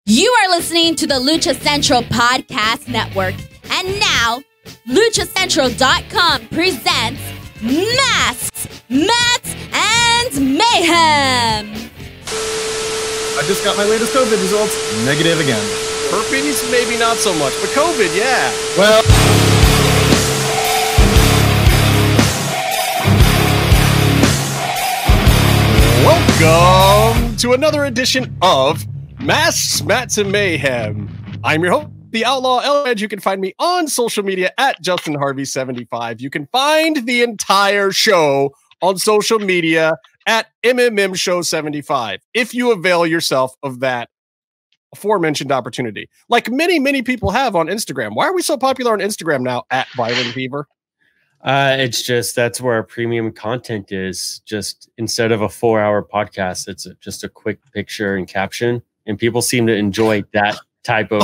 You are listening to the Lucha Central Podcast Network. And now, LuchaCentral.com presents Masks, Mats, and Mayhem. I just got my latest COVID results. Negative again. Herpes, maybe not so much, but COVID, yeah. Well, welcome to another edition of Masks, Mats, and Mayhem. I'm your host, the Outlaw LA Red. You can find me on social media at JustinHarvey75. You can find the entire show on social media at MMMShow75 if you avail yourself of that aforementioned opportunity. Like many people have on Instagram. Why are we so popular on Instagram now at Byron Fever? It's just that's where our premium content is. Just instead of a 4-hour podcast, it's just a quick picture and caption, and people seem to enjoy that type of.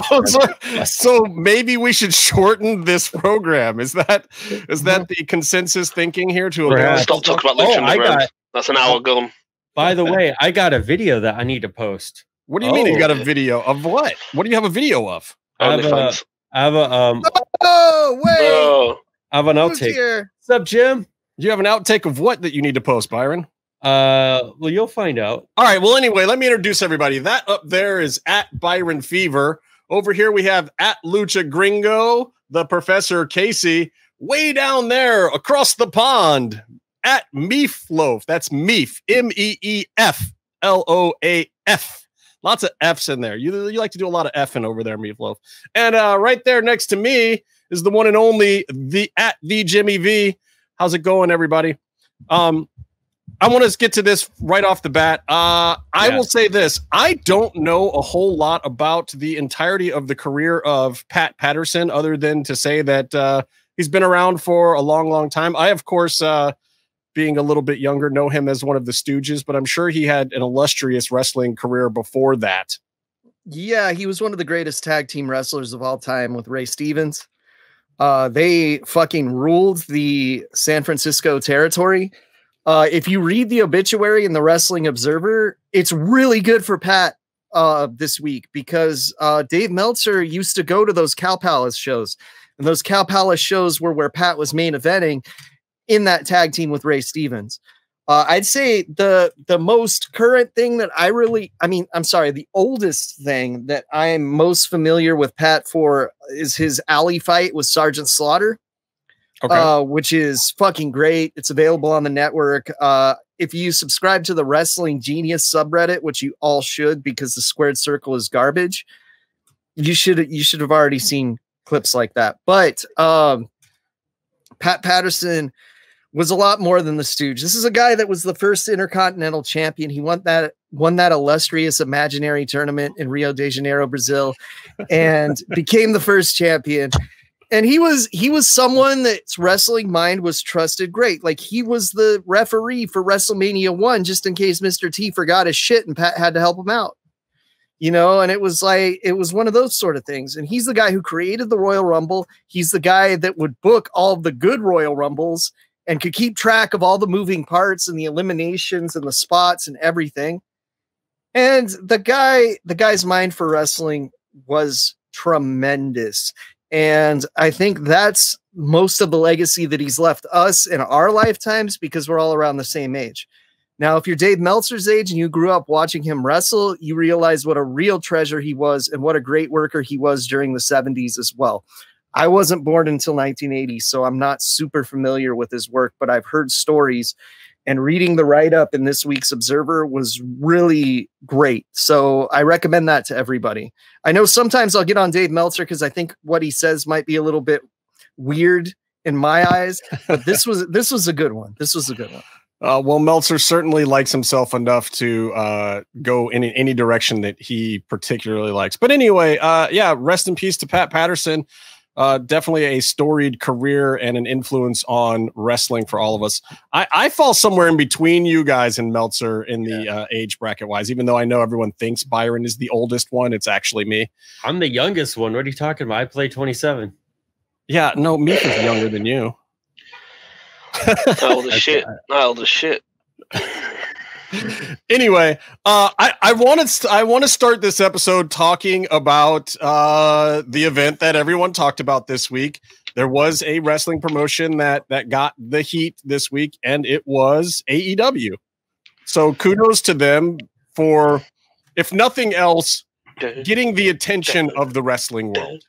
So maybe we should shorten this program. Is that the consensus thinking here? Stop talking about Lucha. That's an hour gone. By the way, I got a video that I need to post. What do you mean you got a video of what? What do you have a video of? I have a oh wait. I have an outtake. What's up, Jim? You have an outtake of what that you need to post, Byron? Well, you'll find out. All right. Well, anyway, let me introduce everybody. That up there is at Byron Fever. Over here we have at Lucha Gringo, the Professor Casey. Way down there across the pond at Meefloaf. That's Meef, MEEFLOAF. Lots of F's in there. You like to do a lot of F'ing over there, Meefloaf. And right there next to me is the one and only the Jimmy V. How's it going, everybody? I want to get to this right off the bat. I will say this. I don't know a whole lot about the entirety of the career of Pat Patterson, other than to say that he's been around for a long time. I, of course, being a little bit younger, know him as one of the Stooges, but I'm sure he had an illustrious wrestling career before that. Yeah, he was one of the greatest tag team wrestlers of all time with Ray Stevens. They fucking ruled the San Francisco territory. If you read the obituary in the Wrestling Observer, it's really good for Pat this week because Dave Meltzer used to go to those Cow Palace shows, and those Cow Palace shows were where Pat was main eventing in that tag team with Ray Stevens. I'd say the most current thing that the oldest thing that I'm most familiar with Pat for is his alley fight with Sergeant Slaughter. Okay. Which is fucking great. It's available on the network. If you subscribe to the Wrestling Genius subreddit, which you all should, because the squared circle is garbage, you should have already seen clips like that. But Pat Patterson was a lot more than the Stooge. This is a guy that was the first Intercontinental Champion. He won that illustrious imaginary tournament in Rio de Janeiro, Brazil, and became the first champion. And he was someone that's wrestling mind was trusted great. Like, he was the referee for WrestleMania 1, just in case Mr. T forgot his shit and Pat had to help him out. And it was one of those sort of things. And he's the guy who created the Royal Rumble. He's the guy that would book all of the good Royal Rumbles and could keep track of all the moving parts and the eliminations and the spots and everything. And the guy's mind for wrestling was tremendous. And I think that's most of the legacy that he's left us in our lifetimes, because we're all around the same age. Now, if you're Dave Meltzer's age and you grew up watching him wrestle, you realize what a real treasure he was and what a great worker he was during the 70s as well. I wasn't born until 1980, so I'm not super familiar with his work, but I've heard stories, and reading the write-up in this week's Observer was really great. So I recommend that to everybody. I know sometimes I'll get on Dave Meltzer because I think what he says might be a little bit weird in my eyes, but this was a good one. This was a good one. Well, Meltzer certainly likes himself enough to go in any direction that he particularly likes. But anyway, rest in peace to Pat Patterson. Definitely a storied career and an influence on wrestling for all of us. I fall somewhere in between you guys and Meltzer in the age bracket wise, even though I know everyone thinks Byron is the oldest one. It's actually me. I'm the youngest one. What are you talking about? I play 27. Yeah, no, Meek is younger than you. Old as shit. Old as shit. Anyway, I want to start this episode talking about the event that everyone talked about this week. There was a wrestling promotion that got the heat this week, and it was AEW. So kudos to them for, if nothing else, getting the attention of the wrestling world.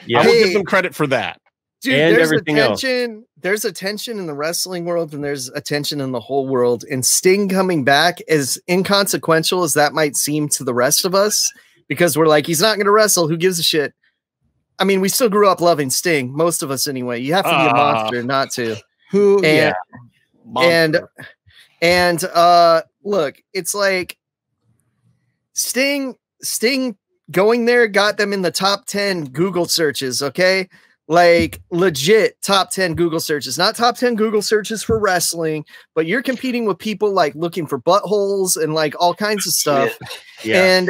Yeah. I will give them credit for that. Dude, and there's everything attention. Else. There's attention in the wrestling world, and there's attention in the whole world. And Sting coming back, as inconsequential as that might seem to the rest of us, because we're like, he's not going to wrestle. Who gives a shit? I mean, we still grew up loving Sting, most of us anyway. You have to be a monster not to. And look, it's like Sting going there got them in the top 10 Google searches. Okay. Like legit top 10 Google searches, not top 10 Google searches for wrestling, but you're competing with people like looking for buttholes and like all kinds of stuff. Yeah.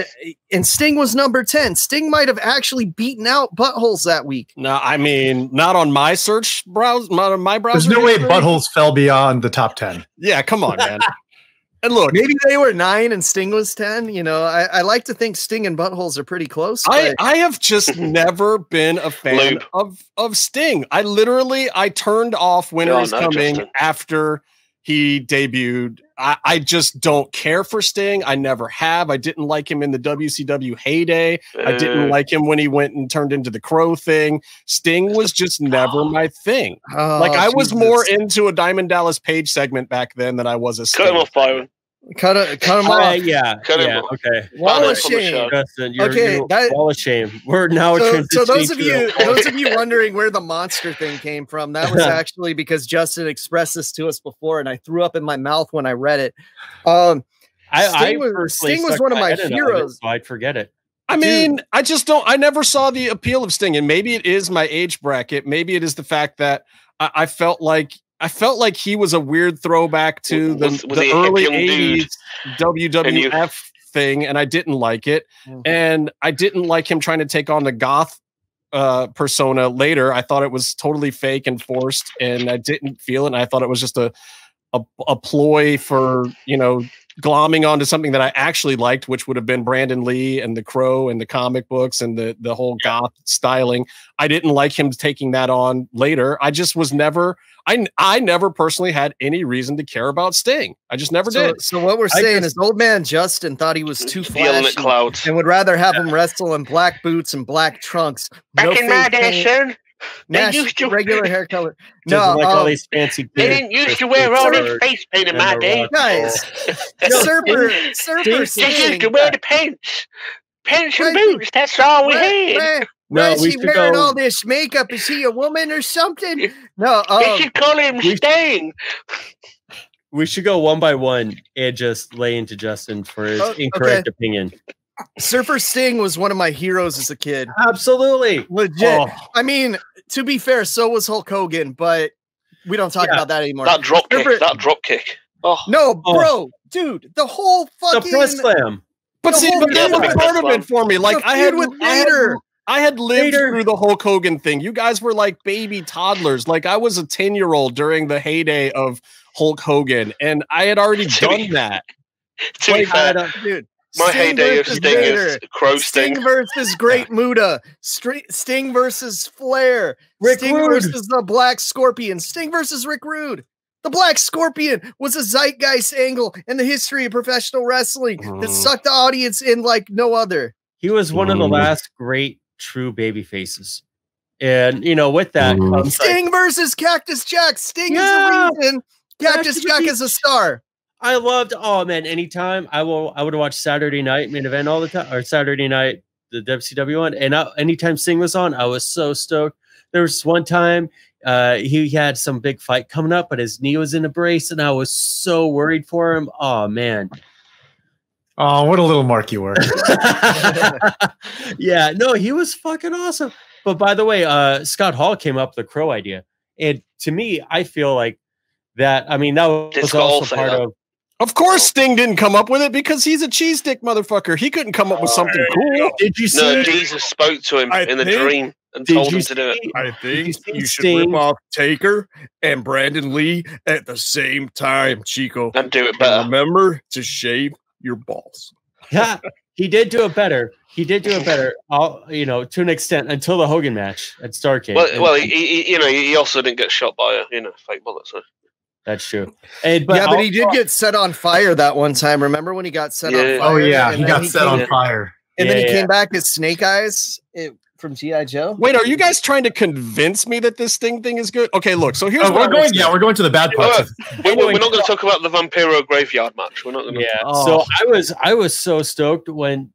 And Sting was number 10. Sting might have actually beaten out buttholes that week. No, I mean, not on my search browser. My browser. There's no way buttholes fell beyond the top 10. Yeah, come on, man. And look, maybe they were 9 and Sting was 10. You know, I like to think Sting and buttholes are pretty close. I have just never been a fan of Sting. I turned off Winter is Coming Justin. After he debuted. I just don't care for Sting. I never have. I didn't like him in the WCW heyday. I didn't like him when he went and turned into the Crow thing. Sting was just never my thing. Like I was more into a Diamond Dallas Page segment back then than I was a Sting. Cut him off, Byron. Cut him off. Cut him off. Okay. Wall of shame. Justin, wall of shame. We're now so those of you wondering where the monster thing came from, that was actually because Justin expressed this to us before, and I threw up in my mouth when I read it. Sting was one of my heroes. So I'd forget it. I mean, I never saw the appeal of Sting, and maybe it is my age bracket. Maybe it is the fact that I felt like he was a weird throwback to the early 80s WWF thing, and I didn't like it. And I didn't like him trying to take on the goth persona later. I thought it was totally fake and forced, and I didn't feel it. And I thought it was just a ploy for, glomming onto something that I actually liked, which would have been Brandon Lee and the Crow and the comic books and the whole goth styling. I didn't like him taking that on later. I just was never, I never personally had any reason to care about Sting. I just never did. So what we're saying is old man Justin thought he was too flashy and would rather have him wrestle in black boots and black trunks. Back in my day, son. They used to regular hair color. No, like all these fancy. They didn't used to wear all this face paint in my day, guys. Surfer they used to wear the pants and boots. That's all we had. Why is he wearing all this makeup? Is he a woman or something? No, they should call him Sting. We should go one by one and just lay into Justin for his incorrect opinion. Surfer Sting was one of my heroes as a kid. Absolutely. Legit. I mean, to be fair, so was Hulk Hogan, but we don't talk about that anymore. That drop kick. Oh. No, bro. Dude, the whole fucking... The press slam. But that was part of it for me. Like, I had lived through the Hulk Hogan thing. You guys were like baby toddlers. Like, I was a 10-year-old during the heyday of Hulk Hogan, and I had already done that. To be fair, dude. My heyday of Sting is Crow Sting versus Great Muta. Sting versus Flair. Sting versus the Black Scorpion. Sting versus Rick Rude. The Black Scorpion was a zeitgeist angle in the history of professional wrestling that sucked the audience in like no other. He was one of the last great true baby faces. And, with that comes Sting versus Cactus Jack. Sting is the reason Cactus Jack is a star. I loved, anytime I would watch Saturday Night Main Event all the time, or Saturday Night, the WCW one. And anytime Sting was on, I was so stoked. There was one time he had some big fight coming up, but his knee was in a brace, and I was so worried for him. Oh, man. Oh, what a little mark you were. Yeah, no, he was fucking awesome. But by the way, Scott Hall came up with the Crow idea. And to me, I feel like that was also part of... Of course, Sting didn't come up with it because he's a cheese stick motherfucker. He couldn't come up with something cool. Did you see? No, Jesus spoke to him in a dream. and Did told you him to do it. see- I Did think you see you should Sting? rip off Taker and Brandon Lee at the same time, Chico. And do it And better. remember to shave your balls. Yeah, he did do it better. He did do it better. To an extent until the Hogan match at Starrcade. Well, he also didn't get shot by a fake bullet. So That's true. But he did get set on fire that one time. Remember when he got set on fire? Oh yeah, And he then got set on fire. And then he Yeah. came back as Snake Eyes from G.I. Joe. Wait, are you guys trying to convince me that this Sting thing is good? Okay, look. So here's Oh, what we're going to the bad parts. we're not going to talk about the Vampiro graveyard match. We're not going to. Yeah. Oh. So I was so stoked when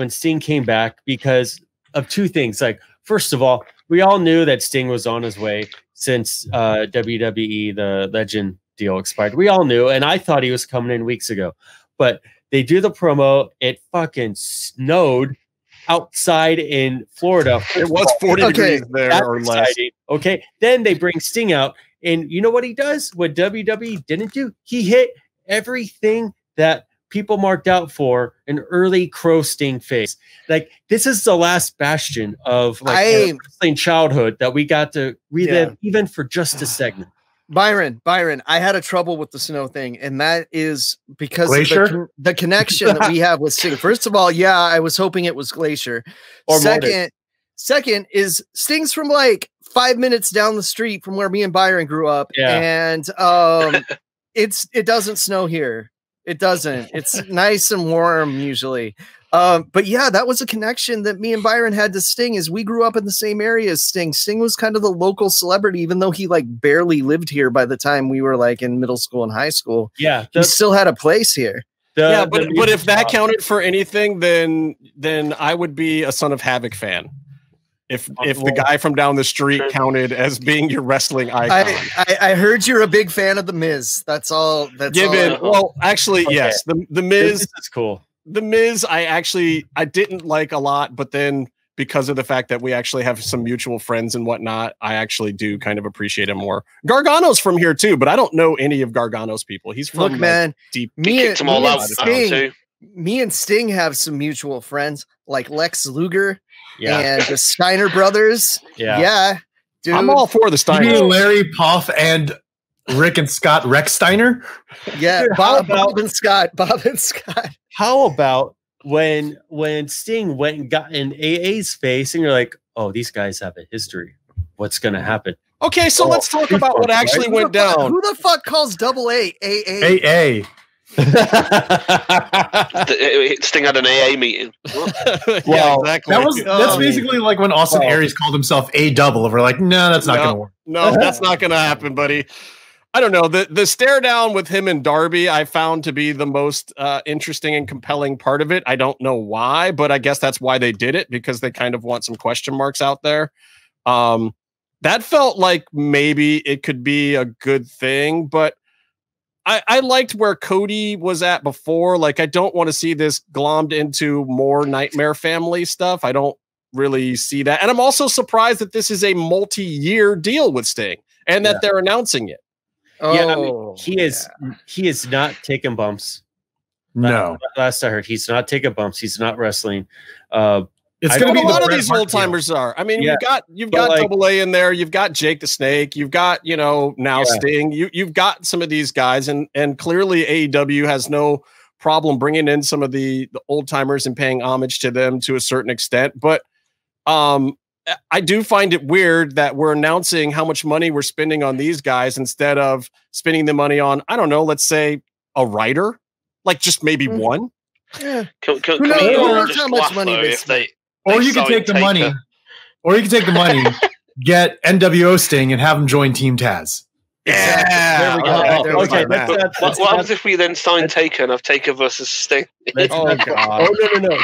Sting came back because of two things. Like, first of all, we all knew that Sting was on his way since WWE the Legend deal expired. We all knew, and I thought he was coming in weeks ago. But they do the promo. It fucking snowed outside in Florida. It was 40 degrees there That's or less. exciting. Okay. Then they bring Sting out. And you know what he does? What WWE didn't do? He hit everything that people marked out for an early Kross Sting phase. Like, this is the last bastion of our wrestling childhood that we got to relive even for just a segment. Byron, I had a trouble with the snow thing, and that is because Glacier? of the connection that we have with Sting. First of all, yeah, I was hoping it was Glacier. Or Second is Sting's from like 5 minutes down the street from where me and Byron grew up, and it doesn't snow here. It doesn't. It's nice and warm usually. But yeah, that was a connection that me and Byron had to Sting, is we grew up in the same area as Sting. Sting was kind of the local celebrity, even though he like barely lived here by the time we were like in middle school and high school. Yeah. He still had a place here. But if that counted for anything, then I would be a Son of Havoc fan. If the guy from down the street counted as being your wrestling icon. I heard you're a big fan of The Miz. That's all. Well, actually, yes. The Miz is cool. The Miz, I didn't like a lot, but then because of the fact that we actually have some mutual friends and whatnot, I actually do kind of appreciate him more. Gargano's from here too, but I don't know any of Gargano's people. He's from deep. Me and Sting have some mutual friends like Lex Luger and the Steiner brothers. Yeah, dude. I'm all for the Steiner. You mean Larry Poff and Rick and Scott Rex Steiner? Yeah, Dude, Bob and Scott. How about when Sting went and got in AA's face and you're like, oh, these guys have a history. What's going to happen? Okay, so let's talk about what actually went down. Who the fuck calls double AA? AA. Sting had an AA meeting. Yeah, exactly. That's basically like when Austin Aries called himself A double. We're like, no, that's not going to work. No, that's not going to happen, buddy. I don't know. The stare down with him and Darby, I found to be the most interesting and compelling part of it. I don't know why, but I guess that's why they did it, because they kind of want some question marks out there. That felt like maybe it could be a good thing, but I liked where Cody was at before. Like, I don't want to see this glommed into more Nightmare Family stuff. I don't really see that. And I'm also surprised that this is a multi-year deal with Sting and that they're announcing it. Yeah, I mean, he is not taking bumps. No. Last I heard, he's not taking bumps. He's not wrestling. It's going to be a lot of these old timers are. I mean, you've got like, Double A in there. You've got Jake the Snake. You've got, now Sting. You've got some of these guys, and clearly AEW has no problem bringing in some of the old timers and paying homage to them to a certain extent. But I do find it weird that we're announcing how much money we're spending on these guys instead of spending the money on, I don't know, let's say a writer, like just maybe one. Yeah. Can how much money or you can take the money, get NWO Sting and have him join Team Taz. Yeah. What happens if we then sign Taker and have Taker versus Sting? Oh, God.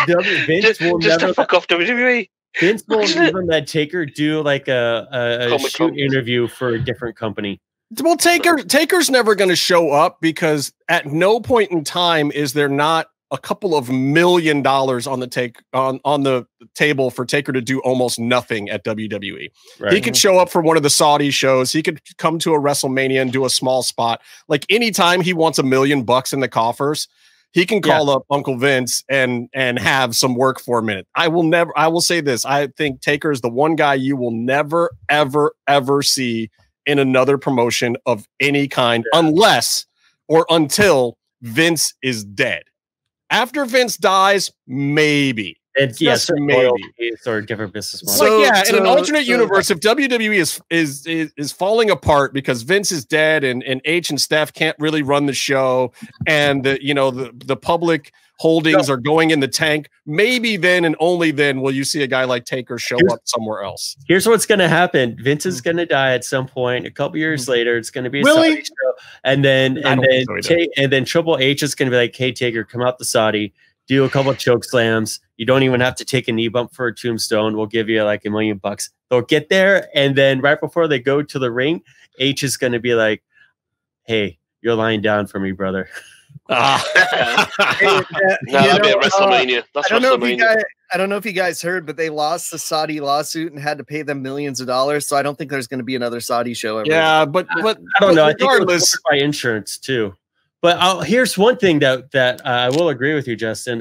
No. Vince will just to fuck off WWE. Vince will even let Taker do like a shoot interview for a different company. Well, Taker's never going to show up, because at no point in time is there not a couple of $1 million on the table for Taker to do almost nothing at WWE. Right. He could show up for one of the Saudi shows. He could come to a WrestleMania and do a small spot. Like, anytime he wants $1 million in the coffers, he can call up Uncle Vince and have some work for a minute. I will say this. I think Taker is the one guy you will never, ever, ever see in another promotion of any kind unless or until Vince is dead. After Vince dies, maybe. And yes, maybe or a different business model. So, in an alternate universe, if WWE is falling apart because Vince is dead and H and Steph can't really run the show, and the public holdings are going in the tank, maybe then and only then will you see a guy like Taker show up somewhere else. Here's what's going to happen: Vince is going to die at some point. A couple years later, it's going to be a Saudi show, and then Triple H is going to be like, "Hey, Taker, come out to Saudi." Do a couple of choke slams. You don't even have to take a knee bump for a tombstone. We'll give you like $1 million. They'll get there, and then right before they go to the ring, H is going to be like, "Hey, you're lying down for me, brother." That'd be at WrestleMania. I don't know if you guys heard, but they lost the Saudi lawsuit and had to pay them millions of dollars. So I don't think there's going to be another Saudi show ever. Yeah, but I don't know. I think it was by insurance too. But here's one thing that I will agree with you, Justin.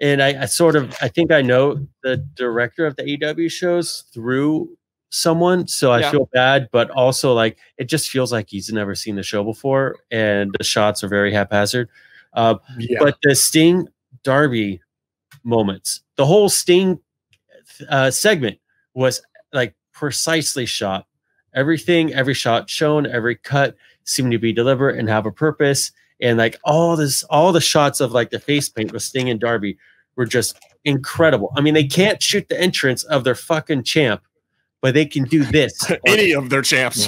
And I think I know the director of the AEW shows through someone, so I feel bad. But also, like, it just feels like he's never seen the show before, and the shots are very haphazard. But the Sting Darby moments, the whole Sting segment was like precisely shot. Everything, every shot shown, every cut seemed to be deliberate and have a purpose. And like all the shots of like the face paint with Sting and Darby were just incredible. I mean, they can't shoot the entrance of their fucking champ, but they can do this. Any of their champs.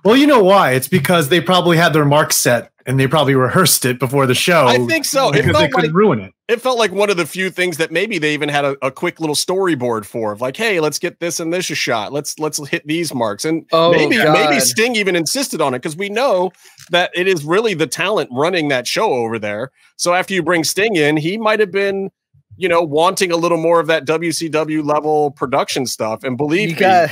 Well, you know why? It's because they probably had their mark set and they probably rehearsed it before the show. I think so. Because they couldn't ruin it. It felt like one of the few things that maybe they even had a quick little storyboard for, of like, hey, let's get this and this a shot. Let's hit these marks. And maybe Sting even insisted on it, because we know that it is really the talent running that show over there. So after you bring Sting in, he might have been, wanting a little more of that WCW level production stuff. And believe me,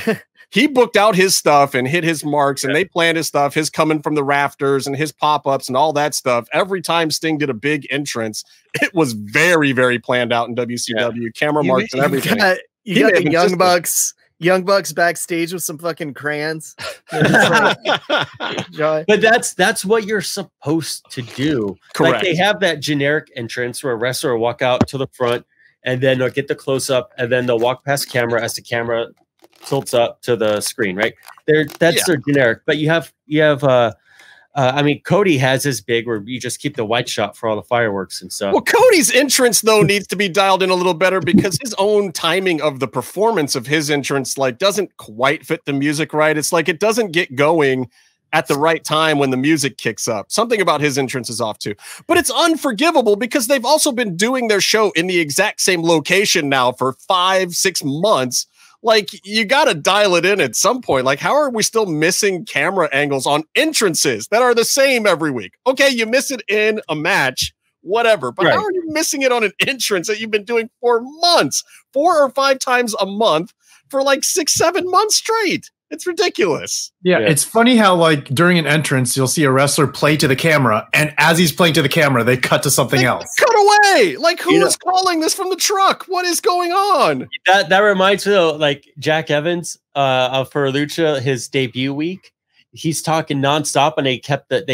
he booked out his stuff and hit his marks, and they planned his stuff, his coming from the rafters and his pop-ups and all that stuff. Every time Sting did a big entrance, it was very, very planned out in WCW, camera marks and everything. You got the Young Bucks backstage with some fucking crayons. But that's what you're supposed to do. Correct. Like, they have that generic entrance where a wrestler will walk out to the front, and then they'll get the close-up, and then they'll walk past camera as the camera tilts up to the screen, right? That's their generic. But you have Cody has his big where you just keep the white shot for all the fireworks and stuff. Well, Cody's entrance though needs to be dialed in a little better, because his own timing of the performance of his entrance doesn't quite fit the music right. It's like it doesn't get going at the right time when the music kicks up. Something about his entrance is off too. But it's unforgivable because they've also been doing their show in the exact same location now for 5-6 months. Like, you got to dial it in at some point. Like, how are we still missing camera angles on entrances that are the same every week? Okay, you miss it in a match, whatever. But how are you missing it on an entrance that you've been doing for months, 4 or 5 times a month for like 6-7 months straight? It's ridiculous. Yeah, it's funny how, like, during an entrance, you'll see a wrestler play to the camera, and as he's playing to the camera, they cut to something else. Cut away! Like, who is calling this from the truck? What is going on? That reminds me of, like, Jack Evans for Lucha, his debut week. He's talking nonstop, and they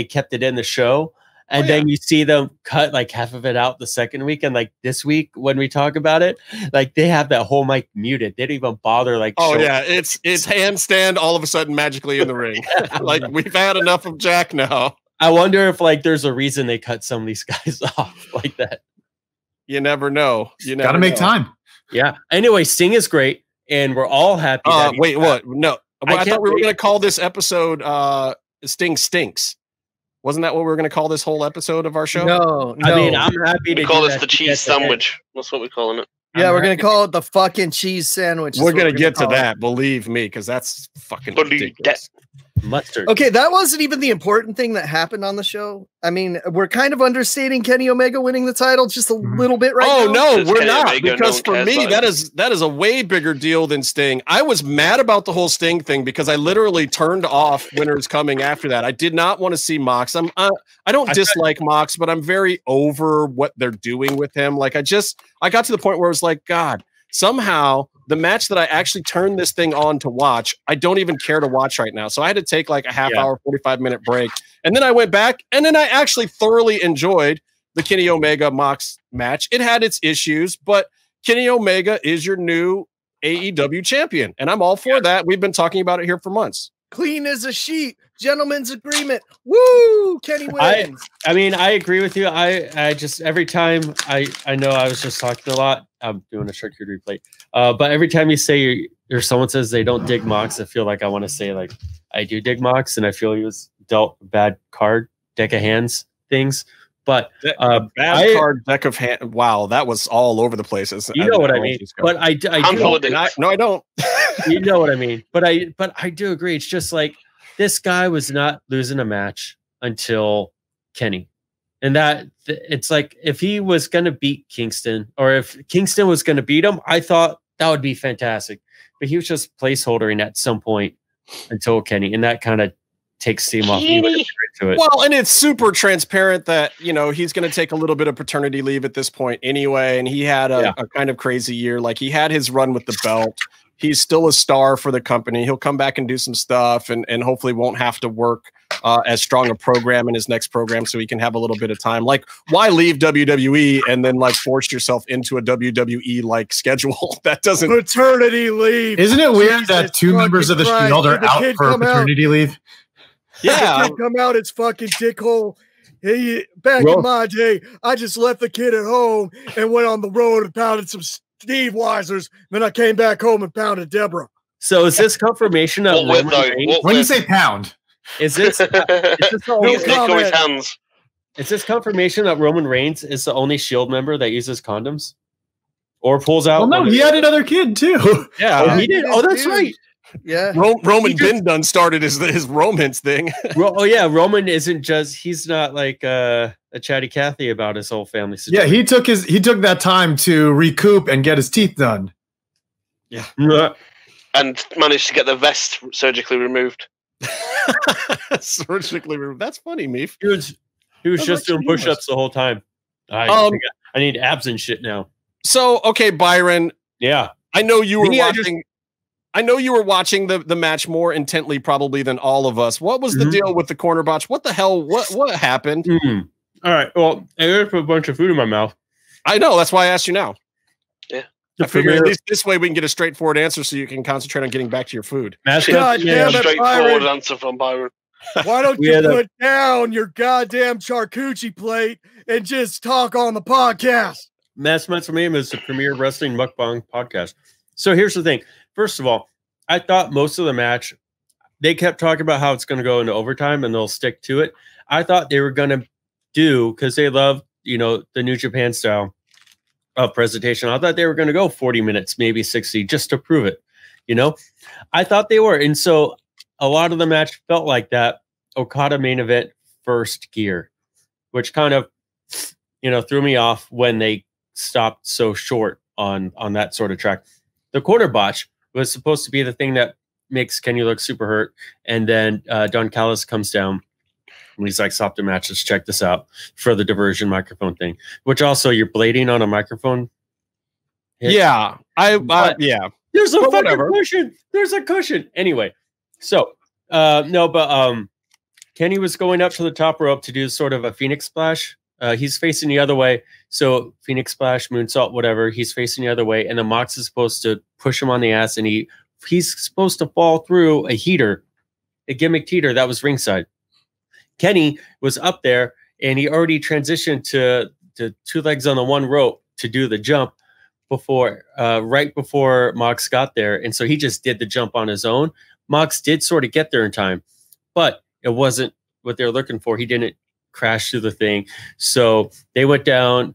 kept it in the show. And then you see them cut like half of it out the second week. And like this week, when we talk about it, like they have that whole mic muted. They didn't even bother like. Oh yeah, it's handstand all of a sudden magically in the ring. Like, we've had enough of Jack now. I wonder if like there's a reason they cut some of these guys off like that. You never know. You got to make time. Yeah. Anyway, Sting is great, and we're all happy. Wait, what? No, I thought we were going to call this episode "Sting Stinks." Wasn't that what we were going to call this whole episode of our show? No. I mean, I'm happy to call this the cheese sandwich. That's what we're calling it. Yeah, we're going to call it the fucking cheese sandwich. We're going to get to that, believe me, because that's fucking ridiculous. Mustard. Okay, that wasn't even the important thing that happened on the show. I mean, we're kind of understating Kenny Omega winning the title just a little bit right now. No, we're Kenny not. Omega, Because no one for me, cares that is a way bigger deal than Sting. I was mad about the whole Sting thing because I literally turned off Winter's Coming after that. I did not want to see Mox. I don't dislike Mox, but I'm very over what they're doing with him. Like I got to the point where I was like, God, somehow the match that I actually turned this thing on to watch, I don't even care to watch right now. So I had to take like a half hour, 45-minute break. And then I went back and then I actually thoroughly enjoyed the Kenny Omega Mox match. It had its issues, but Kenny Omega is your new AEW champion. And I'm all for that. We've been talking about it here for months. Clean as a sheet. Gentleman's agreement. Woo! Kenny wins. I mean, I agree with you. I just every time I know I was just talking a lot. I'm doing a charcuterie plate. But every time you say or someone says they don't dig Mox, I feel like I want to say like I do dig Mox, and I feel he was dealt a bad card, deck of hands things. But bad card, deck of hand. Wow, that was all over the places. You know what I mean? But I do. No, I don't. You know what I mean? But I do agree. It's just like this guy was not losing a match until Kenny. And that it's like if he was going to beat Kingston or if Kingston was going to beat him, I thought that would be fantastic. But he was just placeholdering at some point until Kenny. And that kind of takes steam off. Well, and it's super transparent that, you know, he's going to take a little bit of paternity leave at this point anyway. And he had a kind of crazy year. Like he had his run with the belt. He's still a star for the company. He'll come back and do some stuff and hopefully won't have to work as strong a program in his next program so he can have a little bit of time. Like, why leave WWE and then like force yourself into a WWE like schedule? That doesn't paternity leave. Isn't it weird that two members of the Shield are out for paternity leave? Yeah, the kid come out, it's fucking dickhole. Hey, back in my day, I just left the kid at home and went on the road and pounded some Steve Weisers. Then I came back home and pounded Deborah. So is this confirmation of when you say pound? Is this confirmation that Roman Reigns is the only Shield member that uses condoms or pulls out? Well, no, he had another kid too. Yeah, he did. Oh, that's right. Yeah, Roman Ben done started his romance thing. Roman isn't just he's not like a chatty Cathy about his whole family situation. Yeah, he took that time to recoup and get his teeth done. Yeah, and managed to get the vest surgically removed. Surgically removed. That's funny, Meef. He was just doing push-ups the whole time. I need abs and shit now. So okay, Byron. Yeah, I know you were watching. I know you were watching the match more intently probably than all of us. What was the deal with the corner botch? What the hell? What happened? All right. Well, I gotta put a bunch of food in my mouth. I know. That's why I asked you now. Yeah. I figured at least this way we can get a straightforward answer so you can concentrate on getting back to your food. God damn it, straightforward answer from Byron. Why don't you put down your goddamn charcuterie plate and just talk on the podcast? Mass for me is the premier wrestling mukbang podcast. So here's the thing. First of all, I thought most of the match, they kept talking about how it's going to go into overtime and they'll stick to it. I thought they were going to do, because they love, the New Japan style of presentation. I thought they were going to go 40 minutes, maybe 60, just to prove it. I thought they were. And so a lot of the match felt like that Okada main event first gear, which kind of, threw me off when they stopped so short on that sort of track. The quarter botch was supposed to be the thing that makes Kenny look super hurt. And then Don Callis comes down and he's like, stop the match. Let's check this out for the diversion microphone thing, which also you're blading on a microphone. Yeah. Yeah. There's a fucking cushion. There's a cushion. Anyway. So, Kenny was going up to the top rope to do sort of a Phoenix splash. He's facing the other way. So Phoenix splash, moonsault, whatever. He's facing the other way. And the Mox is supposed to push him on the ass. And he's supposed to fall through a heater, a gimmick heater that was ringside. Kenny was up there and he already transitioned to two legs on the one rope to do the jump right before Mox got there. And so he just did the jump on his own. Mox did sort of get there in time, but it wasn't what they were looking for. He didn't crash through the thing. So they went down.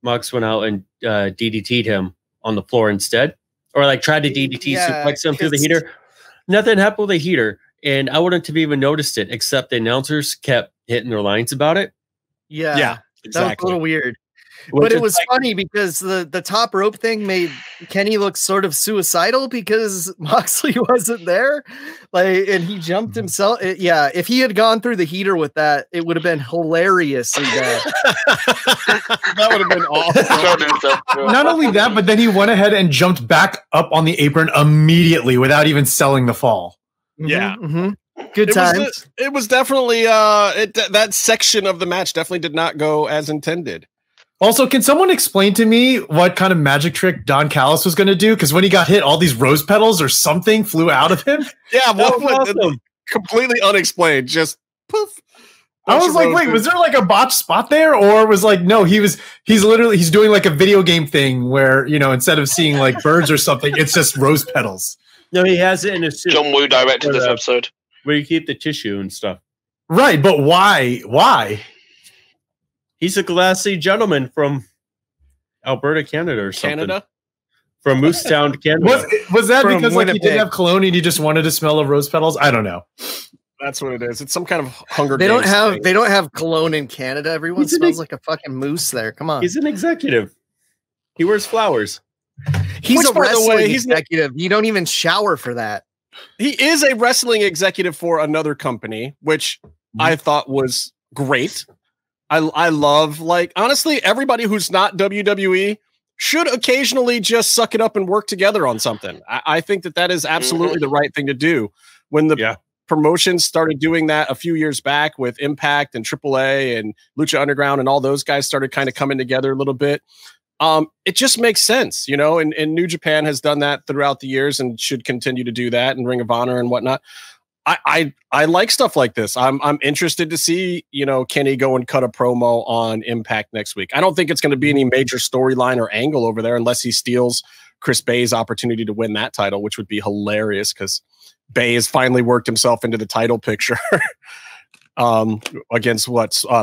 Mox went out and DDT'd him on the floor instead, or like tried to DDT suplex him through the heater. Nothing happened with the heater. and I wouldn't have even noticed it, except the announcers kept hitting their lines about it. Yeah, exactly. That was a little weird. Which But it is was like- funny because the top rope thing made Kenny look sort of suicidal because Moxley wasn't there. Like, and he jumped himself. If he had gone through the heater with that, it would have been hilariously bad. That would have been awesome. Not only that, but then he went ahead and jumped back up on the apron immediately without even selling the fall. Yeah. Good times. It was definitely that section of the match definitely did not go as intended. Also, can someone explain to me what kind of magic trick Don Callis was going to do? Because when he got hit, all these rose petals or something flew out of him. Yeah, That was awesome. completely unexplained. Just poof. I was like, wait, was there like a botched spot there? Or was like, no, he's doing like a video game thing where, you know, instead of seeing like birds or something, it's just rose petals. No, he has it in his suit. John Woo directed this episode. Where you keep the tissue and stuff. Right, but why? Why? He's a classy gentleman from Alberta, Canada, or something. Canada? From Moose Town, Canada. Was that From because like he Winnipeg. didn't have cologne and he just wanted to smell of rose petals? I don't know. That's what it is. It's some kind of Hunger They don't Games have thing. they don't have cologne in Canada. Everyone He's an smells ex- like a fucking moose there. Come on. He's an executive. He wears flowers. He's Which, a by the way, wrestling he's executive. You don't even shower for that. He is a wrestling executive for another company, which I thought was great. I love, like, honestly, everybody who's not WWE should occasionally just suck it up and work together on something. I think that is absolutely the right thing to do. When the promotions started doing that a few years back with Impact and AAA and Lucha Underground and all those guys started kind of coming together a little bit. It just makes sense, you know, and New Japan has done that throughout the years and should continue to do that, and Ring of Honor and whatnot. I like stuff like this. I'm interested to see, you know, Kenny go and cut a promo on Impact next week. I don't think it's going to be any major storyline or angle over there unless he steals Chris Bay's opportunity to win that title, which would be hilarious because Bay has finally worked himself into the title picture against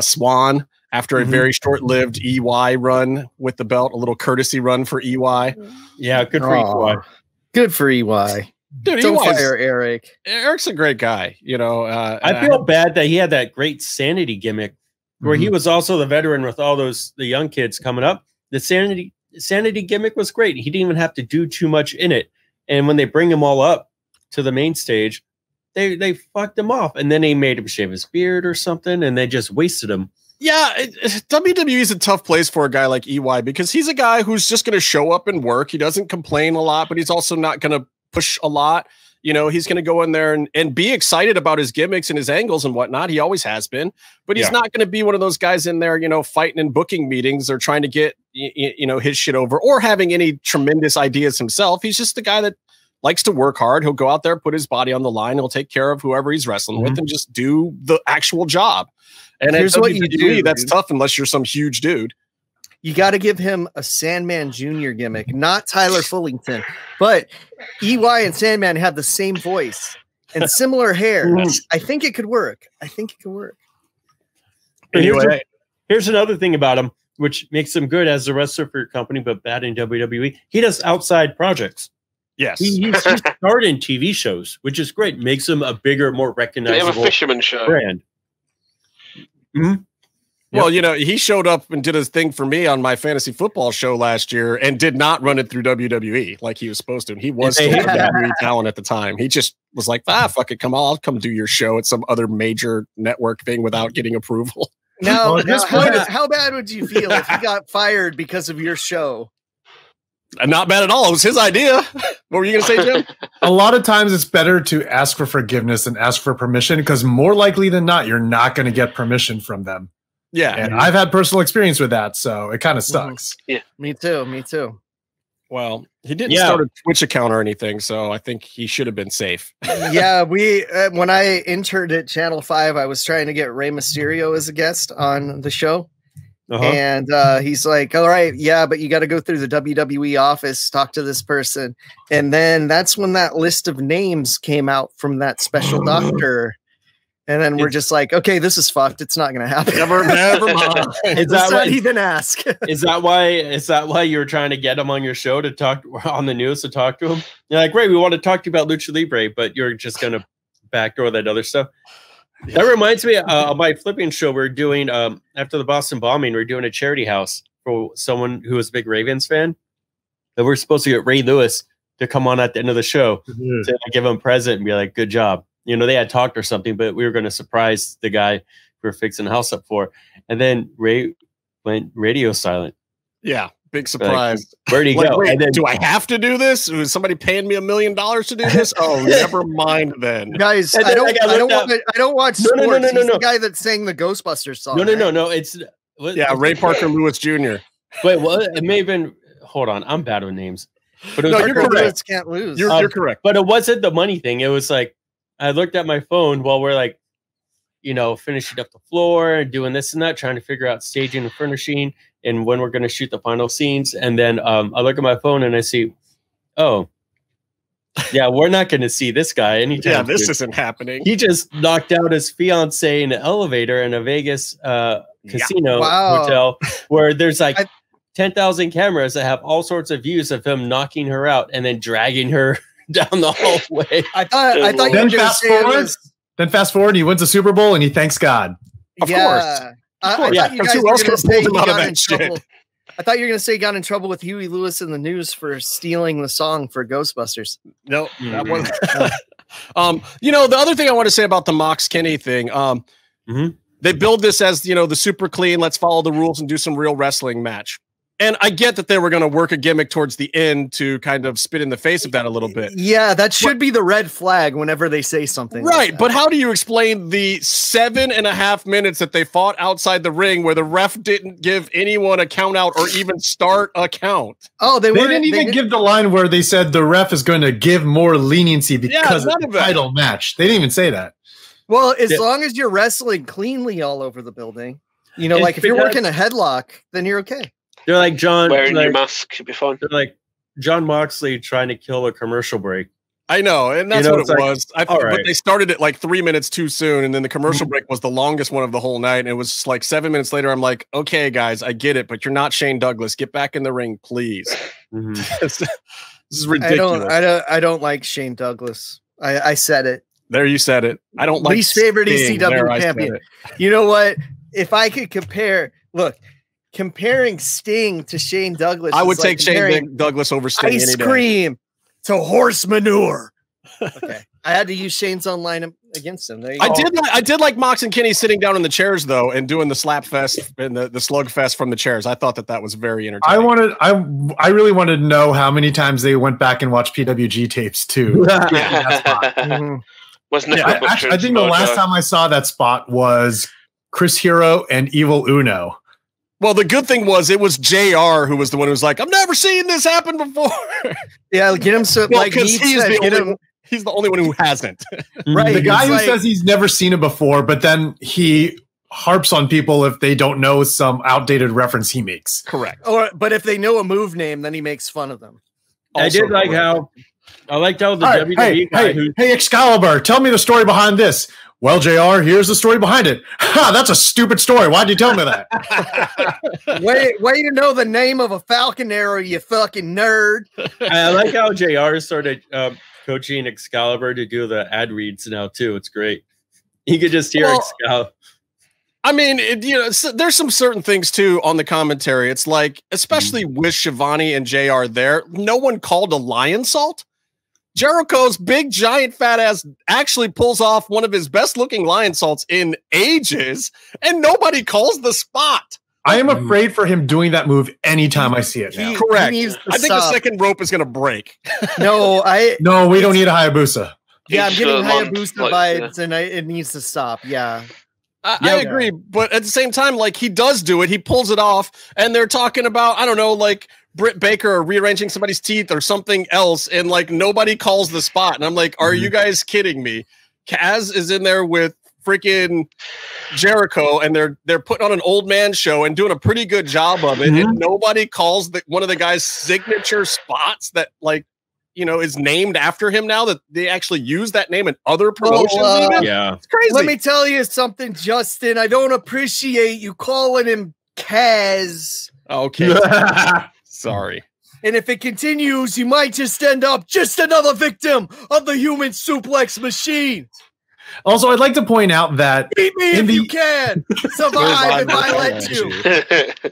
Swan after a very short-lived EY run with the belt, a little courtesy run for EY. Yeah, good for EY. Good for EY. Dude, Don't EY's fire Eric. Eric's a great guy, you know. I feel bad that he had that great sanity gimmick where he was also the veteran with all the young kids coming up. The sanity gimmick was great. He didn't even have to do too much in it. And when they bring him all up to the main stage, they fucked him off. And then they made him shave his beard or something, and they just wasted him. Yeah, WWE is a tough place for a guy like EY because he's a guy who's just going to show up and work. He doesn't complain a lot, but he's also not going to push a lot. You know, he's going to go in there and be excited about his gimmicks and his angles and whatnot. He always has been, but he's not going to be one of those guys in there, you know, fighting in booking meetings or trying to get, you know, his shit over or having any tremendous ideas himself. He's just the guy that likes to work hard. He'll go out there, put his body on the line. He'll take care of whoever he's wrestling with and just do the actual job. And here's what you do. That's tough unless you're some huge dude. You got to give him a Sandman Jr. gimmick, not Tyler Fullington. But EY and Sandman have the same voice and similar hair. I think it could work. But here's another thing about him, which makes him good as a wrestler for your company, but bad in WWE. He does outside projects. Yes. He starred in TV shows, which is great. Makes him a bigger, more They recognizable have a fisherman show. brand. Well, you know, he showed up and did his thing for me on my fantasy football show last year and did not run it through WWE like he was supposed to. He was still WWE talent at the time. He just was like, fuck it, I'll come do your show at some other major network thing without getting approval. Now, Well, at this how bad would you feel if he got fired because of your show? Not bad at all. It was his idea. What were you going to say, Jim? A lot of times it's better to ask for forgiveness than ask for permission because more likely than not, you're not going to get permission from them. Yeah. And I've had personal experience with that, so it kind of sucks. Me too. Well, he didn't start a Twitch account or anything, so I think he should have been safe. Yeah, we when I interned at Channel 5, I was trying to get Rey Mysterio as a guest on the show. And he's like, all right, yeah, but you got to go through the WWE office, talk to this person. And then that's when that list of names came out from that special doctor. And then we're just like, okay, this is fucked. It's not going to happen. Never mind. Is Let's that not even ask. Is that why you were trying to get him on your show to talk on the news to talk to him? You're like, great, we want to talk to you about Lucha Libre, but you're just going to backdoor that other stuff. That reminds me of my flipping show. We're doing after the Boston bombing. We're doing a charity house for someone who was a big Ravens fan. And we're supposed to get Ray Lewis to come on at the end of the show to give him a present and be like, "Good job." You know, they had talked or something, but we were going to surprise the guy we were fixing the house up for. And then Ray went radio silent. Yeah. Big surprise. Like, where'd he go? Wait, and then, do I have to do this? Was somebody paying me $1 million to do this? Oh, never mind then. Guys, I don't watch sports. No. He's the guy that sang the Ghostbusters song. No. It's Ray Parker Lewis Jr. Wait, what? It may have been. Hold on, I'm bad with names. But it was you're correct. Can't lose. You're correct. But it wasn't the money thing. It was like I looked at my phone while we're like, finishing up the floor and doing this and that, trying to figure out staging and furnishing and when we're going to shoot the final scenes. And then I look at my phone and I see, oh, yeah, we're not going to see this guy anytime. Yeah, this isn't happening. He just knocked out his fiance in an elevator in a Vegas casino hotel where there's like 10,000 cameras that have all sorts of views of him knocking her out and then dragging her down the hallway. I thought you were going to say Then fast forward, he wins the Super Bowl and he thanks God. Of course. I thought you guys were going to say he got in trouble. I thought you were going to say he got in trouble with Huey Lewis in the news for stealing the song for Ghostbusters. No, that one. The other thing I want to say about the Mox Kenny thing, they build this as, the super clean, let's follow the rules and do some real wrestling match. And I get that they were going to work a gimmick towards the end to kind of spit in the face of that a little bit. Yeah, that should be the red flag whenever they say something. Right, but how do you explain the 7.5 minutes that they fought outside the ring where the ref didn't give anyone a count out or even start a count? Oh, they didn't even give the line where they said the ref is going to give more leniency because of the title match. They didn't even say that. Well, as long as you're wrestling cleanly all over the building, like if you're working a headlock, then you're okay. They're like John wearing your mask should be fun. They're like John Moxley trying to kill a commercial break. I know, and that's what it was. But they started it like 3 minutes too soon, and then the commercial break was the longest one of the whole night. And it was like 7 minutes later. I'm like, okay, guys, I get it, but you're not Shane Douglas. Get back in the ring, please. This is ridiculous. I don't like Shane Douglas. I said it. There, you said it. I don't like least favorite ECW champion. You know what? If I could comparing Sting to Shane Douglas, I would take Shane Douglas over Sting. Ice cream to horse manure. Okay, I had to use Shane's own line against him. There you go. I did like Mox and Kenny sitting down in the chairs though, and doing the slap fest and the slug fest from the chairs. I thought that was very entertaining. I really wanted to know how many times they went back and watched PWG tapes too. Wasn't it? I think the last time I saw that spot was Chris Hero and Evil Uno. Well, the good thing was it was JR who was the one who was like, I've never seen this happen before. Yeah, get him he's the only one who hasn't. Right. The guy who says he's never seen it before, but then he harps on people if they don't know some outdated reference he makes. Correct. But if they know a move name, then he makes fun of them. I liked how the WWE guy hey, Excalibur, tell me the story behind this. Well, JR, here's the story behind it. Ha, that's a stupid story. Why'd you tell me that? way to know the name of a falcon arrow, you fucking nerd. I like how JR started coaching Excalibur to do the ad reads now, too. It's great. You could just hear Excalibur. I mean, there's some certain things, too, on the commentary. It's like, especially with Shivani and JR there, no one called a lion salt. Jericho's big, giant, fat ass actually pulls off one of his best looking lion salts in ages, and nobody calls the spot. I am afraid for him doing that move anytime I see it now. Correct. I think the second rope is going to break. No, we don't need a Hayabusa. Yeah, I'm getting Hayabusa vibes, and it needs to stop. Yeah. I agree, but at the same time, like, he does do it. He pulls it off, and they're talking about, I don't know, like, Britt Baker rearranging somebody's teeth or something else, and like nobody calls the spot. And I'm like, are you guys kidding me? Kaz is in there with freaking Jericho, and they're putting on an old man show and doing a pretty good job of it. And nobody calls one of the guy's signature spots that, like, is named after him now, that they actually use that name in other promotions. Yeah, it's crazy. Let me tell you something, Justin. I don't appreciate you calling him Kaz. Okay. Sorry. And if it continues, you might just end up just another victim of the human suplex machine. Also, I'd like to point out that beat me if you can. Survive if I let you.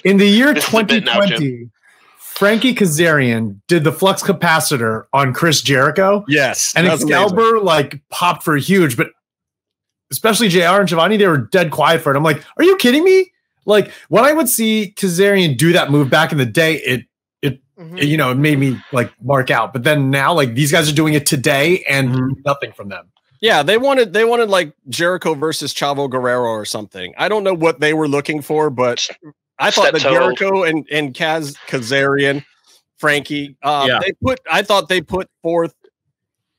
In the year This is a bit now, 2020, Frankie Kazarian did the flux capacitor on Chris Jericho. Yes. And that was amazing. Excalibur like popped for huge, but especially JR and Shivani, they were dead quiet for it. I'm like, are you kidding me? Like when I would see Kazarian do that move back in the day, it you know, it made me like mark out. But then now, like these guys are doing it today and nothing from them. Yeah, they wanted like Jericho versus Chavo Guerrero or something. I don't know what they were looking for, but I thought that Jericho and Kazarian, Frankie, I thought they put forth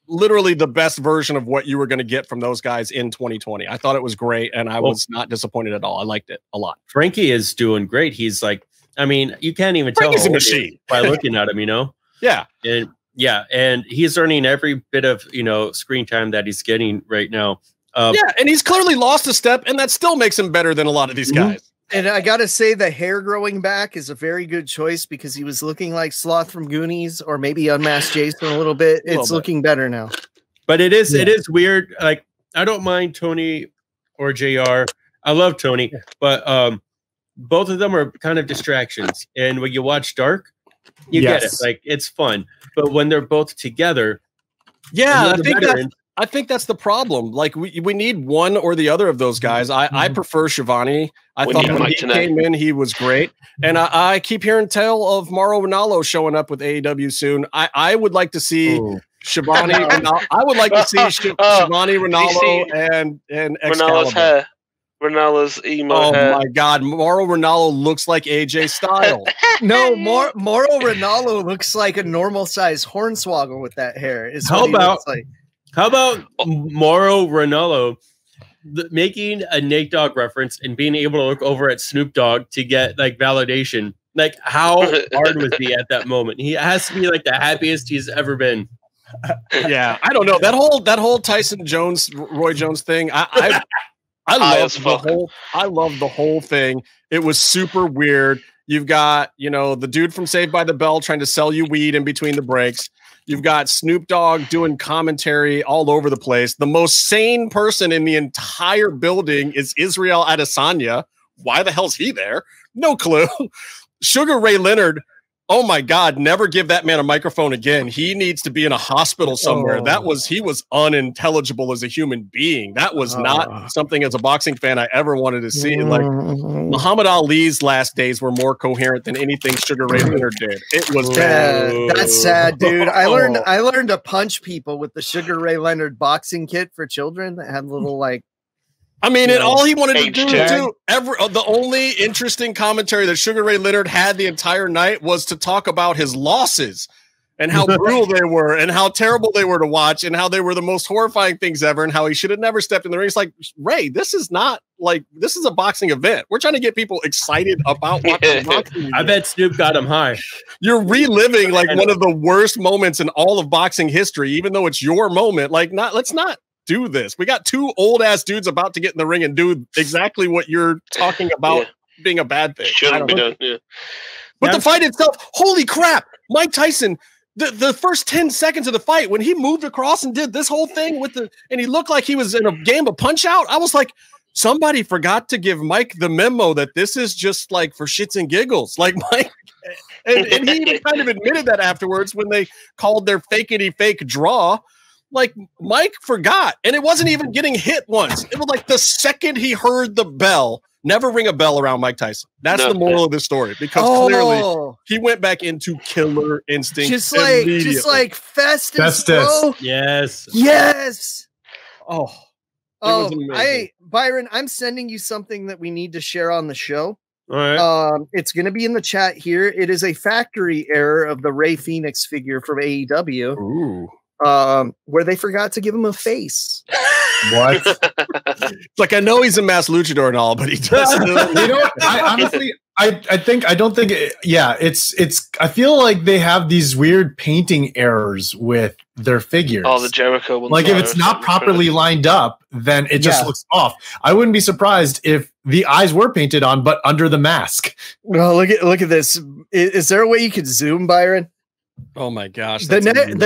literally the best version of what you were going to get from those guys in 2020. I thought it was great, and I was not disappointed at all. I liked it a lot. Frankie is doing great. He's like, I mean, you can't even tell Frankie's a machine by looking at him, you know? Yeah. And he's earning every bit of, you know, screen time that he's getting right now. Yeah, and he's clearly lost a step, and that still makes him better than a lot of these guys. And I got to say the hair growing back is a very good choice because he was looking like Sloth from Goonies or maybe Unmasked Jason a little bit. It's looking better now. But it is weird. Like, I don't mind Tony or JR. I love Tony, but both of them are kind of distractions. And when you watch Dark, you get it. Like, it's fun. But when they're both together, I think that's the problem. Like we need one or the other of those guys. I prefer Shivani. I thought when he came in, he was great. And I keep hearing tale of Mauro Ranallo showing up with AEW soon. I would like to see Shivani. I would like to see Shivani, Ranallo, and Ranallo's hair. Ranallo's emo hair. My God, Mauro Ranallo looks like AJ Styles. No, Mauro Ranallo looks like a normal size hornswoggle with that hair. How about Mauro Ranallo making a Nate Dogg reference and being able to look over at Snoop Dogg to get like validation? Like, how hard was he at that moment? He has to be like the happiest he's ever been. Yeah, I don't know that whole Tyson Jones, Roy Jones thing. I love the whole thing. It was super weird. You've got, you know, the dude from Saved by the Bell trying to sell you weed in between the breaks. You've got Snoop Dogg doing commentary all over the place. The most sane person in the entire building is Israel Adesanya. Why the hell's he there? No clue. Sugar Ray Leonard. Oh my God, never give that man a microphone again. He needs to be in a hospital somewhere. He was unintelligible as a human being. That was not something as a boxing fan I ever wanted to see. Like Muhammad Ali's last days were more coherent than anything Sugar Ray Leonard did. It was bad. That's sad, dude. I learned to punch people with the Sugar Ray Leonard boxing kit for children that had little like. I mean, and all he wanted to do, the only interesting commentary that Sugar Ray Leonard had the entire night was to talk about his losses and how brutal they were and how terrible they were to watch and how they were the most horrifying things ever and how he should have never stepped in the ring. It's like, Ray, this is a boxing event. We're trying to get people excited about watching boxing. I bet Snoop got him high. You're reliving like one of the worst moments in all of boxing history, even though it's your moment. Like, let's not do this. We got two old ass dudes about to get in the ring and do exactly what you're talking about being a bad thing. Shouldn't be done. Yeah. But the fight itself, holy crap! Mike Tyson, the first 10 seconds of the fight when he moved across and did this whole thing and he looked like he was in a game of Punch Out. I was like, somebody forgot to give Mike the memo that this is just like for shits and giggles. Like Mike, and he even kind of admitted that afterwards when they called their fakety fake draw. Like Mike forgot, and it wasn't even getting hit once. It was like the second he heard the bell. Never ring a bell around Mike Tyson. That's the moral of this story, because clearly he went back into killer instinct. Just like Festus. Bro. Yes. Byron, I'm sending you something that we need to share on the show. All right. It's going to be in the chat here. It is a factory error of the Ray Phoenix figure from AEW. Ooh. Where they forgot to give him a face. What? Like, I know he's a mass luchador and all, but he doesn't. You know, I feel like they have these weird painting errors with their figures. Oh, the Jericho one. Like, if it's not properly lined up, then it just looks off. I wouldn't be surprised if the eyes were painted on, but under the mask. Well, look at this. Is there a way you could zoom, Byron? Oh my gosh. The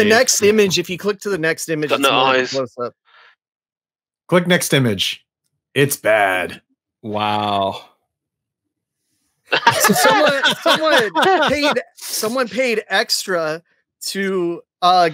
next image, if you click to the next image, got no eyes. Close up. Click next image. It's bad. Wow. So someone paid extra to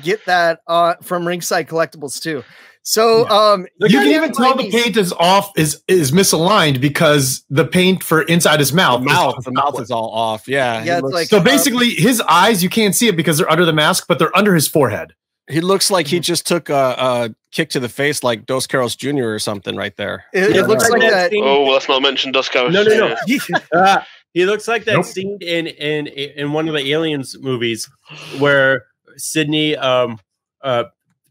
get that from Ringside Collectibles too. So you can even tell the paint is off, is misaligned because the paint for inside his mouth, the mouth is all off. Yeah. Yeah, it's like, so basically his eyes, you can't see it because they're under the mask, but they're under his forehead. He looks like he just took a kick to the face like Dos Caros Jr. or something right there. It looks like that. Oh, let's not mention Dos Caros. No. He looks like that scene in one of the Aliens movies where Sydney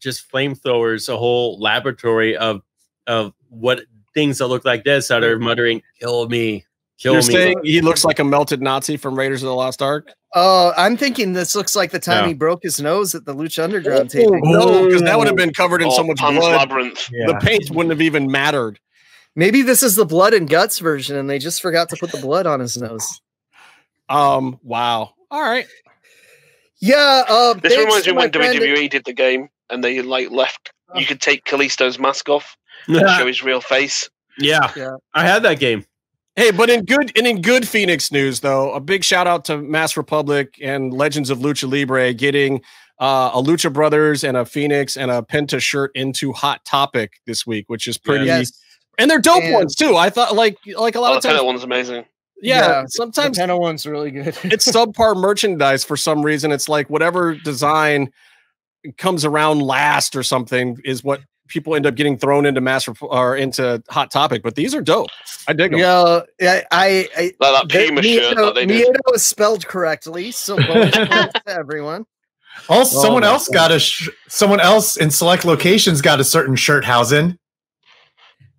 just flamethrowers a whole laboratory of what things that look like this that are muttering, "Kill me, kill me." You're saying he looks like a melted Nazi from Raiders of the Lost Ark? Oh, I'm thinking this looks like the time he broke his nose at the Lucha Underground taping. No, because that would have been covered in so much blood. Labyrinth. Yeah. The paint wouldn't have even mattered. Maybe this is the blood and guts version, and they just forgot to put the blood on his nose. Wow. All right. Yeah. This reminds me when WWE did the game and they left. You could take Kalisto's mask off and show his real face. Yeah. I had that game. Hey, but in good Phoenix news, though, a big shout out to Mass Republic and Legends of Lucha Libre getting a Lucha Brothers and a Phoenix and a Penta shirt into Hot Topic this week, which is pretty. Yes. And they're dope ones too. I thought like a lot of times. That one's amazing. Yeah, sometimes the Penta one's really good. It's subpar merchandise for some reason. It's like whatever design comes around last or something is what people end up getting thrown into or into Hot Topic. But these are dope. I dig them. Yeah, that Puma shirt that they did. Miedo is spelled correctly, so to everyone. Also, someone else in select locations got a certain shirt housing.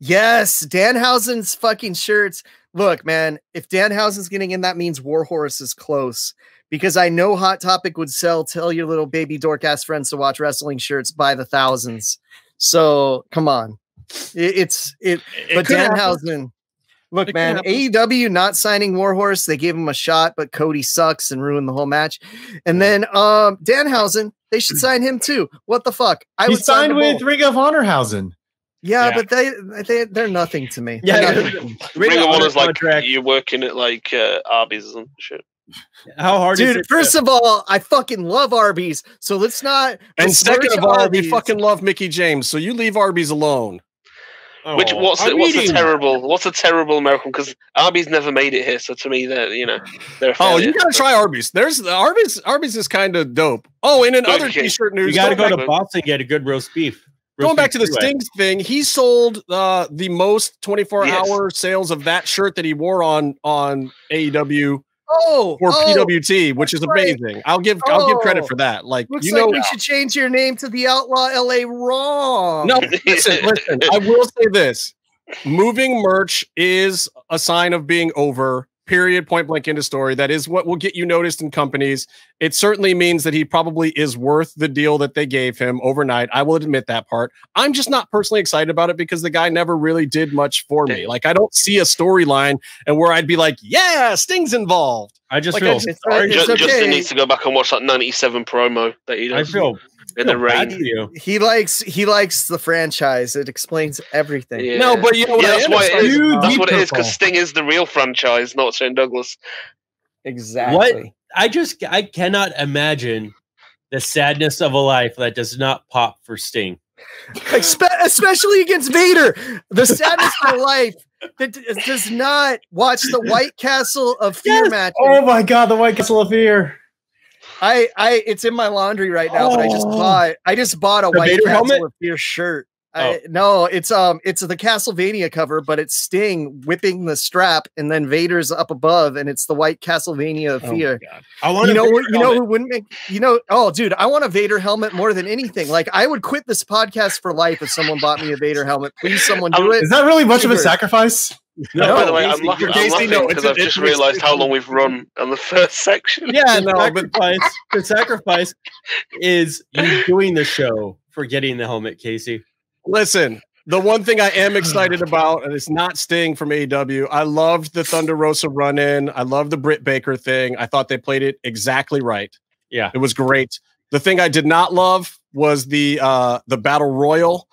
Yes, Danhausen's fucking shirts. Look, man, if Danhausen's getting in, that means Warhorse is close. Because I know Hot Topic would sell "Tell Your Little Baby Dork Ass Friends to Watch Wrestling" shirts by the thousands. So come on, but Danhausen. Look, man, AEW not signing Warhorse. They gave him a shot, but Cody sucks and ruined the whole match. And then Danhausen, they should sign him too. What the fuck? He signed with Ring of Honor Hausen. Yeah, but they're nothing to me. Yeah, Ring of Honor's like you're working at like Arby's and shit. How hard is it? Dude, first of all, I fucking love Arby's, so let's not. And second of all, we fucking love Mickey James, so you leave Arby's alone. What's a terrible American? Because Arby's never made it here, so to me, they're you gotta try Arby's. Arby's is kind of dope. Oh, and in other t-shirt news, you gotta go to Boston and get a good roast beef. Going back to the Stings thing, he sold the most 24-hour sales of that shirt that he wore on AEW for PWT, which is amazing. I'll give credit for that. Like, looks like you should change your name to the Outlaw LA Raw. No, listen. I will say this: moving merch is a sign of being over. Period. Point blank. End of story. That is what will get you noticed in companies. It certainly means that he probably is worth the deal that they gave him overnight. I will admit that part. I'm just not personally excited about it because the guy never really did much for me. Like, I don't see a storyline and where I'd be like, yeah, Sting's involved. I just like, feel Justin needs to go back and watch that 97 promo that he does. I feel in the rain. He likes the franchise. It explains everything. Yeah. No, but you know what? That's what it is. That's what it is, because Sting is the real franchise, not Shane Douglas. Exactly. What? I cannot imagine the sadness of a life that does not pop for Sting. Especially against Vader. The sadness of a life that does not watch the White Castle of Fear match. Oh my God, the White Castle of Fear. It's in my laundry right now, but I just bought a White Castle of Fear shirt. No, it's the Castlevania cover, but it's Sting whipping the strap, and then Vader's up above, and it's the White Castlevania of Fear. I want who wouldn't make dude, I want a Vader helmet more than anything. Like, I would quit this podcast for life if someone bought me a Vader helmet. Please, someone do it. Is that really much of a sacrifice? No, by the way, I'm laughing because I've just realized how long we've run on the first section. Yeah, the sacrifice is you doing the show for getting the helmet, Casey. Listen, the one thing I am excited about, and it's not Sting from AEW, I loved the Thunder Rosa run-in. I love the Britt Baker thing. I thought they played it exactly right. Yeah. It was great. The thing I did not love was the Battle Royal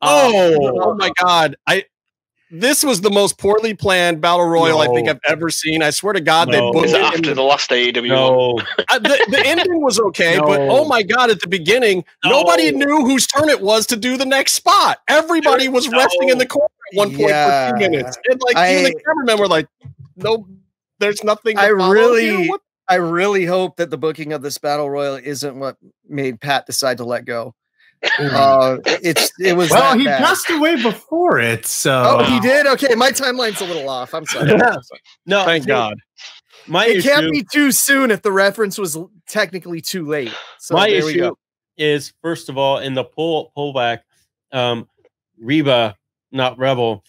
Oh my God. This was the most poorly planned battle royal I think I've ever seen. I swear to God, they booked it after the last AEW. No. The ending was okay, but oh my God, at the beginning, nobody knew whose turn it was to do the next spot. Everybody was resting in the corner at one point for 2 minutes. And even the cameramen were like, no, there's nothing. I really hope that the booking of this battle royal isn't what made Pat decide to let go. It was well, he passed away before it, so he did. Okay, my timeline's a little off. I'm sorry. No, thank God. It can't be too soon if the reference was technically too late. So my issue is, first of all, in the pullback, Reba, not Rebel,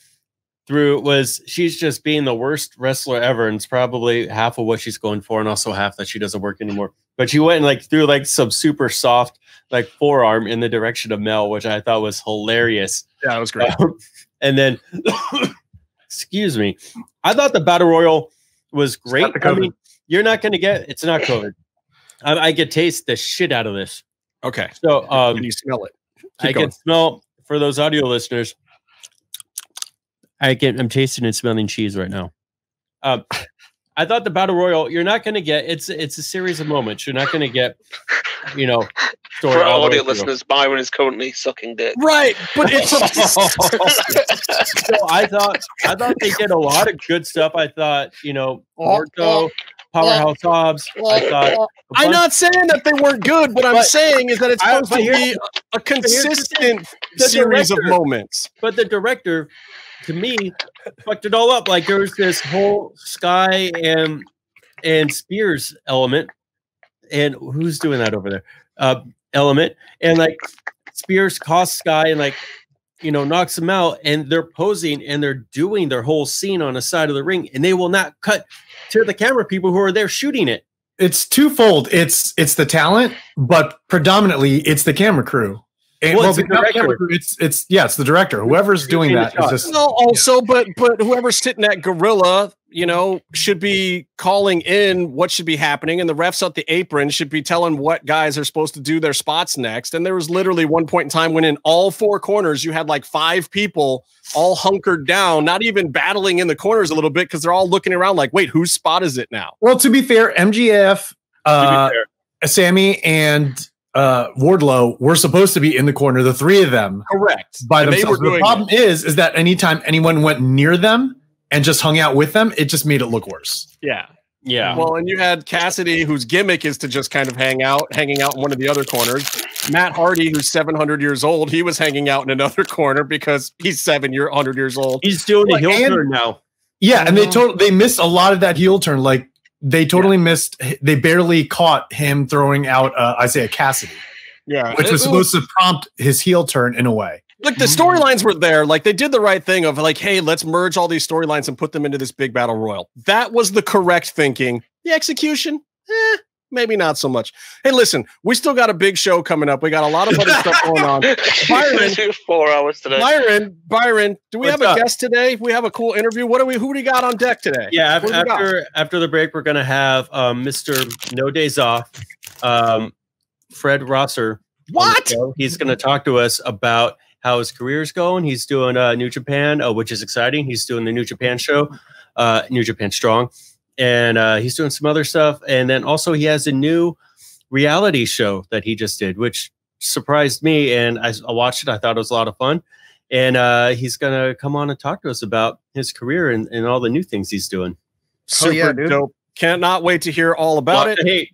she's just being the worst wrestler ever, and it's probably half of what she's going for, and also half that she doesn't work anymore. But she went and threw some super soft forearm in the direction of Mel, which I thought was hilarious. Yeah, it was great. And then, excuse me, I thought the battle royal was great. I mean, you're not going to get it's not COVID. I could taste the shit out of this. Okay, so can you smell it? I can smell for those audio listeners. I'm tasting and smelling cheese right now. I thought the battle royal, you're not going to get. It's a series of moments. You're not going to get, story. For our audio listeners, Byron is currently sucking dick. Right, but it's. So I thought they did a lot of good stuff. I thought, Orto, Powerhouse Hobbs. I'm not saying that they weren't good. What I'm saying is that it's supposed to be a consistent series of moments. But the director, to me, fucked it all up. There was this whole Sky and Spears element, and who's doing that over there? Element, and Spears costs Sky and knocks him out, and they're posing and they're doing their whole scene on the side of the ring, and they will not cut to the camera people who are there shooting it. It's twofold. It's the talent, but predominantly it's the camera crew. It's the director. It's the director. Whoever's doing that is just but whoever's sitting at Gorilla, should be calling in what should be happening, and the refs at the apron should be telling what guys are supposed to do their spots next. And there was literally one point in time when in all four corners you had 5 people all hunkered down, not even battling in the corners a little bit because they're all looking around wait, whose spot is it now? Well, to be fair, MGF, Sammy, and Wardlow were supposed to be in the corner, the 3 of them, correct, by themselves. The problem is that anytime anyone went near them and just hung out with them, it just made it look worse. Yeah. Well, and you had Cassidy, whose gimmick is to just kind of hanging out in one of the other corners. Matt Hardy, who's 700 years old, he was hanging out in another corner because he's 700 years old. He's doing a heel turn now. Yeah, and they missed a lot of that heel turn. They totally missed. They barely caught him throwing out Isaiah Cassidy. Yeah, which was supposed to prompt his heel turn in a way. Look, the storylines were there. They did the right thing of hey, let's merge all these storylines and put them into this big battle royal. That was the correct thinking. The execution, maybe not so much. Hey, listen, we still got a big show coming up. We got a lot of other stuff going on. Byron, 4 hours today. Byron, do we have a guest today? We have a cool interview. Who do we got on deck today? Yeah, after the break, we're gonna have Mr. No Days Off, Fred Rosser. What? He's gonna talk to us about how his career is going. He's doing New Japan, which is exciting. He's doing the New Japan show, New Japan Strong, and he's doing some other stuff. And then also he has a new reality show that he just did, which surprised me. And I watched it. I thought it was a lot of fun. And he's going to come on and talk to us about his career and all the new things he's doing. Super dope. Cannot wait to hear all about it.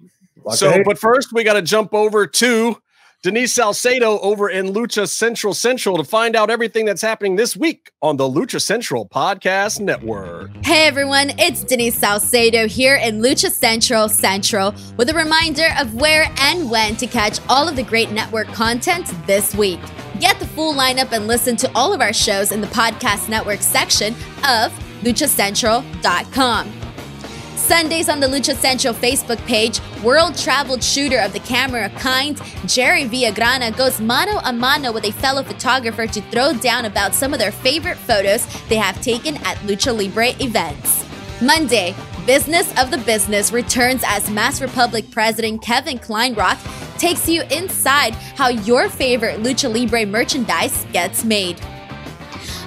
But first we got to jump over to Denise Salcedo over in Lucha Central to find out everything that's happening this week on the Lucha Central Podcast Network. Hey everyone, it's Denise Salcedo here in Lucha Central with a reminder of where and when to catch all of the great network content this week. Get the full lineup and listen to all of our shows in the podcast network section of luchacentral.com. Sundays on the Lucha Central Facebook page, world-traveled shooter of the camera kind, Jerry Villagrana goes mano a mano with a fellow photographer to throw down about some of their favorite photos they have taken at Lucha Libre events. Monday, Business of the Business returns as Mass Republic President Kevin Kleinrock takes you inside how your favorite Lucha Libre merchandise gets made.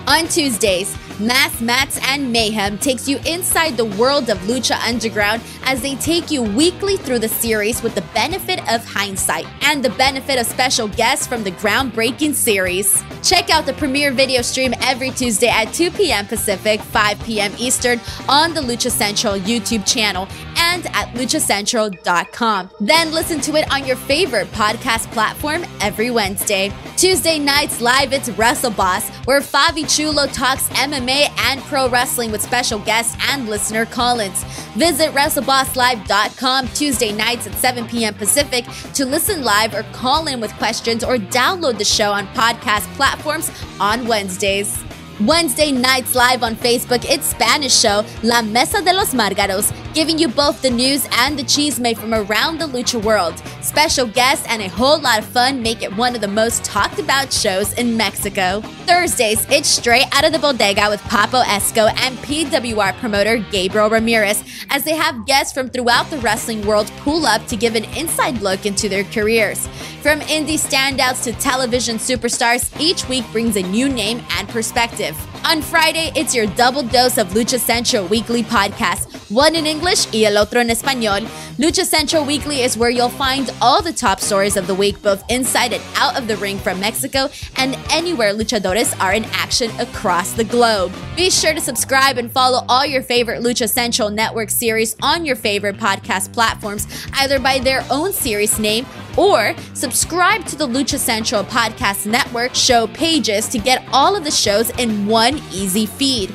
On Tuesdays, Mass Mats and Mayhem takes you inside the world of Lucha Underground as they take you weekly through the series with the benefit of hindsight and the benefit of special guests from the groundbreaking series. Check out the premiere video stream every Tuesday at 2 p.m. Pacific, 5 p.m. Eastern on the Lucha Central YouTube channel and at luchacentral.com. Then listen to it on your favorite podcast platform every Wednesday. Tuesday nights live, it's Wrestle Boss, where Fabi Chulo talks MMA and pro wrestling with special guests and listener call-ins. Visit WrestleBossLive.com Tuesday nights at 7 p.m. Pacific to listen live or call in with questions or download the show on podcast platforms on Wednesdays. Wednesday nights live on Facebook, it's Spanish show La Mesa de los Márgaros, giving you both the news and the chisme from around the lucha world. Special guests and a whole lot of fun make it one of the most talked about shows in Mexico. Thursdays, it's Straight Out of the Bodega with Papo Esco and PWR promoter Gabriel Ramirez, as they have guests from throughout the wrestling world pull up to give an inside look into their careers. From indie standouts to television superstars, each week brings a new name and perspective. On Friday, it's your double dose of Lucha Central Weekly podcast, one in English y el otro en español. Lucha Central Weekly is where you'll find all the top stories of the week, both inside and out of the ring from Mexico and anywhere luchadores are in action across the globe. Be sure to subscribe and follow all your favorite Lucha Central Network series on your favorite podcast platforms, either by their own series name or subscribe to the Lucha Central Podcast Network show pages to get all of the shows in one easy feed.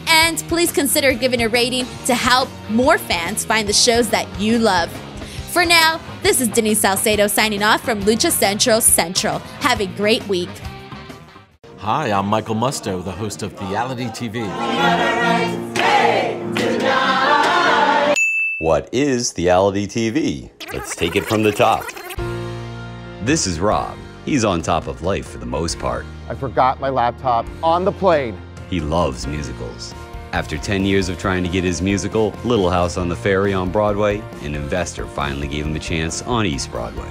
And please consider giving a rating to help more fans find the shows that you love. For now, this is Denise Salcedo signing off from Lucha Central Central. Have a great week. Hi, I'm Michael Musto, the host of Theality TV. What is Theality TV? Let's take it from the top. This is Rob. He's on top of life for the most part. I forgot my laptop on the plane. He loves musicals. After 10 years of trying to get his musical, Little House on the Ferry on Broadway, an investor finally gave him a chance on East Broadway.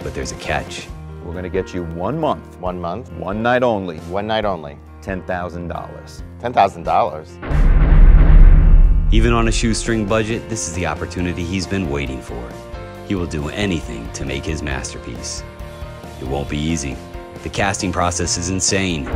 But there's a catch. We're gonna get you 1 month. 1 month? One night only. One night only. $10,000. $10,000? Even on a shoestring budget, this is the opportunity he's been waiting for. He will do anything to make his masterpiece. It won't be easy. The casting process is insane.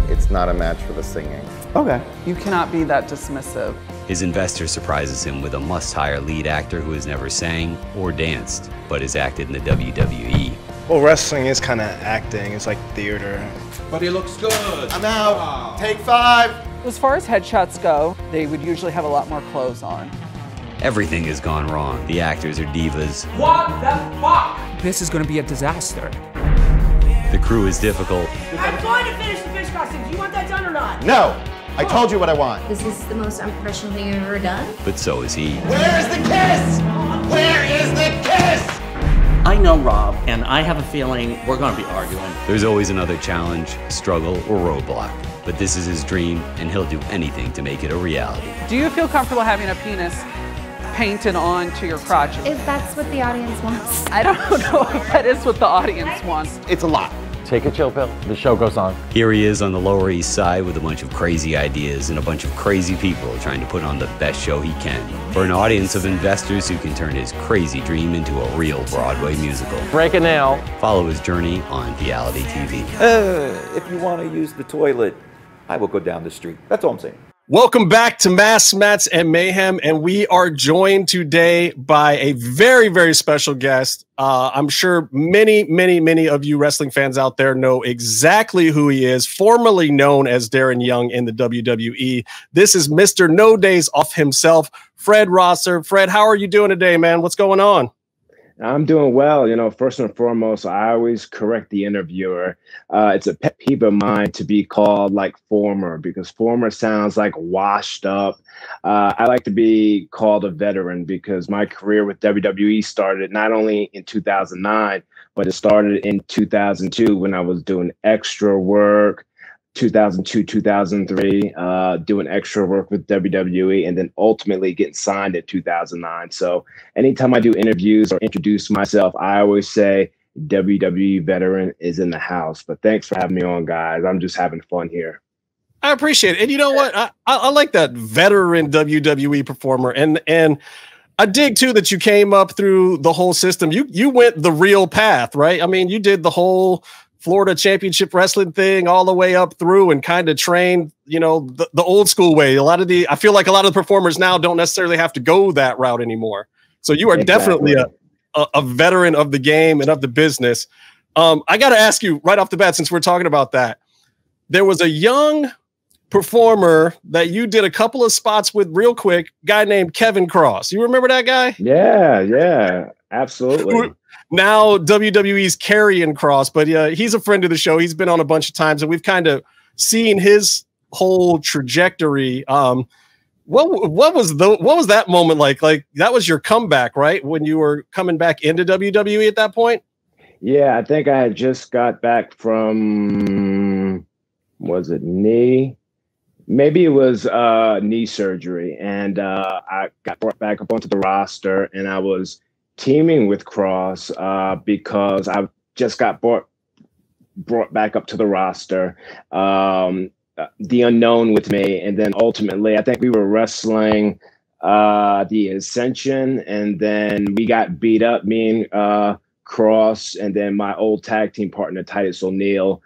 It's not a match for the singing. Okay. You cannot be that dismissive. His investor surprises him with a must-hire lead actor who has never sang or danced, but has acted in the WWE. Well, wrestling is kind of acting. It's like theater. But he looks good. I'm out. Take 5. As far as headshots go, they would usually have a lot more clothes on. Everything has gone wrong. The actors are divas. What the fuck? This is going to be a disaster. The crew is difficult. I'm going to finish the fish costume. Do you want that done or not? No. I told you what I want. This is the most unprofessional thing you've ever done. But so is he. Where is the kiss? Where is the kiss? I know Rob, and I have a feeling we're going to be arguing. There's always another challenge, struggle, or roadblock. But this is his dream, and he'll do anything to make it a reality. Do you feel comfortable having a penis painted onto your crotch? If that's what the audience wants. I don't know if that is what the audience wants. It's a lot. Take a chill pill. The show goes on. Here he is on the Lower East Side with a bunch of crazy ideas and a bunch of crazy people trying to put on the best show he can for an audience of investors who can turn his crazy dream into a real Broadway musical. Break it now. Follow his journey on Theality TV. If you want to use the toilet, I will go down the street. That's all I'm saying. Welcome back to Mass Mats and Mayhem, and we are joined today by a very, very special guest. I'm sure many of you wrestling fans out there know exactly who he is, formerly known as Darren Young in the WWE. This is Mr. No Days Off himself, Fred Rosser. Fred, how are you doing today, man? What's going on? I'm doing well. You know, first and foremost, I always correct the interviewer. It's a pet peeve of mine to be called like former, because former sounds like washed up. I like to be called a veteran because my career with WWE started not only in 2009, but it started in 2002 when I was doing extra work, 2002, 2003, doing extra work with WWE, and then ultimately getting signed in 2009. So anytime I do interviews or introduce myself, I always say WWE veteran is in the house. But thanks for having me on, guys. I'm just having fun here. I appreciate it. And you know what? I like that veteran WWE performer. And I dig too that you came up through the whole system. You went the real path, right? I mean, you did the whole Florida Championship Wrestling thing all the way up through and kind of trained, you know, the old school way. I feel like a lot of the performers now don't necessarily have to go that route anymore. So you are definitely a veteran of the game and of the business. I got to ask you right off the bat, since we're talking about that, there was a young performer that you did a couple of spots with real quick, guy named Karrion Kross. You remember that guy? Yeah, absolutely. Now WWE's Karrion Kross, but he's a friend of the show. He's been on a bunch of times, and we've kind of seen his whole trajectory. What was that moment like? Like that was your comeback, right? When you were coming back into WWE at that point? Yeah, I think I had just got back from, was it knee? Maybe it was knee surgery, and I got brought back up onto the roster, and I was teaming with Kross because I just got brought back up to the roster. The Unknown with me, and then ultimately I think we were wrestling the Ascension, and then we got beat up, me and Kross, and then my old tag team partner Titus O'Neil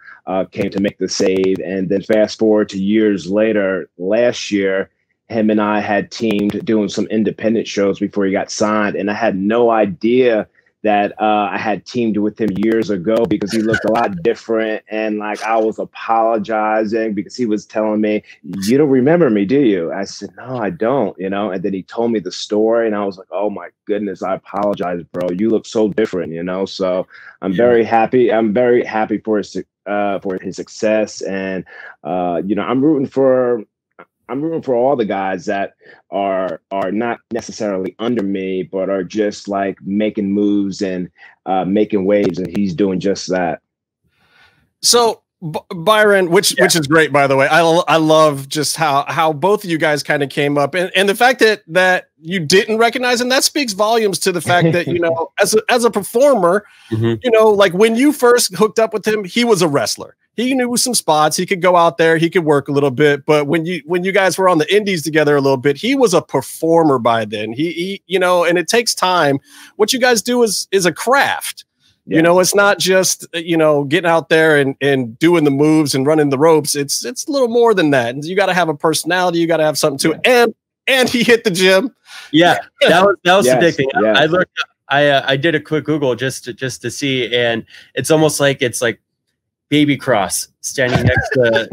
came to make the save. And then fast forward to years later, last year, him and I had teamed doing some independent shows before he got signed, and I had no idea that I had teamed with him years ago because he looked a lot different. And like I was apologizing because he was telling me, "You don't remember me, do you?" I said, "No, I don't," you know. And then he told me the story, and I was like, "Oh my goodness, I apologize, bro. You look so different," you know. So I'm very happy. I'm very happy for his success, and you know, I'm rooting for all the guys that are not necessarily under me, but are just like making moves and making waves, and he's doing just that. So Byron, which is great, by the way. I love just how both of you guys kind of came up, and the fact that you didn't recognize him, that speaks volumes to the fact that, you know, as a performer, you know, like when you first hooked up with him, he was a wrestler. He knew some spots. He could go out there. He could work a little bit. But when you guys were on the indies together a little bit, he was a performer by then. He you know, and it takes time. What you guys do is a craft. Yeah. You know, it's not just, you know, getting out there and doing the moves and running the ropes. It's a little more than that. And you got to have a personality. You got to have something to it. And he hit the gym. Yeah, that was the big thing. Yes. I looked. I did a quick Google just to see, and it's almost like Baby Kross standing next to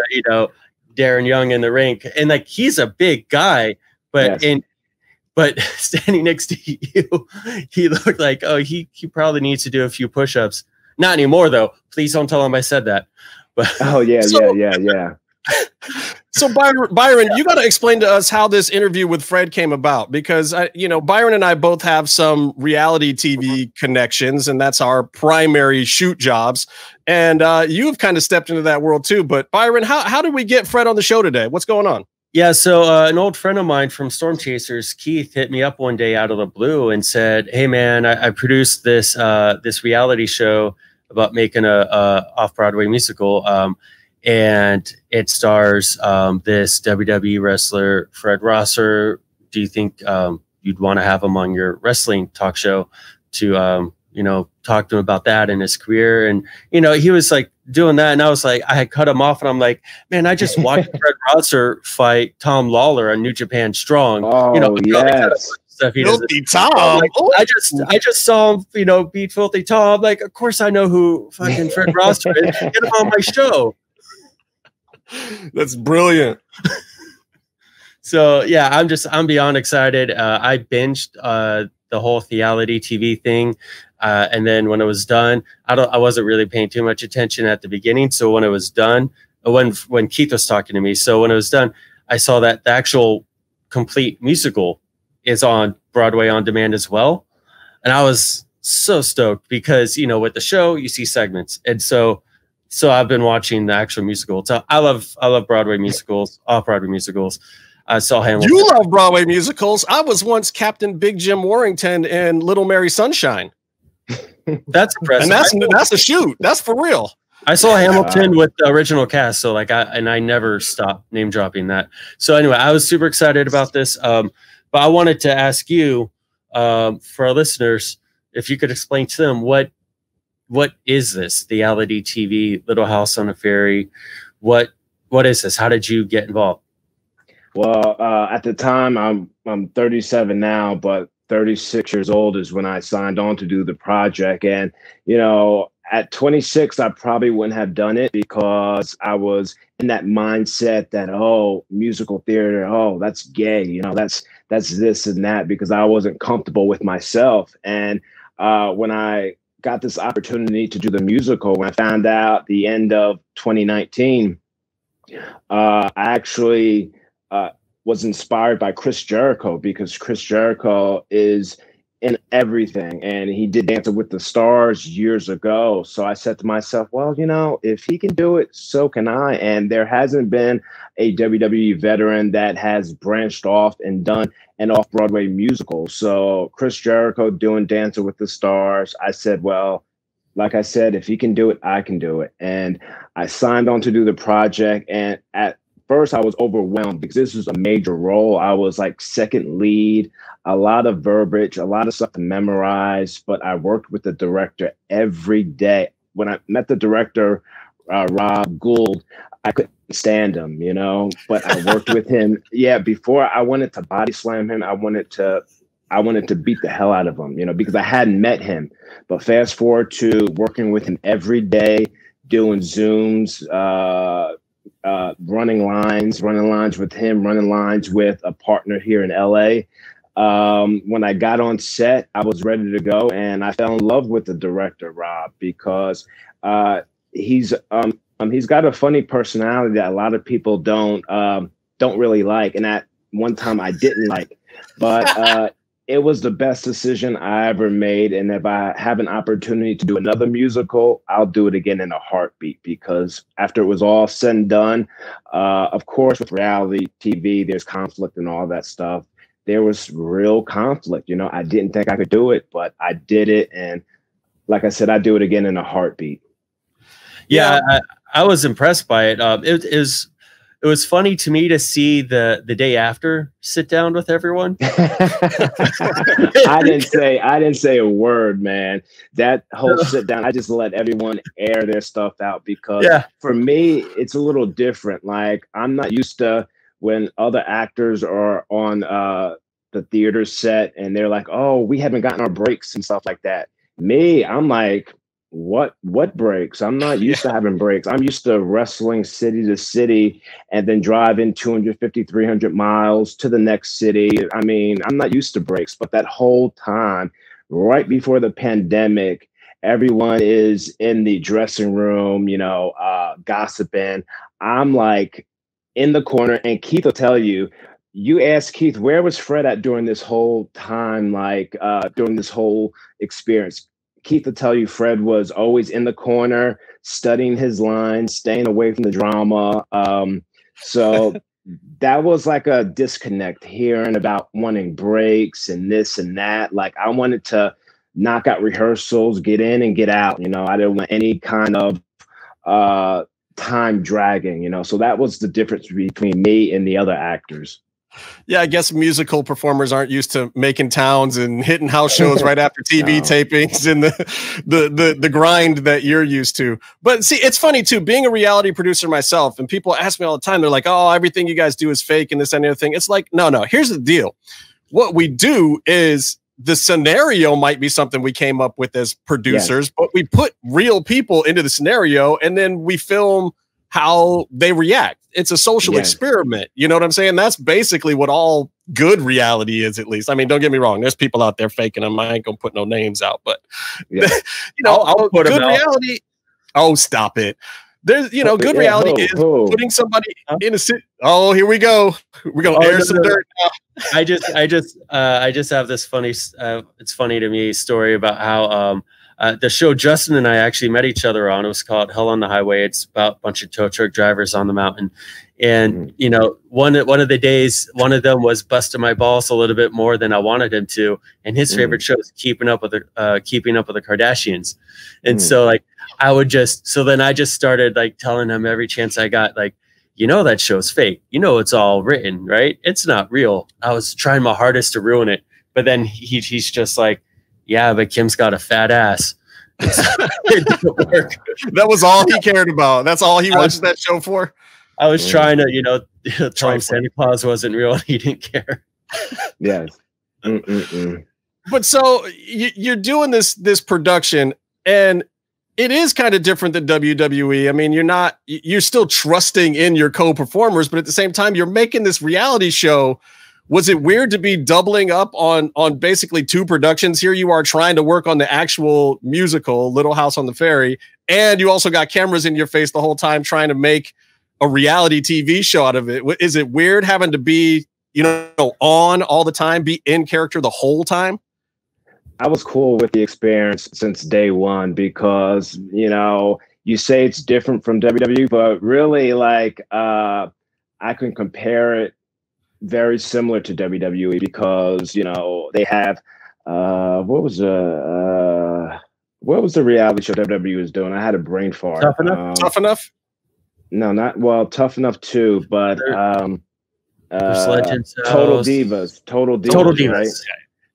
you know, Darren Young in the ring, and like he's a big guy, but but standing next to you, he looked like, oh, he probably needs to do a few push-ups. Not anymore though. Please don't tell him I said that. But yeah. So Byron, you got to explain to us how this interview with Fred came about, because you know, Byron and I both have some reality TV connections, and that's our primary shoot jobs. And you've kind of stepped into that world too. But Byron, how did we get Fred on the show today? What's going on? Yeah, so an old friend of mine from Storm Chasers, Keith, hit me up one day out of the blue and said, "Hey man, I produced this this reality show about making a Off Broadway musical." And it stars this WWE wrestler, Fred Rosser. Do you think you'd want to have him on your wrestling talk show to, you know, talk to him about that in his career? And, you know, he was like doing that. And I was like, I had cut him off, and I'm like, man, I just watched Fred Rosser fight Tom Lawlor on New Japan Strong. Oh, you know, yes. Stuff he Filthy Tom. Like, I just saw him, you know, beat Filthy Tom. Like, of course I know who fucking Fred Rosser is. Get him on my show. That's brilliant. So yeah, I'm beyond excited. I binged the whole Theality TV thing, and then when it was done, I wasn't really paying too much attention at the beginning. So when it was done, when Keith was talking to me, so when it was done, I saw that the actual complete musical is on Broadway on demand as well, and I was so stoked because, you know, with the show you see segments, and so so I've been watching the actual musical. So I love Broadway musicals, off-Broadway musicals. I saw Hamilton. You love Broadway musicals. I was once Captain Big Jim Warrington in Little Mary Sunshine. That's impressive. And that's a shoot. That's for real. I saw Hamilton with the original cast, so like I never stopped name dropping that. So anyway, I was super excited about this. But I wanted to ask you, for our listeners, if you could explain to them what is this Theality TV, Little House on a Ferry? What is this? How did you get involved? Well, at the time, I'm 37 now, but 36 years old is when I signed on to do the project. And, you know, at 26, I probably wouldn't have done it because I was in that mindset that, oh, musical theater, oh, that's gay, you know, that's this and that, because I wasn't comfortable with myself. And when I got this opportunity to do the musical, when I found out the end of 2019, I actually was inspired by Chris Jericho, because Chris Jericho is in everything, and he did Dancing with the Stars years ago. So I said to myself, well, you know, if he can do it, so can I. And there hasn't been a WWE veteran that has branched off and done an off-Broadway musical. So Chris Jericho doing Dancing with the Stars, I said, well, like I said, if he can do it, I can do it. And I signed on to do the project. And at first I was overwhelmed because this was a major role. I was like second lead, a lot of verbiage, a lot of stuff to memorize, but I worked with the director every day. When I met the director, Rob Gould, I couldn't stand him, you know, but I worked with him. Yeah, before I wanted to body slam him, I wanted to beat the hell out of him, you know, because I hadn't met him. But fast forward to working with him every day, doing Zooms, running lines with him, running lines with a partner here in LA. When I got on set, I was ready to go, and I fell in love with the director, Rob, because he's got a funny personality that a lot of people don't really like, and at one time I didn't like, but it was the best decision I ever made. And if I have an opportunity to do another musical, I'll do it again in a heartbeat, because after it was all said and done, of course, with reality TV, there's conflict and all that stuff. There was real conflict. You know, I didn't think I could do it, but I did it. And like I said, I'd do it again in a heartbeat. Yeah, I was impressed by it. It was funny to me to see the day after sit down with everyone. I didn't say a word, man. That whole sit down, I just let everyone air their stuff out, because for me, it's a little different. Like, I'm not used to when other actors are on the theater set and they're like, oh, we haven't gotten our breaks and stuff like that. Me, I'm like, what breaks? I'm not used to having breaks. I'm used to wrestling city to city and then driving 250, 300 miles to the next city. I mean, I'm not used to breaks, but that whole time, right before the pandemic, everyone is in the dressing room, you know, gossiping. I'm like in the corner, and Keith will tell you, you ask Keith, where was Fred at during this whole time, like during this whole experience? Keith will tell you Fred was always in the corner, studying his lines, staying away from the drama. So that was like a disconnect, hearing about wanting breaks and this and that. Like, I wanted to knock out rehearsals, get in and get out. You know, I didn't want any kind of time dragging, you know. So that was the difference between me and the other actors. Yeah, I guess musical performers aren't used to making towns and hitting house shows right after TV tapings and the grind that you're used to. But see, it's funny too, being a reality producer myself, and people ask me all the time, they're like, oh, everything you guys do is fake and this and the other thing. It's like, no, here's the deal. What we do is, the scenario might be something we came up with as producers, but we put real people into the scenario and then we film how they react. It's a social experiment. You know what I'm saying? That's basically what all good reality is, at least. I mean, don't get me wrong. There's people out there faking them. I ain't going to put no names out, but you know, I'll put good reality. Oh, stop it. There's, you know, good reality is putting somebody in a sit. Oh, here we go. We're going to air some dirt now. I just have this funny, it's funny to me story about how, the show Justin and I actually met each other on. It was called Hell on the Highway. It's about a bunch of tow truck drivers on the mountain. And, you know, one of the days, one of them was busting my balls a little bit more than I wanted him to. And his favorite show is Keeping Up with the Kardashians. And so like, then I just started like telling him every chance I got, like, you know, that show's fake. You know, it's all written, right? It's not real. I was trying my hardest to ruin it. But then he's just like, yeah, but Kim's got a fat ass. It didn't work. That was all he cared about. That's all he watched that show for. I was trying to, you know, tell him Santa Claus wasn't real and he didn't care. Yes. But so you're doing this production, and it is kind of different than WWE. I mean, you're still trusting in your co-performers, but at the same time, you're making this reality show. Was it weird to be doubling up on basically two productions? Here you are trying to work on the actual musical Little House on the Ferry, and you also got cameras in your face the whole time trying to make a reality TV show out of it. Is it weird having to be, you know, on all the time, be in character the whole time? I was cool with the experience since day one because, you know, you say it's different from WWE, but really, like, I can compare it very similar to WWE because, you know, they have what was the reality show WWE was doing? I had a brain fart. Tough Enough? Tough Enough? No, Tough Enough too, but Total Divas. Total Divas. Right?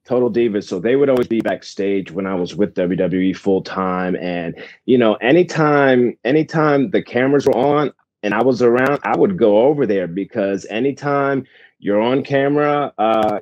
Total Divas. So they would always be backstage when I was with WWE full time. And, you know, anytime the cameras were on and I was around, I would go over there because anytime you're on camera,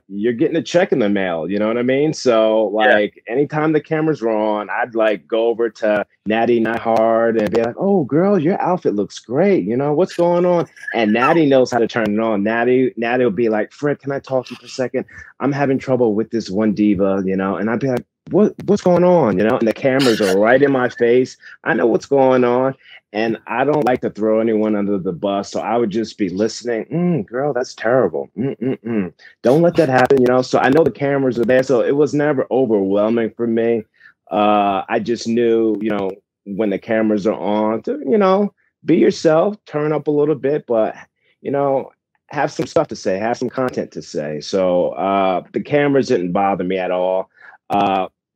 you're getting a check in the mail. You know what I mean? So like anytime the cameras were on, I'd like go over to Natty Nighthard and be like, oh girl, your outfit looks great. You know, what's going on? And Natty knows how to turn it on. Natty will be like, Fred, can I talk to you for a second? I'm having trouble with this one diva, you know? And I'd be like, what's going on? You know, and the cameras are right in my face. I know what's going on. And I don't like to throw anyone under the bus. So I would just be listening. Girl, that's terrible. Don't let that happen, you know? So I know the cameras are there. So it was never overwhelming for me. I just knew, you know, when the cameras are on to, you know, be yourself, turn up a little bit, but, you know, have some stuff to say, have some content to say. So the cameras didn't bother me at all.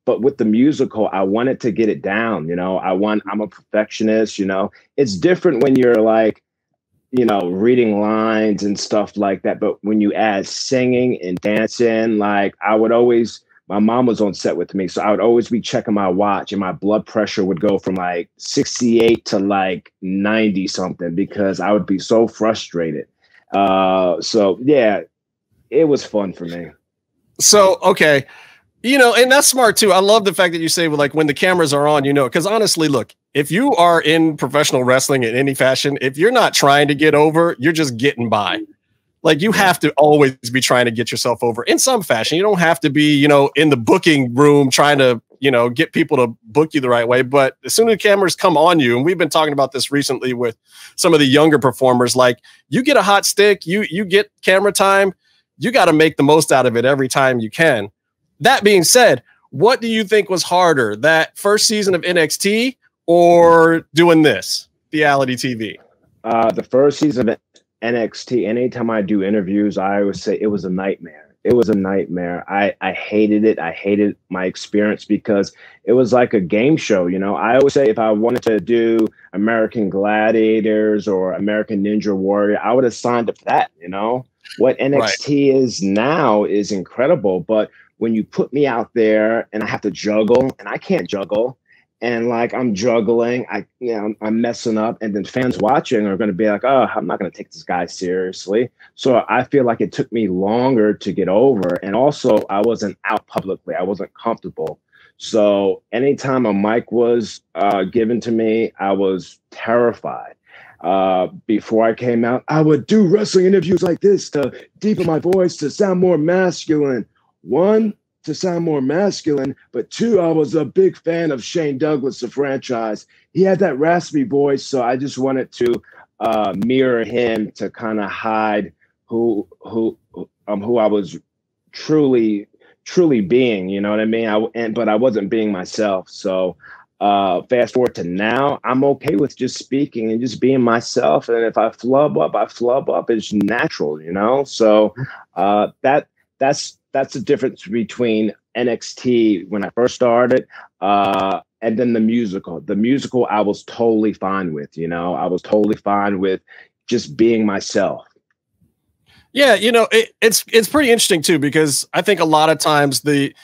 But with the musical, I wanted to get it down. You know, I'm a perfectionist, you know, it's different when you're like, you know, reading lines and stuff like that. But when you add singing and dancing, like my mom was on set with me. So I would always be checking my watch and my blood pressure would go from like 68 to like 90 something because I would be so frustrated. So yeah, it was fun for me. So, okay. You know, and that's smart too. I love the fact that you say, well, like when the cameras are on, you know, because honestly, look, if you are in professional wrestling in any fashion, if you're not trying to get over, you're just getting by. Like you have to always be trying to get yourself over in some fashion. You don't have to be, you know, in the booking room trying to, you know, get people to book you the right way. But as soon as the cameras come on you, and we've been talking about this recently with some of the younger performers, like you get a hot stick, you get camera time, you got to make the most out of it every time you can. That being said, what do you think was harder, that first season of NXT or doing this, Theality TV? The first season of NXT, anytime I do interviews, I always say it was a nightmare. It was a nightmare. I hated it. I hated my experience because it was like a game show. You know, I always say if I wanted to do American Gladiators or American Ninja Warrior, I would have signed up for that. You know, what NXT is now is incredible, but when you put me out there and I have to juggle and I can't juggle and like I'm juggling, I'm messing up, and then fans watching are going to be like, oh, I'm not going to take this guy seriously. So I feel like it took me longer to get over. And also I wasn't out publicly. I wasn't comfortable. So anytime a mic was given to me, I was terrified. Before I came out, I would do wrestling interviews like this to deepen my voice, to sound more masculine. One, to sound more masculine, but two, I was a big fan of Shane Douglas, the franchise. He had that raspy voice, so I just wanted to mirror him to kind of hide who I was truly truly being, you know what I mean? But I wasn't being myself. So fast forward to now, I'm okay with just speaking and just being myself. And if I flub up, I flub up. It's natural, you know? So that's the difference between NXT when I first started and then the musical. The musical I was totally fine with, you know? I was totally fine with just being myself. Yeah, you know, it's pretty interesting too, because I think a lot of times the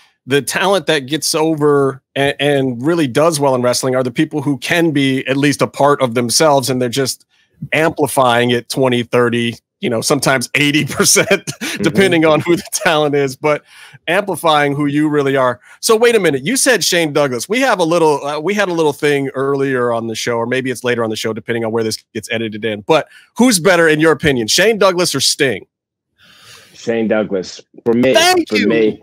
talent that gets over and really does well in wrestling are the people who can be at least a part of themselves, and they're just amplifying it 20, 30, you know, sometimes 80%, depending on who the talent is, but amplifying who you really are. So wait a minute, you said Shane Douglas. We have a little, we had a little thing earlier on the show, or maybe it's later on the show, depending on where this gets edited in. But who's better in your opinion, Shane Douglas or Sting? Shane Douglas for me. Me,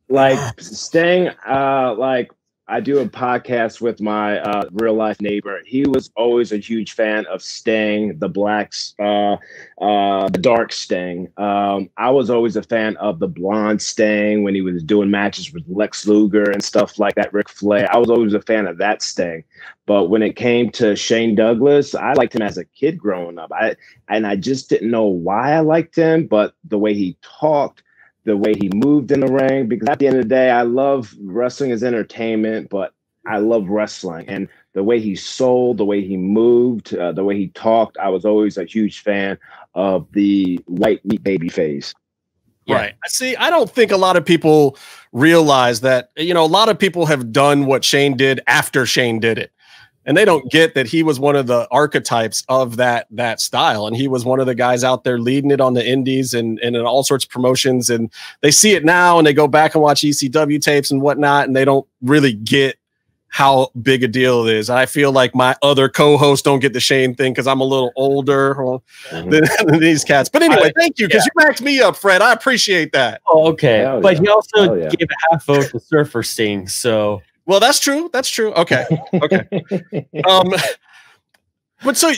like Sting. Like I do a podcast with my real life neighbor. He was always a huge fan of Sting, the blacks, the dark Sting. I was always a fan of the blonde Sting when he was doing matches with Lex Luger and stuff like that. Ric Flair. I was always a fan of that Sting. But when it came to Shane Douglas, I liked him as a kid growing up. I just didn't know why I liked him, but the way he talked, the way he moved in the ring, because at the end of the day, I love wrestling as entertainment, but I love wrestling. And the way he sold, the way he moved, the way he talked, I was always a huge fan of the white meat baby face. Right. See, I don't think a lot of people realize that, you know, a lot of people have done what Shane did after Shane did it. And they don't get that he was one of the archetypes of that style. And he was one of the guys out there leading it on the indies and in all sorts of promotions. And they see it now and they go back and watch ECW tapes and whatnot, and they don't really get how big a deal it is. And I feel like my other co-hosts don't get the Shane thing because I'm a little older than these cats. But anyway, thank you, because you backed me up, Fred. I appreciate that. Oh, okay. But he also gave a half vote to Surfer Sting. So... Well, that's true. That's true. Okay. Okay. But so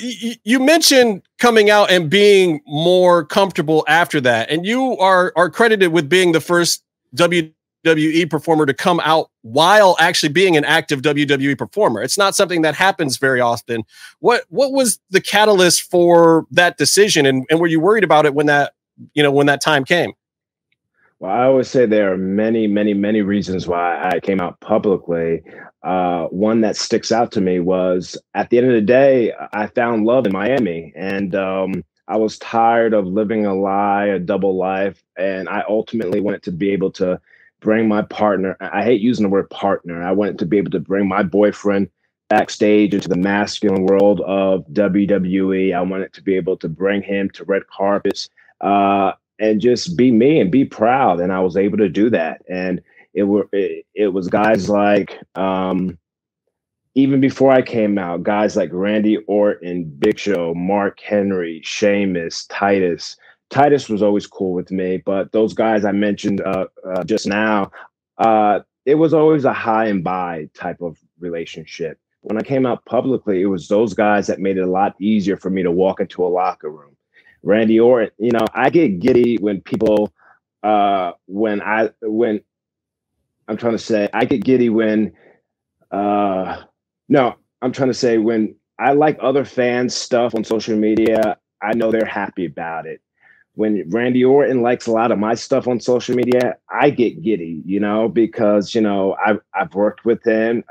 you mentioned coming out and being more comfortable after that, and you are credited with being the first WWE performer to come out while actually being an active WWE performer. It's not something that happens very often. What was the catalyst for that decision, and were you worried about it when that time came? Well, I always say there are many, many, many reasons why I came out publicly. One that sticks out to me was at the end of the day, I found love in Miami, and I was tired of living a lie, a double life. And I ultimately wanted to be able to bring my partner. I hate using the word partner. I wanted to be able to bring my boyfriend backstage into the masculine world of WWE. I wanted to be able to bring him to red carpets, and just be me and be proud. And I was able to do that. And it was guys like, even before I came out, guys like Randy Orton, Big Show, Mark Henry, Sheamus, Titus. Titus was always cool with me, but those guys I mentioned just now, it was always a high and by type of relationship. When I came out publicly, it was those guys that made it a lot easier for me to walk into a locker room. Randy Orton, you know, I get giddy when people, I get giddy when, when I like other fans' stuff on social media, I know they're happy about it. When Randy Orton likes a lot of my stuff on social media, I get giddy, you know, because, you know, I've worked with him.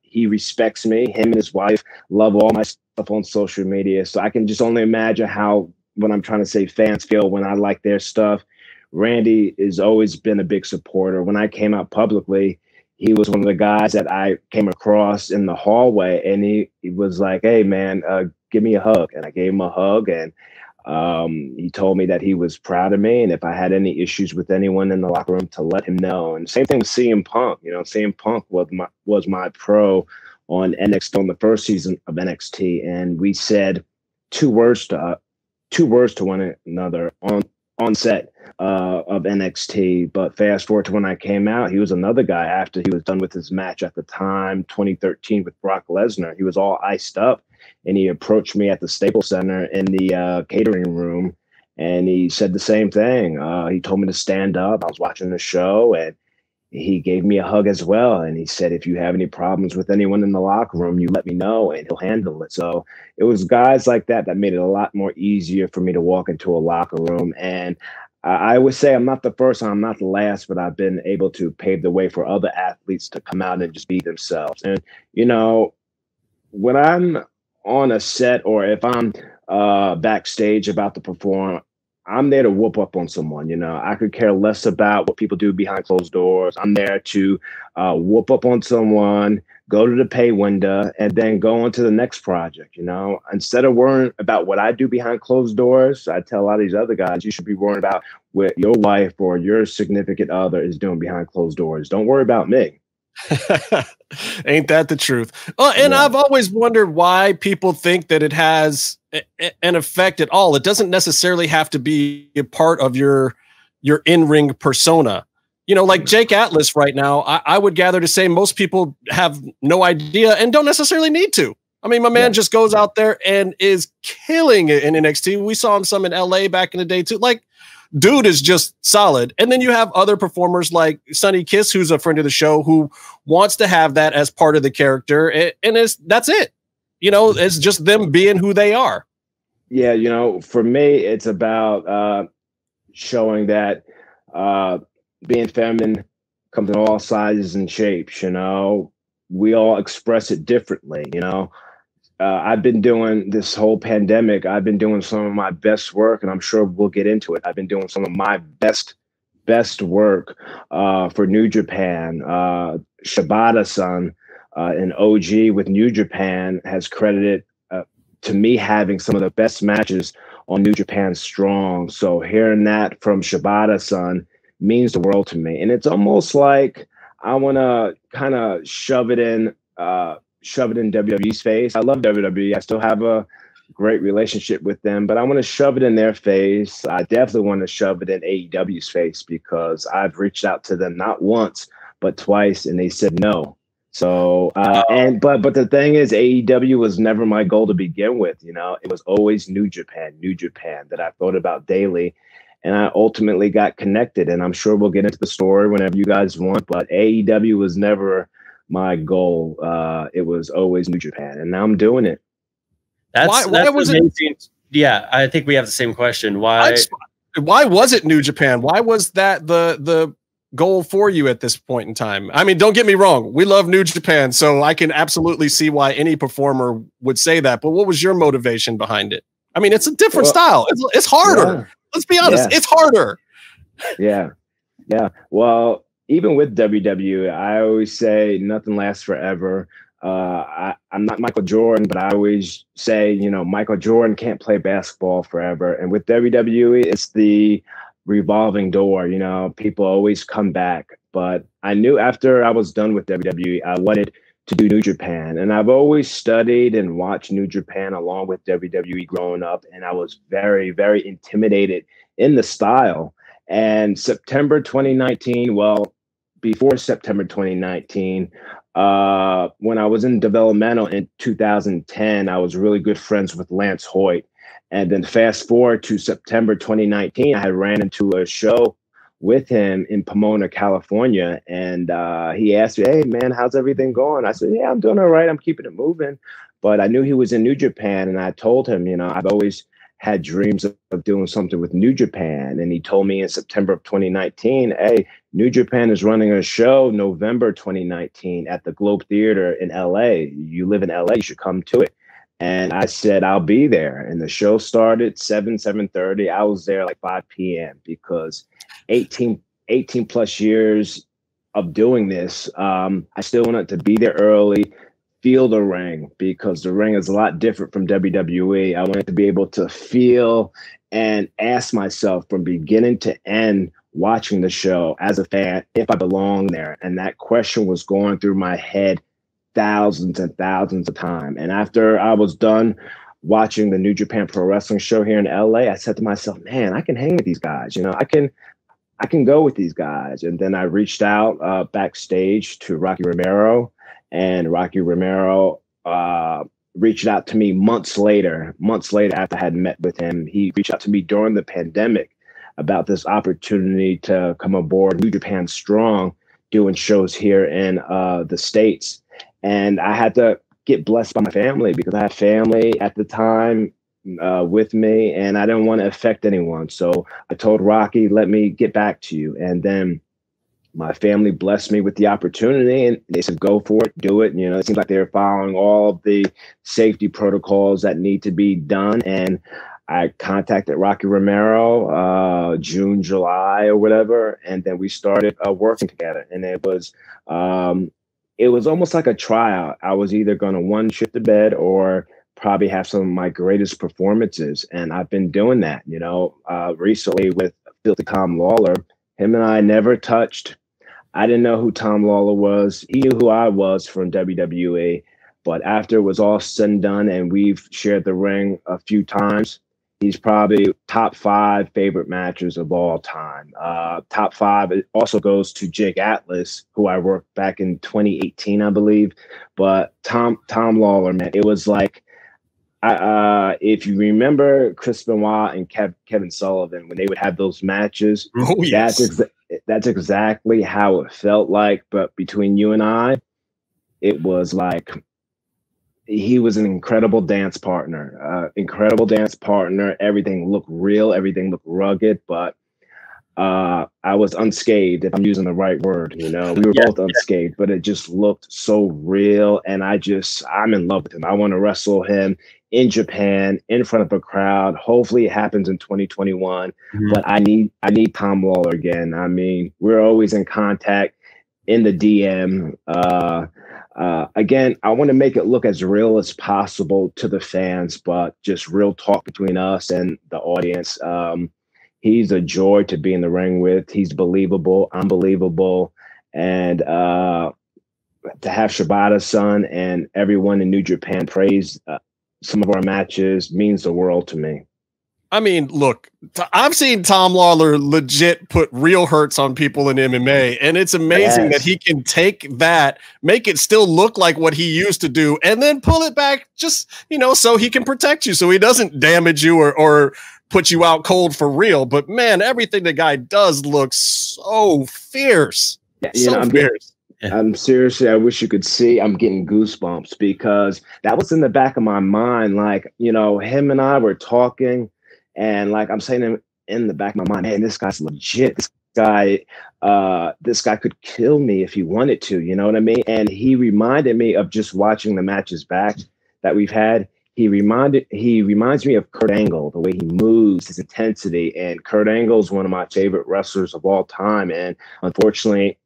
He respects me. Him and his wife love all my stuff on social media. So I can just only imagine how, when I'm trying to say fans feel when I like their stuff. Randy has always been a big supporter. When I came out publicly, he was one of the guys that I came across in the hallway, and he was like, "Hey man, give me a hug." And I gave him a hug, and he told me that he was proud of me, and if I had any issues with anyone in the locker room, to let him know. And same thing with CM Punk. You know, CM Punk was my pro on NXT on the first season of NXT, and we said two words to one another on set of NXT. But fast forward to when I came out, he was another guy after he was done with his match at the time, 2013 with Brock Lesnar. He was all iced up, and he approached me at the Staples Center in the catering room, and he said the same thing. He told me to stand up. I was watching the show, and he gave me a hug as well. And he said, if you have any problems with anyone in the locker room, you let me know and he'll handle it. So it was guys like that that made it a lot more easier for me to walk into a locker room. And I would say I'm not the first, I'm not the last, but I've been able to pave the way for other athletes to come out and just be themselves. And, you know, when I'm on a set or if I'm backstage about to perform, I'm there to whoop up on someone. You know, I could care less about what people do behind closed doors. I'm there to whoop up on someone, go to the pay window, and then go on to the next project. You know, instead of worrying about what I do behind closed doors, I tell a lot of these other guys, you should be worrying about what your wife or your significant other is doing behind closed doors. Don't worry about me. Ain't that the truth? And I've always wondered why people think that it has an effect at all. It doesn't necessarily have to be a part of your in-ring persona. You know, like Jake Atlas right now, I would gather to say most people have no idea and don't necessarily need to. I mean, my man just goes out there and is killing it in NXT. We saw him some in LA back in the day too. Like, dude is just solid. And then you have other performers like Sonny Kiss, who's a friend of the show, who wants to have that as part of the character. And that's it. You know, it's just them being who they are. Yeah, you know, for me, it's about showing that being feminine comes in all sizes and shapes. You know, we all express it differently. You know, I've been doing this whole pandemic. I've been doing some of my best work, and I'm sure we'll get into it. I've been doing some of my best work for New Japan. Shibata-san, an OG with New Japan, has credited to me having some of the best matches on New Japan Strong. So hearing that from Shibata-san means the world to me. And it's almost like I want to kind of shove it in WWE's face. I love WWE. I still have a great relationship with them, but I want to shove it in their face. I definitely want to shove it in AEW's face because I've reached out to them not once, but twice, and they said no. So, but the thing is, AEW was never my goal to begin with. You know, it was always New Japan that I thought about daily. And I ultimately got connected, and I'm sure we'll get into the story whenever you guys want, but AEW was never my goal. It was always New Japan, and now I'm doing it. That's amazing. Yeah, I think we have the same question. Why was it New Japan? Why was that the goal for you at this point in time? I mean, don't get me wrong, we love New Japan, so I can absolutely see why any performer would say that. But what was your motivation behind it? I mean, it's a different style. It's harder. Yeah. Let's be honest. Yeah. It's harder. Yeah. Well, even with WWE, I always say nothing lasts forever. I'm not Michael Jordan, but I always say, you know, Michael Jordan can't play basketball forever. And with WWE, it's the revolving door. You know, people always come back. But I knew after I was done with WWE, I wanted to do New Japan. And I've always studied and watched New Japan along with WWE growing up. And I was very, very intimidated in the style. And September 2019, well, before September 2019, when I was in developmental in 2010, I was really good friends with Lance Hoyt. And then fast forward to September 2019, I had ran into a show with him in Pomona, California. And he asked me, hey, man, how's everything going? I said, yeah, I'm doing all right. I'm keeping it moving. But I knew he was in New Japan. And I told him, you know, I've always had dreams of doing something with New Japan. And he told me in September of 2019, hey, New Japan is running a show November 2019 at the Globe Theater in LA. You live in LA, you should come to it. And I said, I'll be there. And the show started 7:30. I was there like 5 p.m. because 18 plus years of doing this, I still wanted to be there early, feel the ring, because the ring is a lot different from WWE. I wanted to be able to feel and ask myself from beginning to end watching the show as a fan if I belong there. And that question was going through my head thousands and thousands of times. And after I was done watching the New Japan Pro Wrestling show here in LA, I said to myself, man, I can hang with these guys. You know, I can go with these guys. And then I reached out backstage to Rocky Romero, and Rocky Romero reached out to me months later after I had met with him. He reached out to me during the pandemic about this opportunity to come aboard New Japan Strong doing shows here in the States. And I had to get blessed by my family because I had family at the time with me, and I didn't want to affect anyone. So I told Rocky, let me get back to you. And then my family blessed me with the opportunity, and they said, go for it, do it. You know, it seems like they're following all of the safety protocols that need to be done. And I contacted Rocky Romero, June, July or whatever. And then we started working together, and it was almost like a tryout. I was either going to one, shit the bed or probably have some of my greatest performances. And I've been doing that, you know, recently with Filthy Tom Lawlor. Him and I never touched. I didn't know who Tom Lawlor was. He knew who I was from WWE. But after it was all said and done, and we've shared the ring a few times, he's probably top 5 favorite matches of all time. Top 5, it also goes to Jake Atlas, who I worked back in 2018, I believe. But Tom Lawlor, man, it was like, if you remember Chris Benoit and Kevin Sullivan, when they would have those matches, that's exactly how it felt like. But between you and I, it was like, he was an incredible dance partner, Everything looked real. Everything looked rugged, but I was unscathed, if I'm using the right word. You know, we were both unscathed, but it just looked so real. And I'm in love with him. I want to wrestle him in Japan in front of a crowd. Hopefully it happens in 2021, but I need Tom Lawlor again. I mean, we're always in contact in the DM. Again, I want to make it look as real as possible to the fans, but just real talk between us and the audience. He's a joy to be in the ring with. He's believable, unbelievable. And to have Shibata's son and everyone in New Japan praise some of our matches means the world to me. I mean, look, I've seen Tom Lawlor legit put real hurts on people in MMA, and it's amazing that he can take that, make it still look like what he used to do, and then pull it back just, you know, so he can protect you, so he doesn't damage you or put you out cold for real. But man, everything the guy does looks so fierce. Fierce. I'm seriously, I wish you could see, I'm getting goosebumps because that was in the back of my mind. Like, you know, him and I were talking, and like I'm saying in the back of my mind, man, this guy's legit. This guy could kill me if he wanted to, you know what I mean? And he reminded me of just watching the matches back that we've had. He reminds me of Kurt Angle, the way he moves, his intensity. And Kurt Angle is one of my favorite wrestlers of all time. And unfortunately,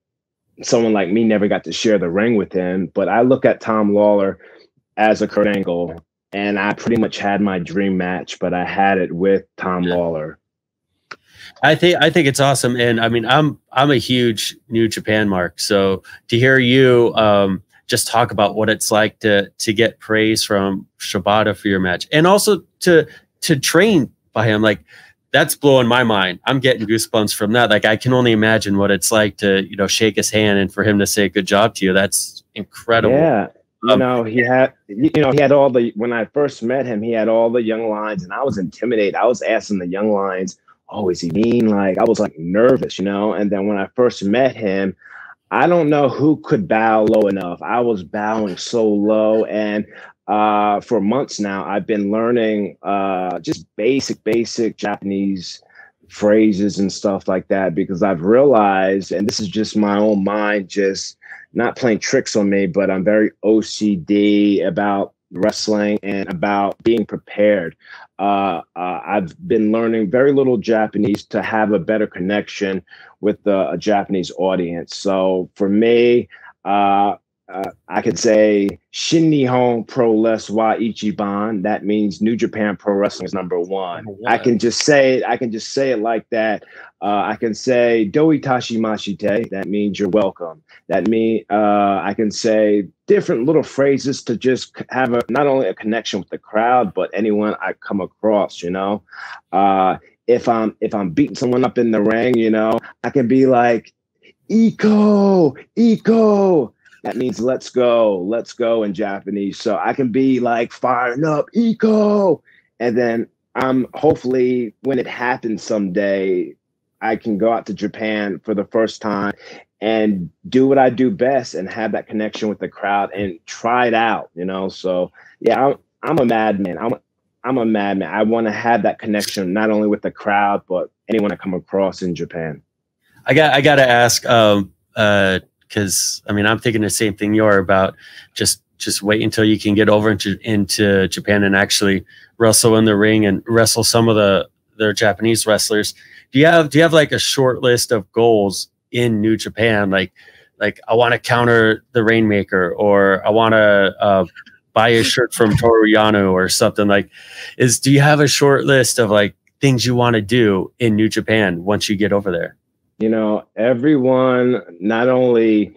someone like me never got to share the ring with him. But I look at Tom Lawlor as a Kurt Angle, and I pretty much had my dream match, but I had it with Tom Lawlor. I think it's awesome. And I mean, I'm a huge New Japan mark. So to hear you just talk about what it's like to get praise from Shibata for your match, and also to train by him, like, that's blowing my mind. I'm getting goosebumps from that. Like, I can only imagine what it's like to, you know, shake his hand and for him to say good job to you. That's incredible. Yeah. You know, he had all the, when I first met him, he had all the young lions, and I was intimidated. I was asking the young lions, oh, is he mean? Like, I was like nervous, you know? And then when I first met him, I don't know who could bow low enough. I was bowing so low. And for months now, I've been learning just basic Japanese phrases and stuff like that, because I've realized, and this is just my own mind, just not playing tricks on me, but I'm very OCD about wrestling and about being prepared. I've been learning very little Japanese to have a better connection with a Japanese audience. So for me, I could say Shin Nihon Pro Les wa Ichiban. That means New Japan Pro Wrestling is number one. I can just say it like that. I can say Doi Tashimashite. That means you're welcome. That means I can say different little phrases to just have not only a connection with the crowd, but anyone I come across, you know. If I'm beating someone up in the ring, you know, I can be like, Iko. That means let's go in Japanese. So I can be like firing up, Iko. And then hopefully when it happens someday, I can go out to Japan for the first time and do what I do best and have that connection with the crowd and try it out, you know? So yeah, I'm a madman. I'm a madman. I want to have that connection, not only with the crowd, but anyone I come across in Japan. I got to ask, because I mean, I'm thinking the same thing you're about. Just wait until you can get over into Japan and actually wrestle in the ring and wrestle some of their Japanese wrestlers. Do you have like a short list of goals in New Japan? Like I want to counter the Rainmaker, or I want to buy a shirt from Toru Yano or something. Like, do you have a short list of like things you want to do in New Japan once you get over there? You know, everyone, not only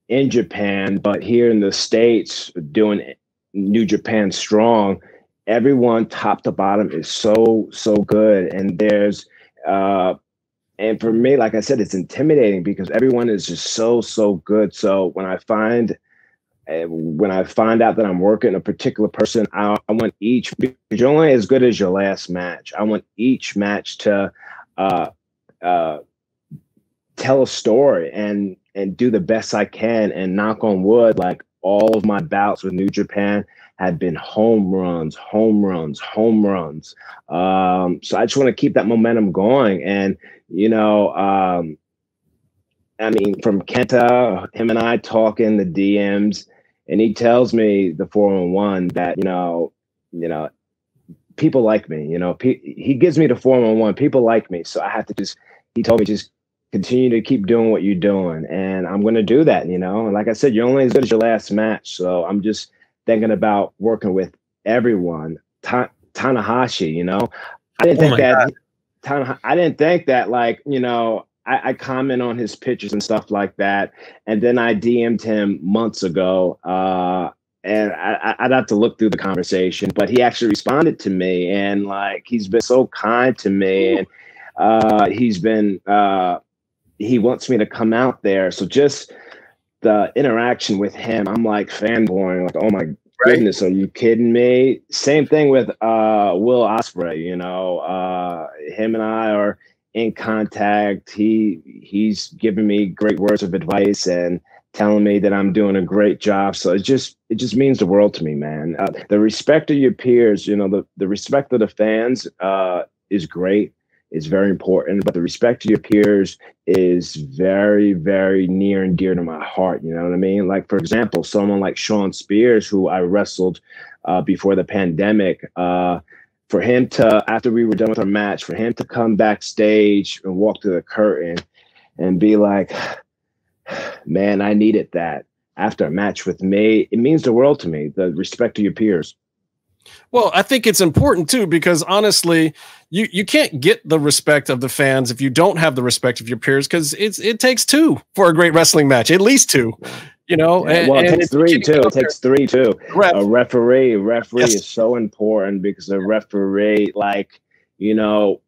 in Japan, but here in the States, doing New Japan Strong, everyone top to bottom is so good. And there's, and for me, like I said, it's intimidating because everyone is just so good. So when I find out that I'm working a particular person, I want each, because you're only as good as your last match. I want each match to tell a story and do the best I can, and knock on wood, like all of my bouts with New Japan have been home runs. So I just want to keep that momentum going. And, you know, I mean, from Kenta, him and I talking the DMs, and he tells me the 411 that, you know, people like me, you know, he gives me the 411, people like me. So I have to he told me, just continue to keep doing what you're doing. And I'm going to do that, you know, and like I said, you're only as good as your last match. So I'm just thinking about working with everyone. Tanahashi, you know, I didn't think that, like, you know, I comment on his pictures and stuff like that. And then I DM'd him months ago. And I'd have to look through the conversation, but he actually responded to me, and like, he's been so kind to me. And he wants me to come out there. So just the interaction with him, I'm like fanboying, like, oh my goodness, are you kidding me? Same thing with Will Ospreay, you know, him and I are in contact. He's giving me great words of advice and telling me that I'm doing a great job. So it just means the world to me, man. The respect of your peers, you know, the respect of the fans is great. It's very important, but the respect to your peers is very, very near and dear to my heart. You know what I mean? Like, for example, someone like Sean Spears, who I wrestled before the pandemic, for him to, after we were done with our match, for him to come backstage and walk to the curtain and be like, man, I needed that after a match with me. It means the world to me, the respect to your peers. Well, I think it's important too, because honestly, you can't get the respect of the fans if you don't have the respect of your peers, because it takes two for a great wrestling match, at least two, you know. Yeah, well, it takes three too. It takes three too. A referee Yes. is so important, because a referee, like, you know,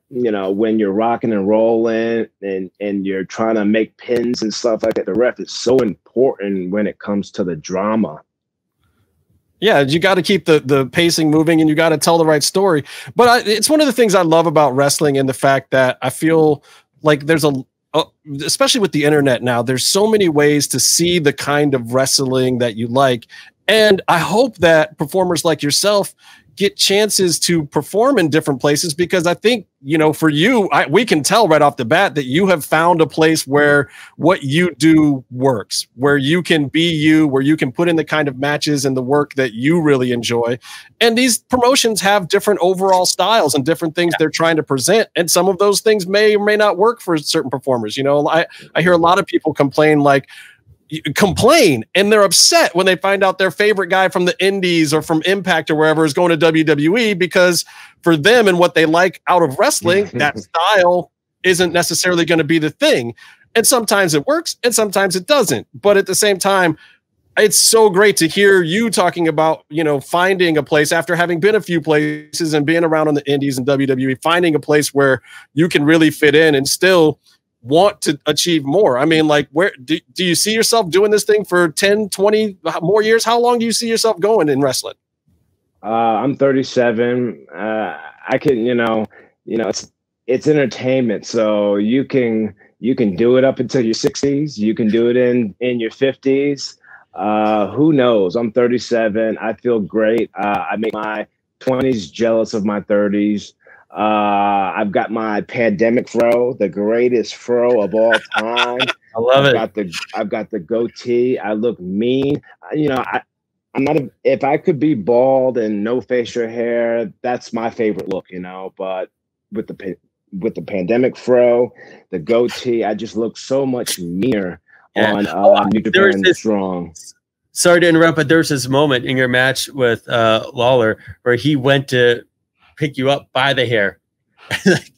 when you're rocking and rolling and you're trying to make pins and stuff like that, the ref is so important when it comes to the drama. Yeah, you got to keep the pacing moving, and you got to tell the right story. But it's one of the things I love about wrestling, and the fact that I feel like there's especially with the internet now, there's so many ways to see the kind of wrestling that you like. And I hope that performers like yourself get chances to perform in different places, because I think, you know, for you, we can tell right off the bat that you have found a place where what you do works, where you can be you, where you can put in the kind of matches and the work that you really enjoy. And these promotions have different overall styles and different things they're trying to present. And some of those things may or may not work for certain performers. You know, I hear a lot of people complain and they're upset when they find out their favorite guy from the indies or from Impact or wherever is going to WWE, because for them and what they like out of wrestling, that style isn't necessarily going to be the thing. And sometimes it works and sometimes it doesn't. But at the same time, it's so great to hear you talking about, you know, finding a place after having been a few places and being around on the indies and WWE, finding a place where you can really fit in and still want to achieve more. I mean, like, where do you see yourself doing this thing for 10, 20 more years? How long do you see yourself going in wrestling? I'm 37. I can, you know, it's entertainment. So you can You can do it up until your 60s. You can do it in your 50s. Who knows? I'm 37. I feel great. I make my 20s jealous of my 30s. I've got my pandemic fro, the greatest fro of all time. I love it. I've got the goatee. I look mean. You know, I'm not if I could be bald and no facial hair, that's my favorite look, you know, but with the pandemic fro, the goatee, I just look so much meaner on New Japan Strong. Sorry to interrupt, but there's this moment in your match with Lawler where he went to pick you up by the hair.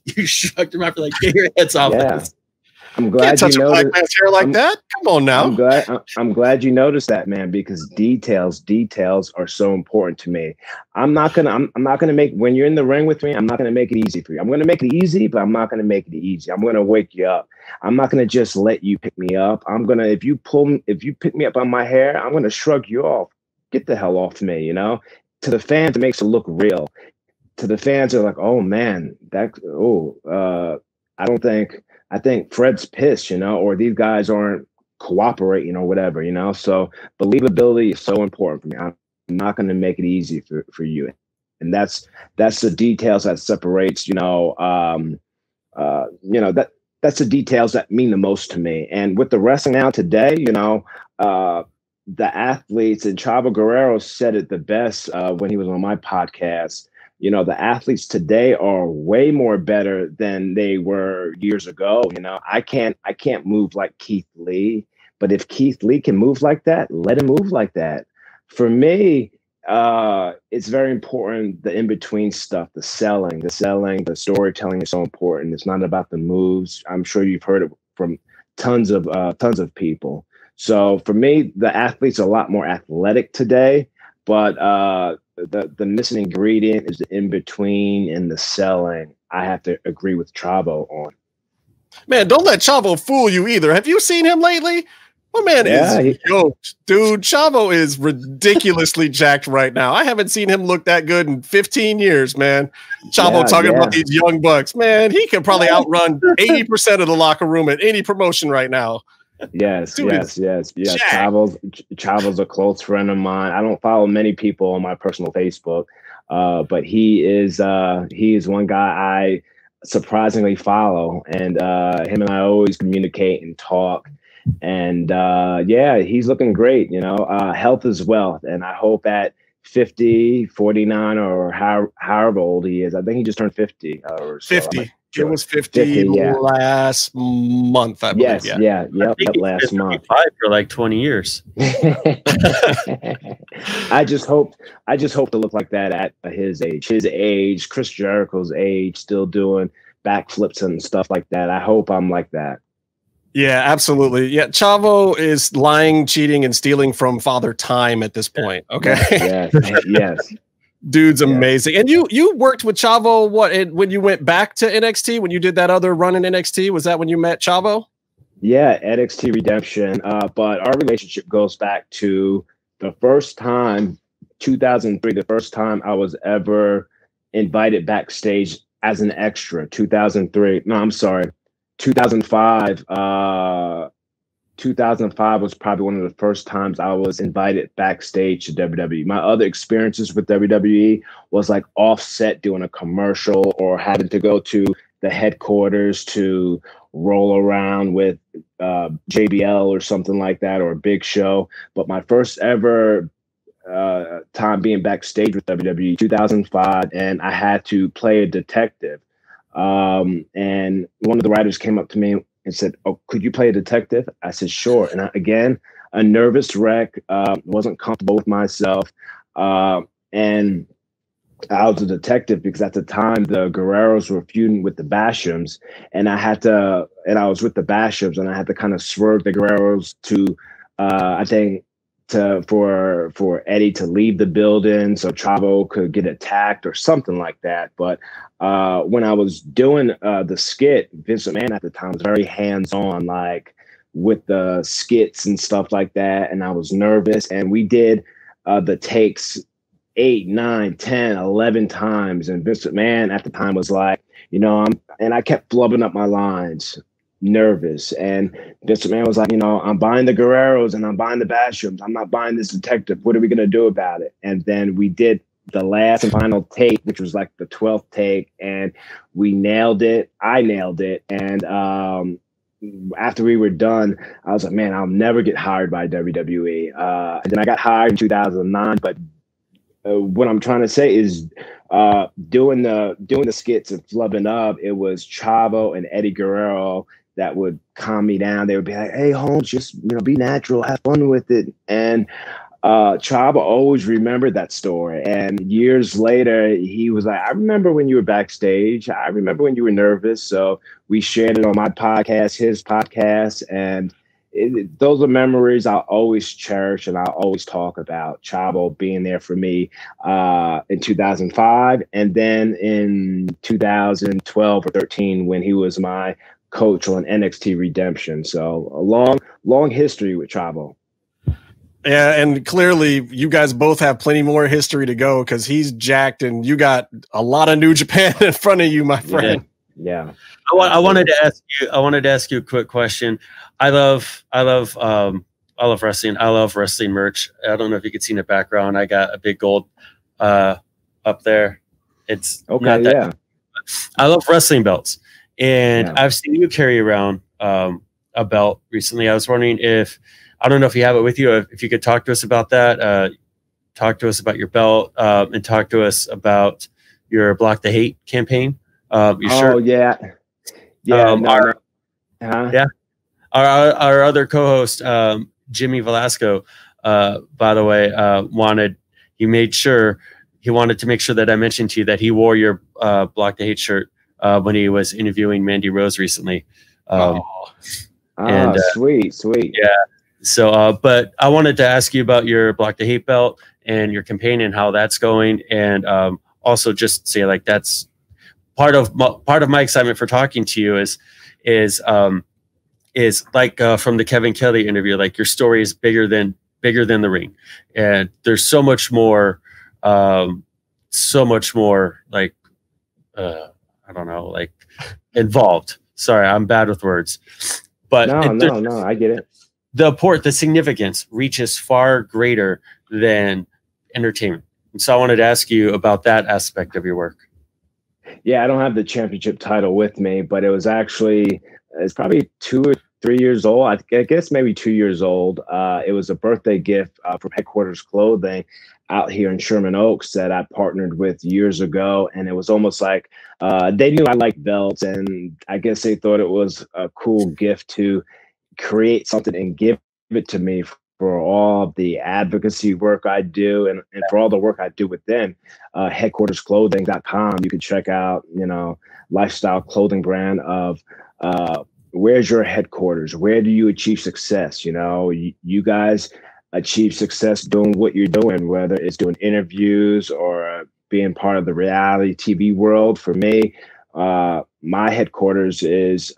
You shrugged him after, like, get your heads off this. I'm glad Can't touch a black man's hair like that. Come on now. I'm glad you noticed that, man, because details are so important to me. I'm not gonna make, when you're in the ring with me, I'm not gonna make it easy for you. I'm gonna make it easy, but I'm not gonna make it easy. I'm gonna wake you up. I'm not gonna just let you pick me up. I'm gonna, if you pick me up on my hair, I'm gonna shrug you off. Get the hell off me, you know? To the fans, it makes it look real. To the fans, are like, oh man, I think Fred's pissed, you know, or these guys aren't cooperating or whatever, you know. So believability is so important for me. I'm not going to make it easy for you, and that's the details that separates, that's the details that mean the most to me. And with the wrestling now today, you know, the athletes, and Chavo Guerrero said it the best when he was on my podcast. You know, the athletes today are way more better than they were years ago. You know, I can't move like Keith Lee, but if Keith Lee can move like that, let him move like that. For me, it's very important, the in-between stuff, the selling, the storytelling is so important. It's not about the moves. I'm sure you've heard it from tons of people. So for me, the athletes are a lot more athletic today, but the missing ingredient is the in-between and the selling. I have to agree with Chavo on. Man, don't let Chavo fool you either. Have you seen him lately? My man is yoked. Dude, Chavo is ridiculously jacked right now. I haven't seen him look that good in 15 years, man. Chavo talking about these young bucks. Man, he can probably outrun 80% of the locker room at any promotion right now. Yes. Chavo's a close friend of mine. I don't follow many people on my personal Facebook, but he is one guy I surprisingly follow, and him and I always communicate and talk. And he's looking great. You know, health is wealth, and I hope at 50, 49, or however old he is. I think he just turned 50 or so. 50. It was 50 last month, I believe. Last month. For like 20 years. I just hope to look like that at his age, Chris Jericho's age, still doing backflips and stuff like that. I hope I'm like that. Yeah, absolutely. Yeah, Chavo is lying, cheating, and stealing from Father Time at this point. Okay. Yes. Dude's amazing. And you worked with Chavo when you went back to NXT, when you did that other run in NXT? Was that when you met Chavo? Yeah, NXT Redemption. But our relationship goes back to the first time, 2003, the first time I was ever invited backstage as an extra. 2003. No, I'm sorry. 2005. 2005 was probably one of the first times I was invited backstage to WWE. My other experiences with WWE was like Offset doing a commercial, or having to go to the headquarters to roll around with JBL or something like that, or a Big Show. But my first ever time being backstage with WWE, 2005, and I had to play a detective. And one of the writers came up to me and said, "Oh, could you play a detective?" I said, "Sure." And again, a nervous wreck, wasn't comfortable with myself. And I was a detective because at the time the Guerreros were feuding with the Bashams, and I was with the Bashams, and I had to kind of swerve the Guerreros to, for Eddie to leave the building so Chavo could get attacked or something like that. But when I was doing the skit, Vince McMahon at the time was very hands-on, like with the skits and stuff like that. And I was nervous, and we did the takes 8, 9, 10, 11 times. And Vince McMahon at the time was like, you know, and I kept flubbing up my lines. nervous. And Vince McMahon was like, I'm buying the Guerreros and I'm buying the Bashrooms. I'm not buying this detective. What are we going to do about it? And then we did the last and final take, which was like the 12th take, and we nailed it. I nailed it. And after we were done, I was like, man, I'll never get hired by WWE. And then I got hired in 2009. But what I'm trying to say is doing the skits and flubbing up, it was Chavo and Eddie Guerrero that would calm me down. They would be like, hey, Holmes, just be natural, have fun with it. And Chavo always remembered that story. And years later, he was like, I remember when you were backstage. I remember when you were nervous. So we shared it on my podcast, his podcast. And those are memories I'll always cherish and I'll always talk about. Chavo being there for me in 2005. And then in 2012 or 13, when he was my coach on NXT Redemption. So a long history with Chavo. Yeah, and clearly you guys both have plenty more history to go because he's jacked and you got a lot of New Japan in front of you, my friend. Yeah. I wanted to ask you a quick question. I love wrestling. I love wrestling merch. I don't know if you can see in the background. I got a big gold up there. It's okay. Yeah. I love wrestling belts, and I've seen you carry around a belt recently. I was wondering if, I don't know if you have it with you, if you could talk to us about that, talk to us about your belt, and talk to us about your Block the Hate campaign. Yeah. Our other co-host, Jimmy Velasco, by the way, wanted to make sure that I mentioned to you that he wore your Block the Hate shirt when he was interviewing Mandy Rose recently. Sweet. Yeah. So, but I wanted to ask you about your Block the Hate belt and your campaign and how that's going, and also just say like that's part of my excitement for talking to you is like from the Kevin Kelly interview, like your story is bigger than the ring, and there's so much more like I don't know, like involved. Sorry, I'm bad with words, but no, I get it. The significance reaches far greater than entertainment. And so I wanted to ask you about that aspect of your work. Yeah, I don't have the championship title with me, but it's probably 2 or 3 years old. I guess maybe 2 years old. It was a birthday gift from Headquarters Clothing out here in Sherman Oaks that I partnered with years ago. And it was almost like they knew I liked belts, and I guess they thought it was a cool gift to create something and give it to me for all the advocacy work I do and for all the work I do with them. Headquartersclothing.com. You can check out, lifestyle clothing brand of where's your headquarters? Where do you achieve success? You guys achieve success doing what you're doing, whether it's doing interviews or being part of the reality TV world. For me, my headquarters is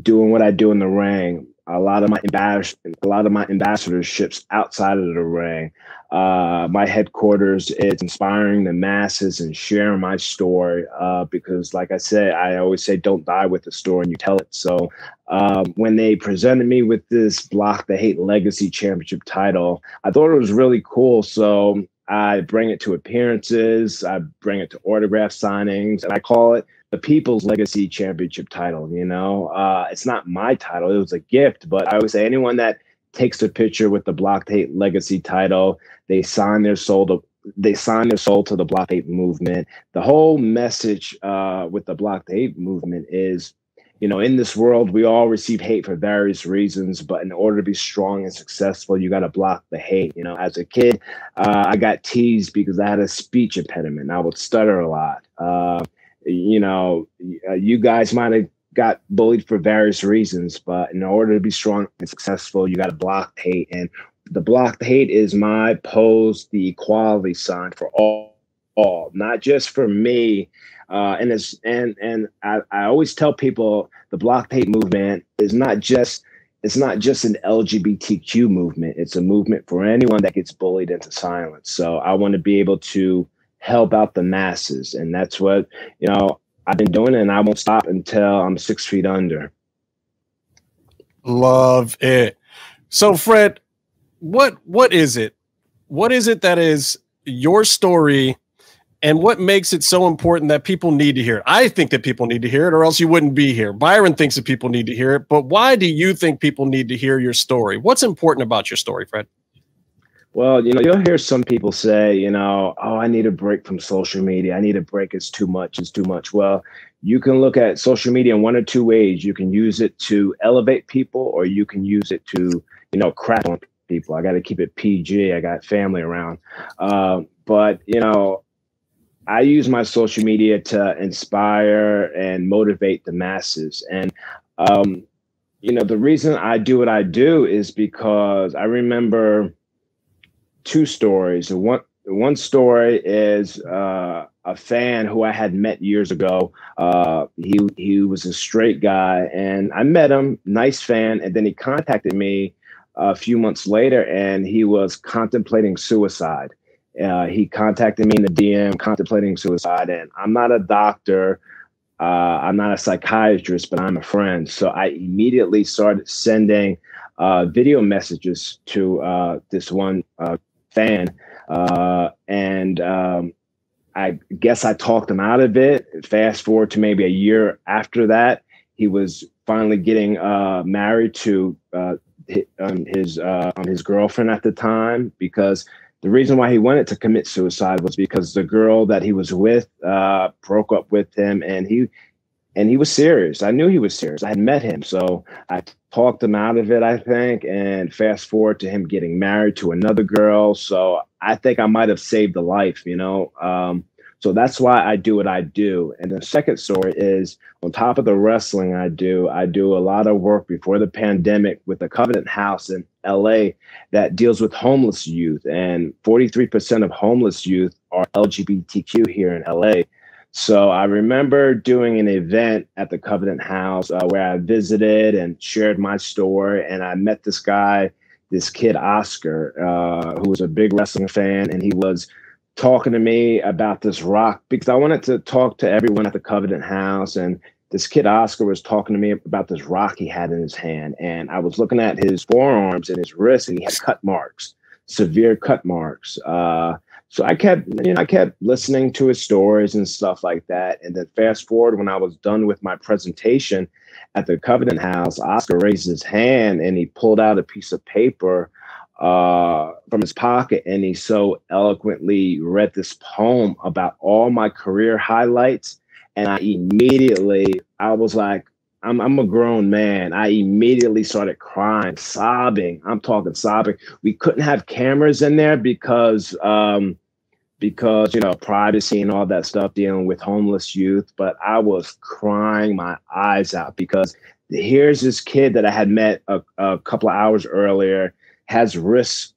doing what I do in the ring. A lot of my ambassadorships outside of the ring. My headquarters is inspiring the masses and sharing my story because, like I said, I always say, don't die with the story and you tell it. So when they presented me with this Block the Hate Legacy Championship title, I thought it was really cool. So I bring it to appearances, I bring it to autograph signings, and I call it the People's Legacy Championship title. It's not my title. It was a gift, but I would say anyone that takes a picture with the Block the Hate Legacy title, they sign their soul to the Block the Hate movement. The whole message with the Block the Hate movement is, in this world, we all receive hate for various reasons, but in order to be strong and successful, you got to block the hate. As a kid, I got teased because I had a speech impediment. I would stutter a lot. You guys might have got bullied for various reasons, but in order to be strong and successful, you got to block the hate. And the Block the Hate is my pose, the equality sign for all, not just for me. And I always tell people the Block the Hate movement is not just an LGBTQ movement. It's a movement for anyone that gets bullied into silence. So I want to be able to help out the masses. And that's what, I've been doing, and I won't stop until I'm 6 feet under. Love it. So, Fred, what is it? What is it that is your story, and what makes it so important that people need to hear it? I think that people need to hear it, or else you wouldn't be here. Byron thinks that people need to hear it, but why do you think people need to hear your story? What's important about your story, Fred? Well, you'll hear some people say, oh, I need a break from social media. I need a break. It's too much. It's too much. Well, you can look at social media in one or two ways. You can use it to elevate people, or you can use it to, crap on people. I got to keep it PG. I got family around. But I use my social media to inspire and motivate the masses. And, the reason I do what I do is because I remember two stories. One story is a fan who I had met years ago. He was a straight guy, and I met him, nice fan, and then he contacted me a few months later, and he was contemplating suicide. He contacted me in the DM, contemplating suicide, and I'm not a doctor. I'm not a psychiatrist, but I'm a friend. So I immediately started sending video messages to this one fan, and I guess I talked him out of it. Fast forward to maybe a year after that, he was finally getting married to his girlfriend at the time, because the reason why he wanted to commit suicide was because the girl that he was with broke up with him, and he was serious. I knew he was serious. I had met him, so I talked him out of it, I think. And fast forward to him getting married to another girl. So I think I might have saved a life, So that's why I do what I do. And the second story is, on top of the wrestling I do a lot of work before the pandemic with the Covenant House in LA that deals with homeless youth. And 43% of homeless youth are LGBTQ here in LA. So I remember doing an event at the Covenant House where I visited and shared my story. And I met this guy, this kid, Oscar, who was a big wrestling fan. And he was talking to me about this rock, because I wanted to talk to everyone at the Covenant House. And this kid, Oscar, was talking to me about this rock he had in his hand. And I was looking at his forearms and his wrists, and he had cut marks, severe cut marks. So I kept listening to his stories and stuff like that. And then fast forward, when I was done with my presentation at the Covenant House, Oscar raised his hand and he pulled out a piece of paper from his pocket, and he so eloquently read this poem about all my career highlights. And I was like, I'm a grown man. I immediately started crying, sobbing. I'm talking sobbing. We couldn't have cameras in there because privacy and all that stuff, dealing with homeless youth. But I was crying my eyes out, because here's this kid that I had met a couple of hours earlier, has wrists,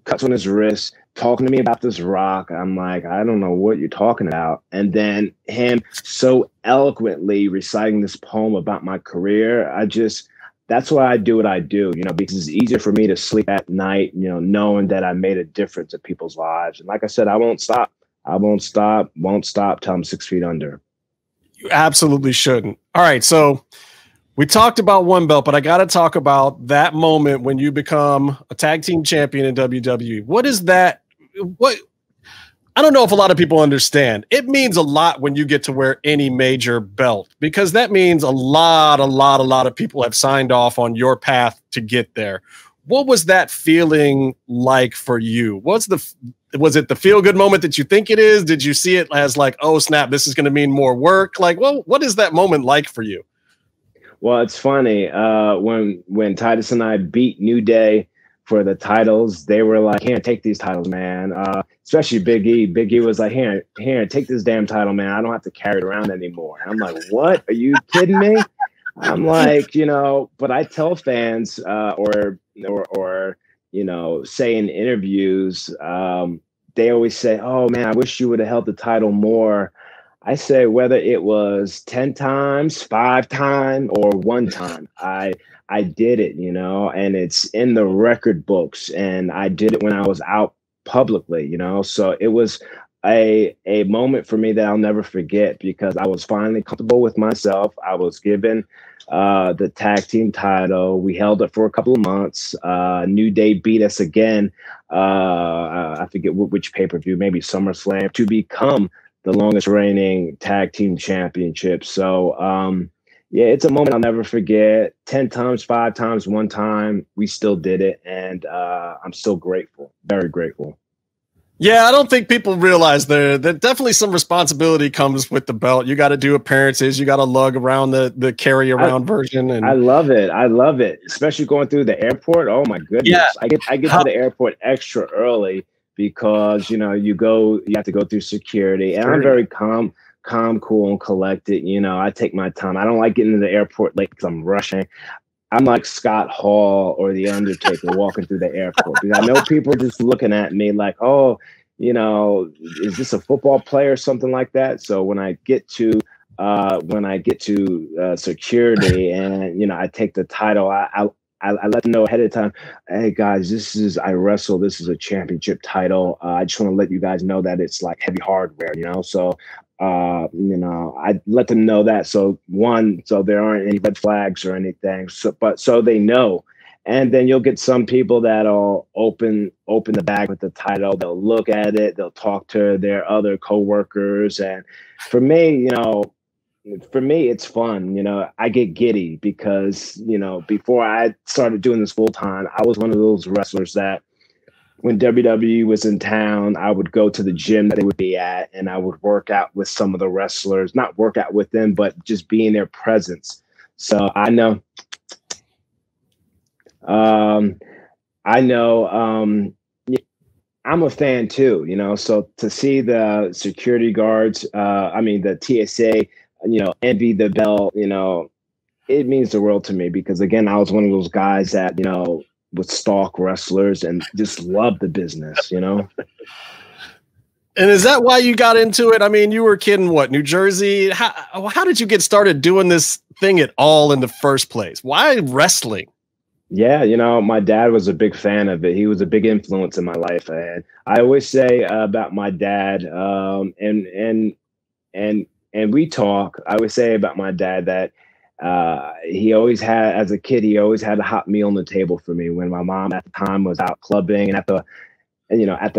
cuts on his wrists, talking to me about this rock. I'm like, I don't know what you're talking about. And then him so eloquently reciting this poem about my career. That's why I do what I do, because it's easier for me to sleep at night, knowing that I made a difference in people's lives. And like I said, I won't stop. Won't stop till I'm 6 feet under. You absolutely shouldn't. All right. So we talked about one belt, but I got to talk about that moment when you become a tag team champion in WWE. What is that? I don't know if a lot of people understand. It means a lot when you get to wear any major belt, because that means a lot of people have signed off on your path to get there. What was that feeling like for you? Was it the feel good moment that you think it is? Did you see it as like, oh snap, this is going to mean more work? Like, well, what is that moment like for you? Well, it's funny. When Titus and I beat New Day for the titles, they were like, "Here, take these titles, man." Especially Big E. Big E was like, "Here, take this damn title, man. I don't have to carry it around anymore." And I'm like, "What? Are you kidding me?" I'm like, but I tell fans, or say in interviews, they always say, "Oh man, I wish you would have held the title more." I say, whether it was 10 times, 5 times, or 1 time, I did it, and it's in the record books, and I did it when I was out publicly, so it was a moment for me that I'll never forget, because I was finally comfortable with myself. I was given the tag team title. We held it for a couple of months. New Day beat us again. I forget which pay-per-view, maybe SummerSlam, to become the longest reigning tag team championship. So yeah, it's a moment I'll never forget. 10 times, 5 times, 1 time, we still did it. And I'm still grateful, very grateful. Yeah, I don't think people realize that definitely some responsibility comes with the belt. You got to do appearances. You got to lug around the carry around version. And I love it. I love it, especially going through the airport. Oh my goodness! Yeah. I get to the airport extra early because you have to go through security, and I'm very calm, cool, and collected. I take my time. I don't like getting to the airport late because I'm rushing. I'm like Scott Hall or The Undertaker walking through the airport, because I know people just looking at me like, oh, is this a football player or something like that? So when I get to security and I take the title, I let them know ahead of time, hey guys, I wrestle. This is a championship title. I just want to let you guys know that it's like heavy hardware, So I let them know that. So there aren't any red flags or anything. So they know. And then you'll get some people that'll open the bag with the title. They'll look at it. They'll talk to their other coworkers. And for me, it's fun. I get giddy because, before I started doing this full time, I was one of those wrestlers that when WWE was in town, I would go to the gym that they would be at, and I would work out with some of the wrestlers, not work out with them, but just be in their presence. So I know, I'm a fan too, so to see the security guards, the TSA, envy the belt, it means the world to me, because again, I was one of those guys that, would stalk wrestlers and just love the business, And is that why you got into it? I mean, you were a kid in New Jersey? How did you get started doing this thing at all in the first place? Why wrestling? Yeah, my dad was a big fan of it. He was a big influence in my life. And I always say about my dad, and we talk, I always say about my dad that he always had, as a kid, he always had a hot meal on the table for me when my mom at the time was out clubbing and at the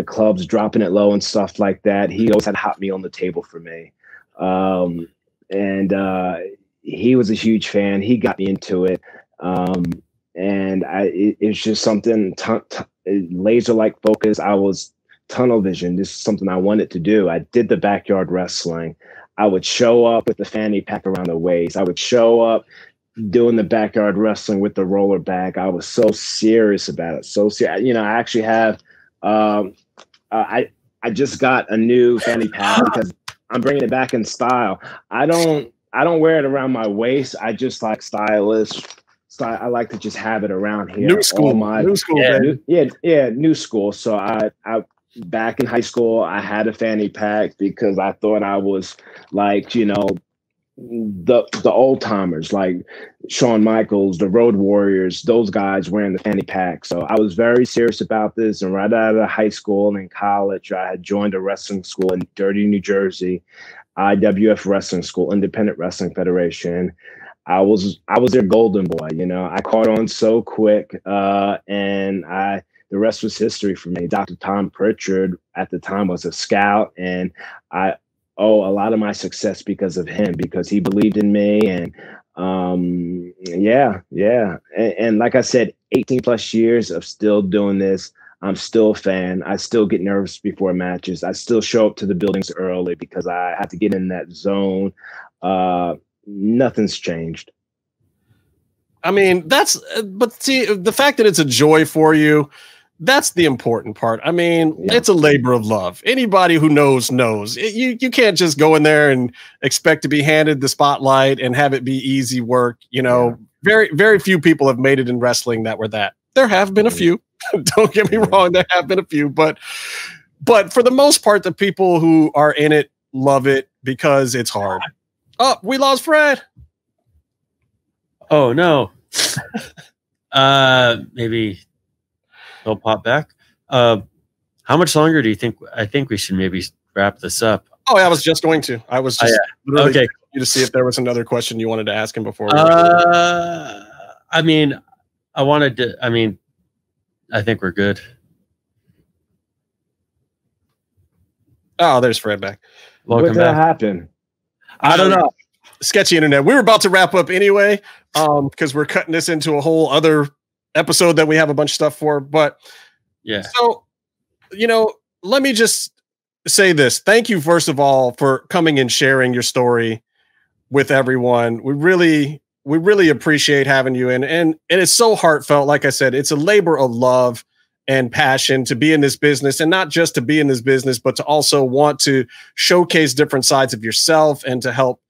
clubs dropping it low and stuff like that. He always had a hot meal on the table for me. He was a huge fan. He got me into it. And it's just something laser-like focus. I was tunnel vision. This is something I wanted to do. I did the backyard wrestling. I would show up with the fanny pack around the waist. I would show up doing the backyard wrestling with the roller bag. I was so serious about it. So serious. I actually have. I just got a new fanny pack because I'm bringing it back in style. I don't wear it around my waist. I just like stylish. I like to just have it around here. New school, new school. So I back in high school, I had a fanny pack because I thought I was like, the old timers, like Shawn Michaels, the Road Warriors, those guys wearing the fanny pack. So I was very serious about this. And right out of high school and in college, I had joined a wrestling school in Dirty, New Jersey, IWF Wrestling School, Independent Wrestling Federation. I was their golden boy, I caught on so quick, and the rest was history for me. Dr. Tom Pritchard at the time was a scout, and I owe a lot of my success because of him, because he believed in me. And And like I said, 18 plus years of still doing this. I'm still a fan. I still get nervous before matches. I still show up to the buildings early because I have to get in that zone. Nothing's changed. I mean, but see, the fact that it's a joy for you, that's the important part. I mean, It's a labor of love. Anybody who knows. You can't just go in there and expect to be handed the spotlight and have it be easy work. Very, very few people have made it in wrestling that were that. There have been a few. Don't get me wrong. There have been a few, but for the most part, the people who are in it love it because it's hard. Oh, we lost Fred. Oh no. Maybe he'll pop back. How much longer do you think? I think we should maybe wrap this up. Oh, I was just going to. I was just literally okay. You to see if there was another question you wanted to ask him before. I mean, I think we're good. Oh, there's Fred back. Welcome back. What happened? I don't know. Sketchy internet. We were about to wrap up anyway, because we're cutting this into a whole other episode that we have a bunch of stuff for. But yeah. So, let me just say this. Thank you, first of all, for coming and sharing your story with everyone. We really appreciate having you in, and it's so heartfelt. Like I said, it's a labor of love and passion to be in this business, and not just to be in this business, but to also want to showcase different sides of yourself and to help,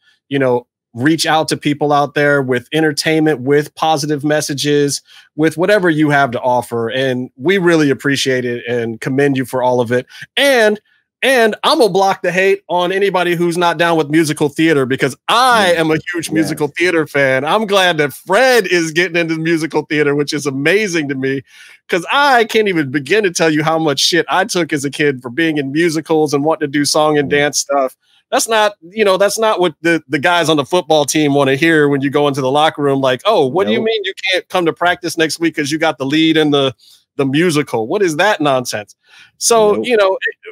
reach out to people out there with entertainment, with positive messages, with whatever you have to offer. And we really appreciate it and commend you for all of it. And I'm gonna block the hate on anybody who's not down with musical theater, because I am a huge musical theater fan. I'm glad that Fred is getting into musical theater, which is amazing to me, because I can't even begin to tell you how much shit I took as a kid for being in musicals and wanting to do song and dance stuff. That's not what the guys on the football team want to hear when you go into the locker room. Like, oh, what do you mean you can't come to practice next week because you got the lead in the musical? What is that nonsense? So,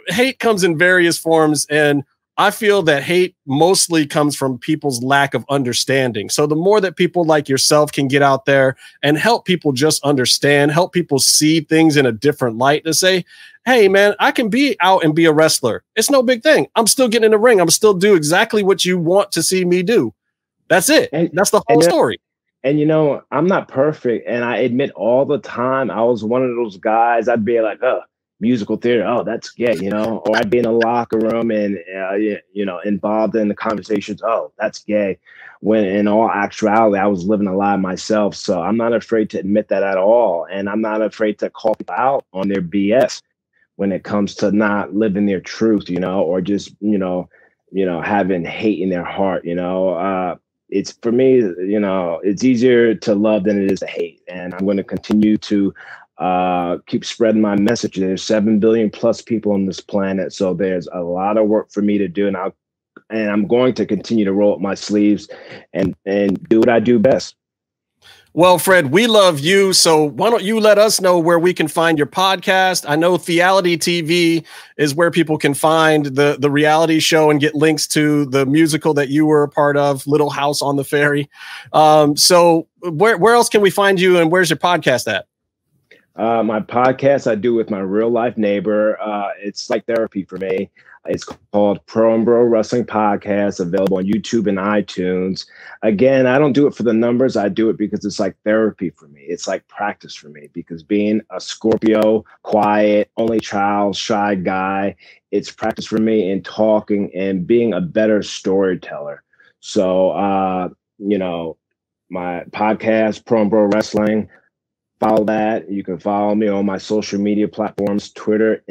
hate comes in various forms, and I feel that hate mostly comes from people's lack of understanding. So the more that people like yourself can get out there and help people just understand, help people see things in a different light, to say, hey man, I can be out and be a wrestler. It's no big thing. I'm still getting in the ring. I'm still do exactly what you want to see me do. That's it. That's the whole story. And I'm not perfect, and I admit all the time I was one of those guys. I'd be like, musical theater, oh, that's gay, or I'd be in a locker room and involved in the conversations, oh, that's gay, when in all actuality I was living a lie myself. So I'm not afraid to admit that at all, and I'm not afraid to call people out on their BS when it comes to not living their truth, or just having hate in their heart. It's, for me, it's easier to love than it is to hate, and I'm going to continue to keep spreading my message. There's 7 billion plus people on this planet, so there's a lot of work for me to do, and I'm going to continue to roll up my sleeves and do what I do best. Well, Fred, we love you, so why don't you let us know where we can find your podcast? I know Theality TV is where people can find the reality show and get links to the musical that you were a part of, Little House on the Ferry. So where else can we find you, and where's your podcast at? My podcast I do with my real life neighbor. It's like therapy for me. It's called Pro and Bro Wrestling Podcast, available on YouTube and iTunes. Again, I don't do it for the numbers. I do it because it's like therapy for me. It's like practice for me, because being a Scorpio, quiet, only child, shy guy, it's practice for me in talking and being a better storyteller. So, my podcast, Pro and Bro Wrestling, follow that. You can follow me on my social media platforms, Twitter,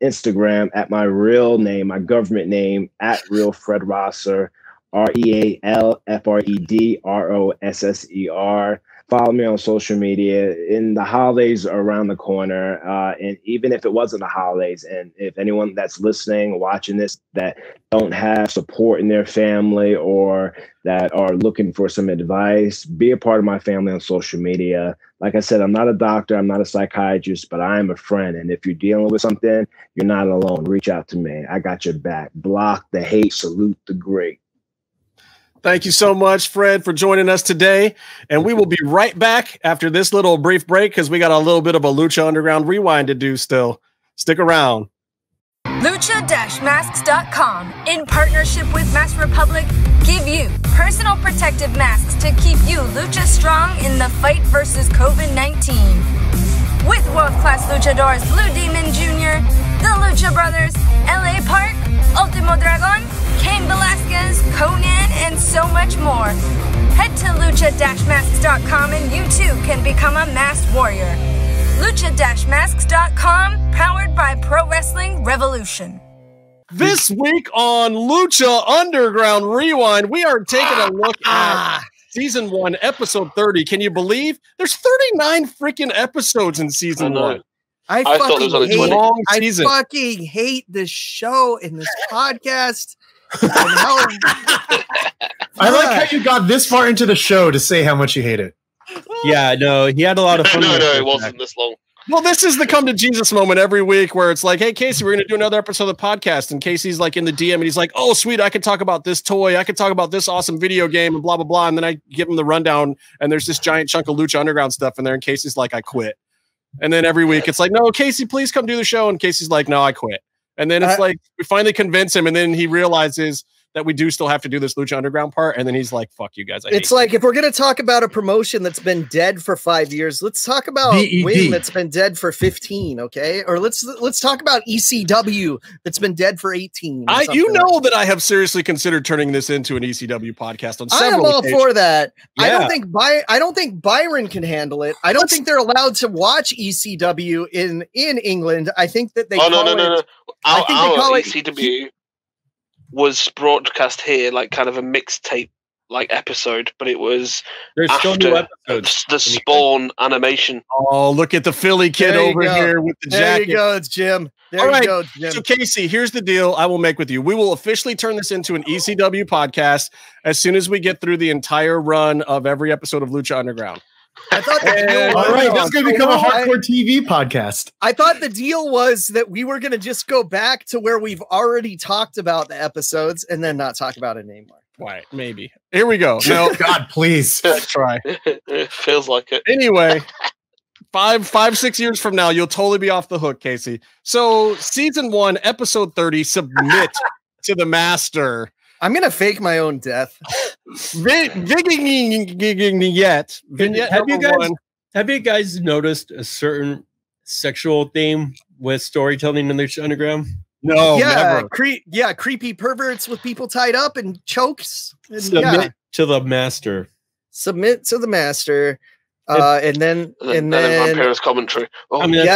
Instagram at my real name, my government name, at Real Fred Rosser, RealFredRosser. Follow me on social media. In the holidays are around the corner, and even if it wasn't the holidays, and if anyone that's listening, watching this, that don't have support in their family or that are looking for some advice, be a part of my family on social media. Like I said, I'm not a doctor, I'm not a psychiatrist, but I am a friend. And if you're dealing with something, you're not alone. Reach out to me. I got your back. Block the hate, salute the great. Thank you so much, Fred, for joining us today. And we will be right back after this little brief break, because we got a little bit of a Lucha Underground rewind to do still. Stick around. Lucha-masks.com, in partnership with Mask Republic, give you personal protective masks to keep you Lucha strong in the fight versus COVID-19. With world-class luchadors Blue Demon Jr., the Lucha Brothers, LA Park, Ultimo Dragon, Cain Velasquez, Conan, and so much more. Head to lucha-masks.com and you too can become a masked warrior. Lucha-masks.com, powered by Pro Wrestling Revolution. This week on Lucha Underground Rewind, we are taking a look at Season 1, Episode 30. Can you believe? There's 39 freaking episodes in Season 1. I thought it was only 20. I fucking hate this show and this podcast. I like how you got this far into the show to say how much you hate it. Yeah, no, he had a lot of fun. No, it wasn't this long. Well, this is the come to Jesus moment every week where it's like, hey, Casey, we're going to do another episode of the podcast. And Casey's like in the DM and he's like, oh, sweet, I could talk about this toy. I could talk about this awesome video game and blah, blah, blah. And then I give him the rundown and there's this giant chunk of Lucha Underground stuff in there. And Casey's like, I quit. And then every week it's like, no, Casey, please come do the show. And Casey's like, no, I quit. And then it's like, we finally convince him. And then he realizes that we do still have to do this Lucha Underground part. And then he's like, fuck you guys. It's like, if we're going to talk about a promotion that's been dead for 5 years, let's talk about Wing that's been dead for 15. Okay. Or let's talk about ECW that's been dead for 18. You know that I have seriously considered turning this into an ECW podcast on several I'm all occasions. for that. Yeah. I don't think Byron can handle it. I don't think they're allowed to watch ECW in England. I think that they no. Our ECW was broadcast here like kind of a mixtape like episode, but it was still new episodes. The Spawn animation. Oh, look at the Philly kid over here with the jacket. There you go, Jim. All right. So Casey, here's the deal I will make with you. We will officially turn this into an ECW podcast as soon as we get through the entire run of every episode of Lucha Underground. I thought all right, that's going to become a hardcore TV podcast. I thought the deal was that we were going to just go back to where we've already talked about the episodes and then not talk about it anymore. Right, maybe. Here we go. No, God, please. Let's try. It feels like it. Anyway, 6 years from now, you'll totally be off the hook, Casey. So, season 1, episode 30, submit to the master. I'm gonna fake my own death. Vignette. Have you guys noticed a certain sexual theme with storytelling in the Underground? No, yeah, never. Creepy perverts with people tied up and chokes. And, Submit to the master. Submit to the master. And then Vampira's commentary. Oh, I mean,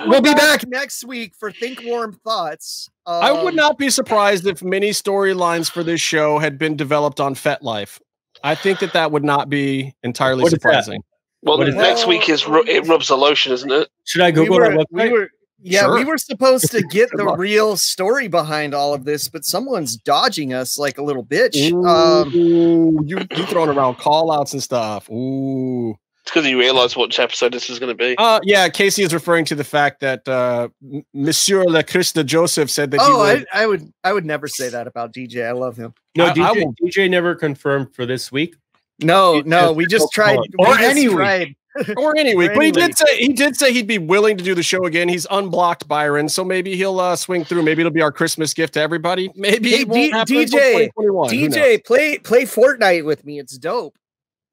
we'll be back next week for Think Warm Thoughts. I would not be surprised if many storylines for this show had been developed on FetLife. I think that would not be entirely surprising. Well, next week is It Rubs the Lotion, isn't it? Should I Google that website? We were supposed to get the real story behind all of this, but someone's dodging us like a little bitch. You throwing around call outs and stuff. Ooh. It's because you realize what episode this is going to be. Yeah, Casey is referring to the fact that Monsieur Le Christ Joseph said that I would never say that about DJ. I love him. No, DJ never confirmed for this week. No, we just tried. Or any week. But he did say he'd be willing to do the show again. He's unblocked Byron, so maybe he'll swing through. Maybe it'll be our Christmas gift to everybody. Maybe it won't happen until 2021. DJ, play Fortnite with me. It's dope.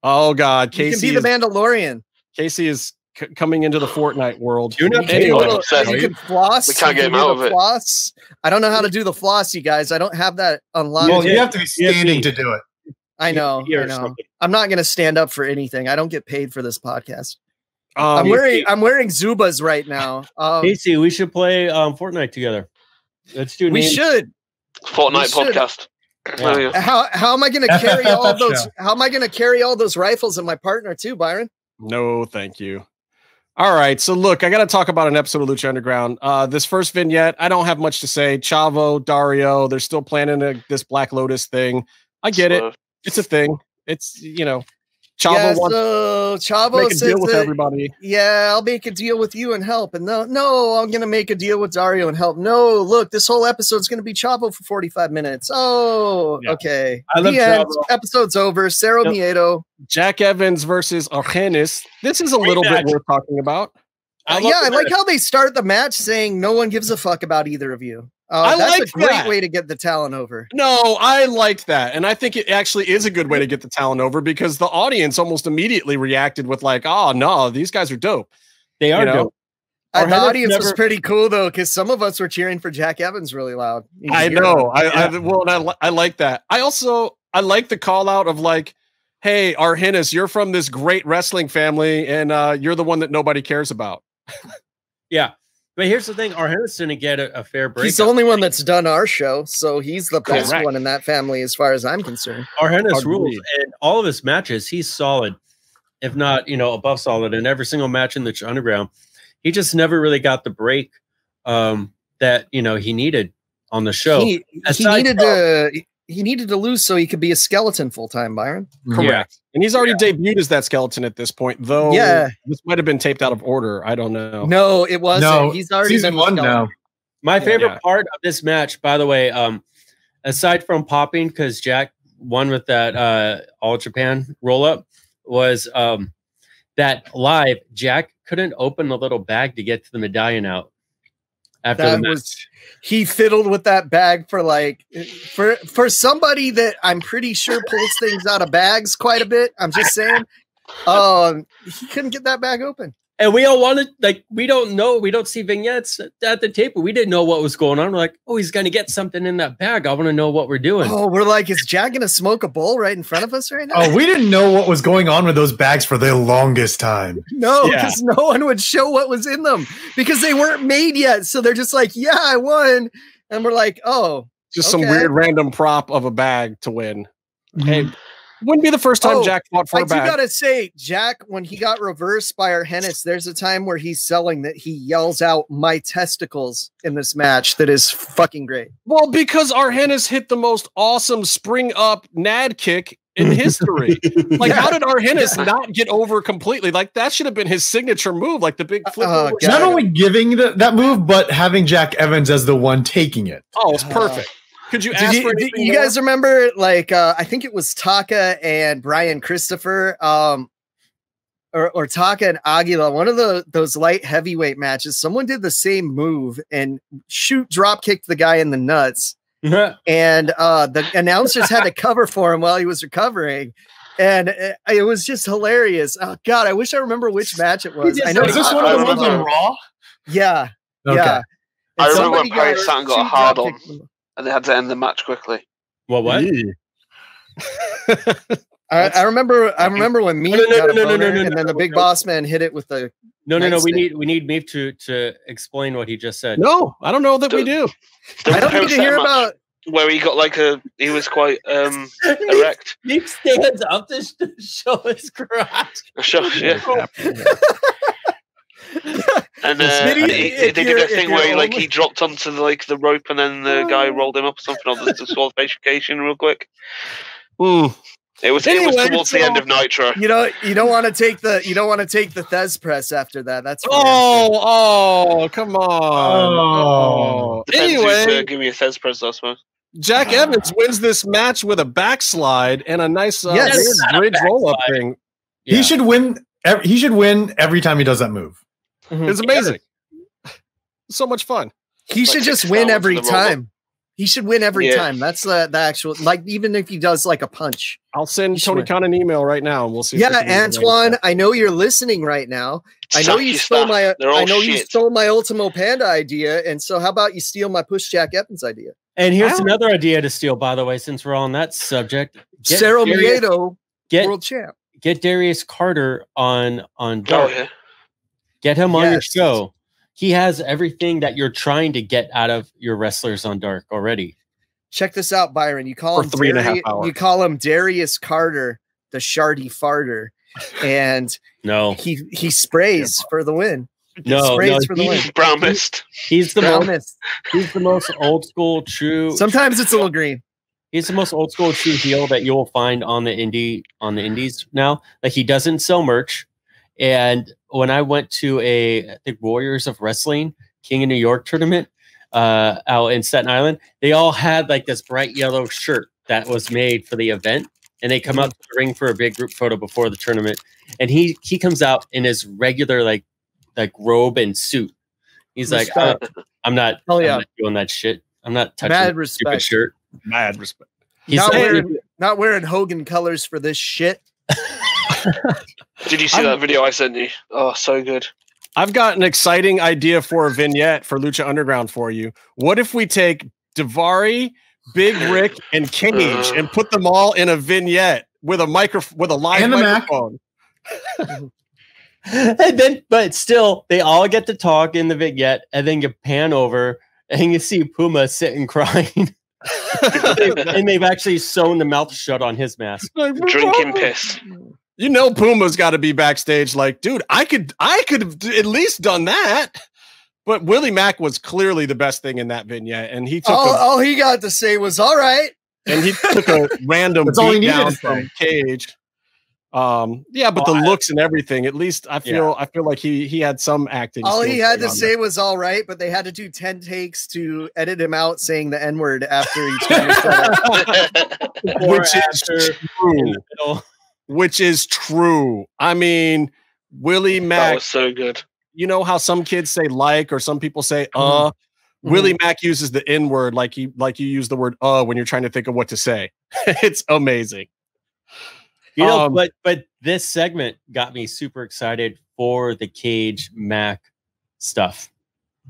Oh God, Casey you can be the Mandalorian. Casey is coming into the Fortnite world. You can floss. We can't get him out of it. Floss. I don't know how to do the floss, you guys. I don't have that unlocked. Well, you have to be standing to do it. I know. I'm not going to stand up for anything. I don't get paid for this podcast. I'm wearing Zubas right now. Casey, we should play Fortnite together. Let's do. We should. Fortnite podcast. Yeah. How am I going to carry all those? How am I going to carry all those rifles and my partner too, Byron? No, thank you. All right, so look, I got to talk about an episode of Lucha Underground. This first vignette, I don't have much to say. Chavo, Dario, they're still planning this Black Lotus thing. I get it. It's a thing. It's, Chavo wants to make a deal with everybody. Yeah, I'll make a deal with you and help. And no, I'm going to make a deal with Dario and help. No, look, this whole episode's going to be Chavo for 45 minutes. Oh, yeah. Okay. I love Chavo. Episode's over. Cero Miedo. Jack Evans versus Argenis. This is a little bit worth talking about. I like how they start the match saying no one gives a fuck about either of you. That's a great way to get the talent over. No, I liked that. And I think it actually is a good way to get the talent over because the audience almost immediately reacted with like, oh, no, these guys are dope. They are dope. The audience was pretty cool, though, because some of us were cheering for Jack Evans really loud. I know. I like that. I like the call out of like, hey, Argenis, you're from this great wrestling family and you're the one that nobody cares about. Yeah. But here's the thing, Argenis didn't get a fair break. He's the only one that's done our show, so he's the best one in that family as far as I'm concerned. Argenis rules, and all of his matches, he's solid, if not, above solid in every single match in the Underground. he just never really got the break that he needed on the show. He needed to lose so he could be a skeleton full time, Byron. Correct. Yeah. And he's already debuted as that skeleton at this point, though. Yeah, this might have been taped out of order. I don't know. No, it wasn't. No, he's already season been 1 now. My favorite part of this match, by the way, aside from popping because Jack won with that All Japan roll up, was that live Jack couldn't open the little bag to get to the medallion out. After the match. He fiddled with that bag for for somebody that I'm pretty sure pulls things out of bags quite a bit. I'm just saying, he couldn't get that bag open. And we all wanted, we don't know, we don't see vignettes at the table. We didn't know what was going on. We're like, oh, he's going to get something in that bag. I want to know what we're doing. Oh, we're like, is Jack going to smoke a bowl right in front of us right now? Oh, we didn't know what was going on with those bags for the longest time. No, because no one would show what was in them because they weren't made yet. So they're just like, yeah, I won. And we're like, oh. Just some weird random prop of a bag to win. Hey. Wouldn't be the first time Jack fought for a bag. I do gotta say, Jack, when he got reversed by Arhennis, there's a time where he's selling that he yells out "my testicles" in this match. That is fucking great. Well, because Arhennis hit the most awesome spring up nad kick in history. How did Arhennis not get over completely? That should have been his signature move, like the big flip. Not only giving that move, but having Jack Evans as the one taking it. Oh, it's perfect. Could you ask for anything you guys remember, I think it was Taka and Brian Christopher, or Taka and Aguila, one of those light heavyweight matches, someone did the same move and drop kicked the guy in the nuts. And the announcers had to cover for him while he was recovering. And it was just hilarious. Oh God, I wish I remember which match it was. I know. Is this one of the ones on Raw? Yeah. Okay. Yeah. I remember when Perry Saturn got a hard on. And they had to end the match quickly. What? I remember when Meat got a boner, and then the big boss man hit it with the. No. We need Meat to explain what he just said. No, I don't know that we do. I don't need to hear about where he got he was quite erect. Meat stands up to show his crotch. Yeah. And they did a thing where he dropped onto the rope and then the guy rolled him up or something on the disqualification real quick. It was towards the end of Nitro. You don't want to take the Thez press after that. That's come on. Anyway, give me a Thez press, I suppose. Jack Evans wins this match with a backslide and a nice bridge roll up thing. Yeah. He should win. He should win every time he does that move. It's amazing. So much fun. He should just win every time. He should win every time. That's the actual, even if he does a punch. I'll send Tony Khan an email right now and we'll see. Yeah, Antoine, I know you're listening right now. I know you stole my Ultimo Panda idea. And so how about you steal my Push Jack Evans idea? And here's another idea to steal, by the way, since we're on that subject. Cerro Miedo, world champ. Get Darius Carter on Dark. Oh, yeah. Get him on your show. He has everything that you're trying to get out of your wrestlers on Dark already. Check this out, Byron. You call him Darius Carter, the Shardy Farter, and he sprays for the win. Brown mist. He's the most old school true. Sometimes it's a little green. He's the most old school true heel that you will find on the indies now. He doesn't sell merch. And when I went to I think Warriors of Wrestling King of New York tournament out in Staten Island, they all had this bright yellow shirt that was made for the event, and they come out to the ring for a big group photo before the tournament. And he comes out in his regular like robe and suit. He's respect. Like, I'm not doing that shit. I'm not touching that stupid shirt. Mad respect. He's not wearing Hogan colors for this shit. Did you see that video I sent you? Oh, so good. I've got an exciting idea for a vignette for Lucha Underground for you. What if we take Daivari, Big Rick, and Cage and put them all in a vignette with a live microphone? And then, but still, they all get to talk in the vignette, and then you pan over and you see Puma sitting crying. And they've actually sewn the mouth shut on his mask. Drinking piss. You know, Puma's got to be backstage like, dude, I could have at least done that. But Willie Mack was clearly the best thing in that vignette, and he took all he got to say was "all right," and he took a random beat down from Cage. Yeah, but the looks and everything. At least I feel like he had some acting. All he had to say was "all right," but they had to do 10 takes to edit him out saying the N-word after each time. Which is true. I mean, Willie Mack. That was so good. You know how some kids say like, or some people say Willie Mack uses the N-word like you use the word when you're trying to think of what to say. It's amazing. You know, but this segment got me super excited for the Cage Mac stuff.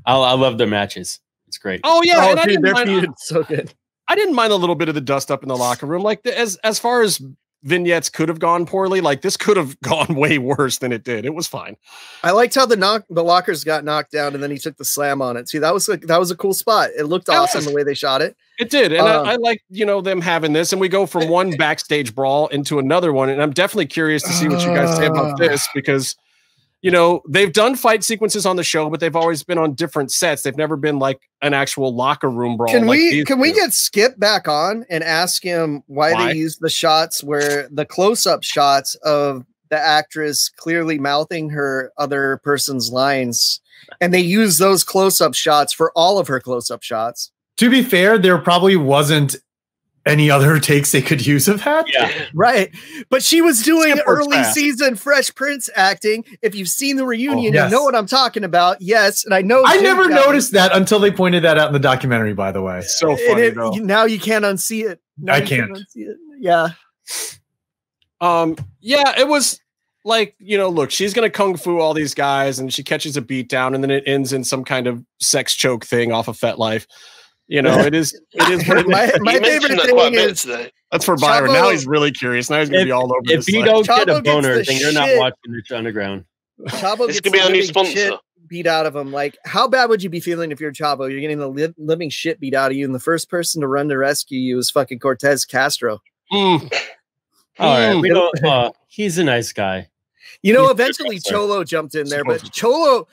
I love their matches. It's great. Oh yeah, and dude, they're feuded so good. I didn't mind a little bit of the dust up in the locker room. Like as far as vignettes could have gone poorly, like this could have gone way worse than it did. It was fine. I liked how the lockers got knocked down and then he took the slam on it. See, that was a cool spot. It looked awesome the way they shot it. It did. And I like, them having this, and we go from one backstage brawl into another one. And I'm definitely curious to see what you guys say about this, because they've done fight sequences on the show, but they've always been on different sets. They've never been like an actual locker room brawl. Can we get Skip back on and ask him why they use the shots where the close-up shots of the actress clearly mouthing her other person's lines, and they use those close-up shots for all of her close-up shots? To be fair, there probably wasn't any other takes they could use of that. Yeah, right. But she was doing early season Fresh Prince acting. If you've seen the reunion, you know what I'm talking about. Yes, and I know I never noticed that until they pointed that out in the documentary. By the way, so funny. Now you can't unsee it. I can't. Yeah. Yeah, it was like, look, she's gonna kung fu all these guys, and she catches a beat down, and then it ends in some kind of sex choke thing off of FetLife. It is my favorite thing is that's for Byron. Now he's really curious. Now he's gonna be all over this. If you don't get a boner, then you're not watching Lucha Underground. Chavo gets be our new sponsor. Beat out of him. Like, how bad would you be feeling if you're Chavo? You're getting the living shit beat out of you, and the first person to run to rescue you is fucking Cortez Castro. All right, we don't. He's a nice guy. Eventually Cholo jumped in there, but Cholo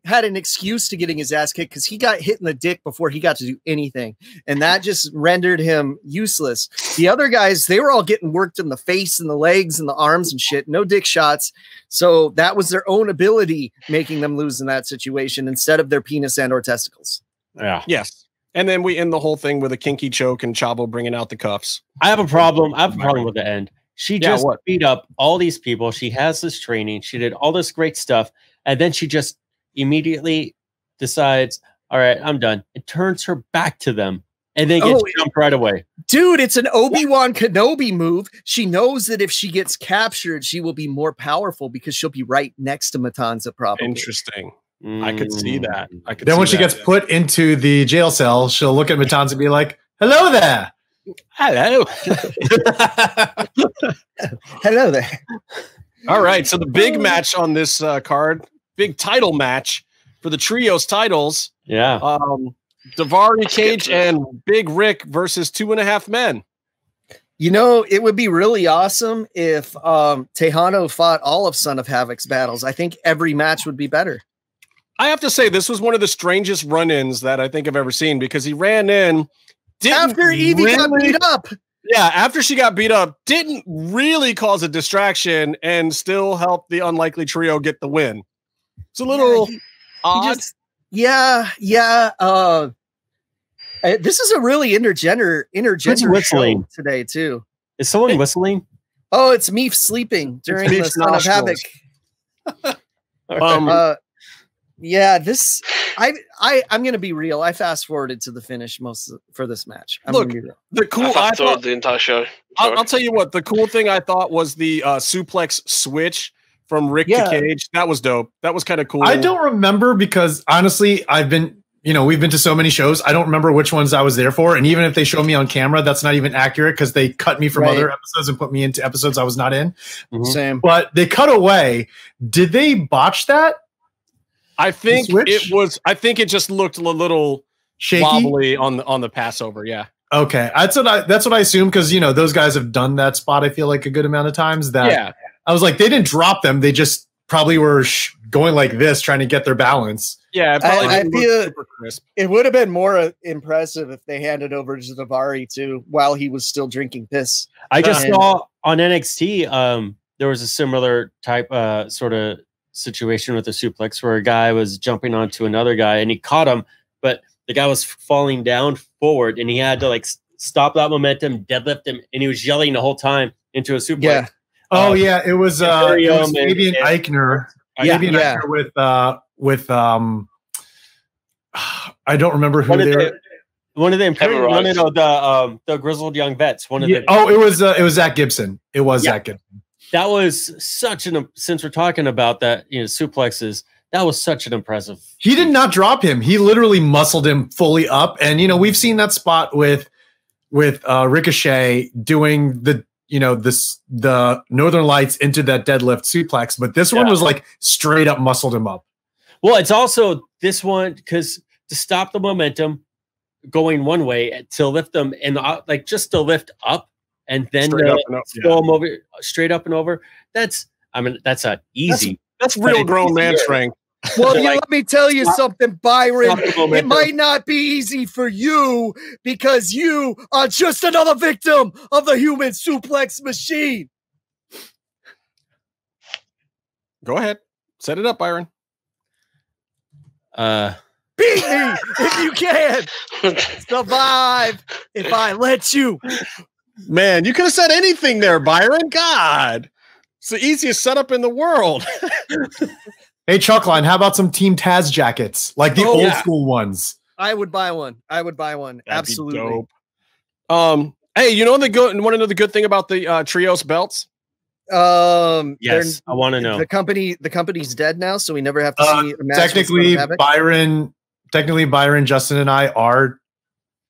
had an excuse to getting his ass kicked because he got hit in the dick before he got to do anything. And that just rendered him useless. The other guys, they were all getting worked in the face and the legs and the arms and shit. No dick shots. So that was their own ability making them lose in that situation instead of their penis and or testicles. Yeah. Yes. And then we end the whole thing with a kinky choke and Chavo bringing out the cuffs. I have a problem with the end. She just beat up all these people. She has this training. She did all this great stuff. And then she just immediately decides, all right, I'm done. It turns her back to them. And then gets jumped right away. Dude, it's an Obi-Wan Kenobi move. She knows that if she gets captured, she will be more powerful because she'll be right next to Matanza probably. Interesting. I could see that. Then when she gets put into the jail cell, she'll look at Matanza and be like, hello there. Hello. Hello there. All right. So the big match on this card, big title match for the trios titles. Yeah. Davari Cage and Big Rick versus 2.5 Men. It would be really awesome if Tejano fought all of Son of Havoc's battles. I think every match would be better. I have to say, this was one of the strangest run-ins that I think I've ever seen, because he ran in after Evie got beat up. Yeah, after she got beat up, didn't really cause a distraction and still helped the Unlikely Trio get the win. It's a little odd. This is a really intergender show today too. Is someone whistling? Oh, it's Meef sleeping during the Son of Havoc. I'm gonna be real. I fast forwarded to the finish for this match. Look, the cool. I thought the entire show. I'll tell you what. The cool thing I thought was the suplex switch from Rick to Cage. That was dope. That was kind of cool. I don't remember because honestly, we've been to so many shows. I don't remember which ones I was there for, and even if they show me on camera, that's not even accurate because they cut me from other episodes and put me into episodes I was not in. Mm-hmm. Same, but they cut away. Did they botch that? I think it was. I think it just looked a little shaky, wobbly on the Passover. Yeah. Okay, that's what I assume because those guys have done that spot. I feel like a good amount of times. I was like, they didn't drop them. They just probably were going like this, trying to get their balance. Yeah, I feel it would have been more impressive if they handed over to Daivari too while he was still drinking piss. I just saw on NXT, there was a similar type sort of situation with a suplex where a guy was jumping onto another guy and he caught him, but the guy was falling down forward and he had to like stop that momentum, deadlift him, and he was yelling the whole time into a suplex. Yeah. It was Fabian Eichner. Fabian Eichner with I don't remember who they one of the the grizzled young vets. It was Zach Gibson. It was Zach Gibson. That was such since we're talking about that, suplexes, that was such an impressive. He did not drop him. He literally muscled him fully up. And, we've seen that spot with Ricochet doing the Northern Lights into that deadlift suplex. But this one was like straight up muscled him up. Well, it's also this one because to stop the momentum going one way to lift them and just to lift up and then throw them over straight up and over. That's not easy. That's real grown man strength. Well, let me tell you something, Byron. It might not be easy for you because you are just another victim of the human suplex machine. Go ahead. Set it up, Byron. Beat me if you can. Survive if I let you. Man, you could have said anything there, Byron. God. It's the easiest setup in the world. Hey, Chuckline, how about some Team Taz jackets? Like the old school ones. I would buy one. That'd absolutely. Be dope. Hey, you know want to know the good thing about the trios belts? Yes, I want to know. The company's dead now, so we never have to see a match. Technically, Byron, Justin, and I are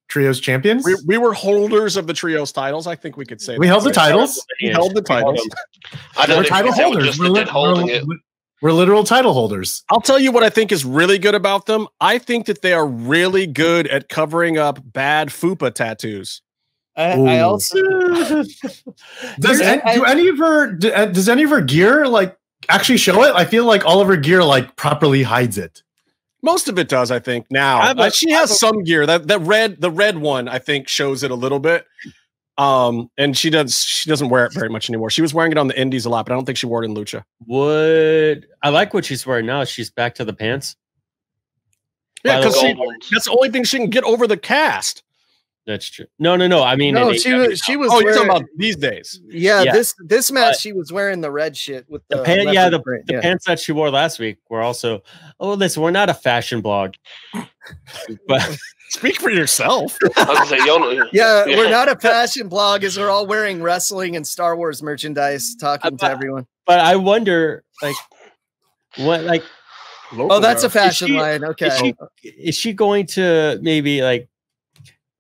trios champions. We were holders of the trios titles. I think we could say we held the titles. We held the titles. I don't think title holders. We're literal title holders. I'll tell you what I think is really good about them. I think that they are really good at covering up bad FUPA tattoos. I also does any of her gear like actually show it? I feel like all of her gear like properly hides it. Most of it does, I think. Now she has some gear. The red one, I think, shows it a little bit. And she doesn't wear it very much anymore. She was wearing it on the indies a lot, but I don't think she wore it in Lucha. I like what she's wearing now. She's back to the pants. Yeah, because that's the only thing she can get over the cast. That's true. No. I mean, she was. Oh, you're talking about these days? Yeah. This match, she was wearing the red shit with the pants. Yeah, the pants that she wore last week were also. Oh, listen, we're not a fashion blog, but speak for yourself. We're not a fashion blog, as we're all wearing wrestling and Star Wars merchandise, talking to everyone. But I wonder, what. Oh, that's a fashion line. Okay, is she going to maybe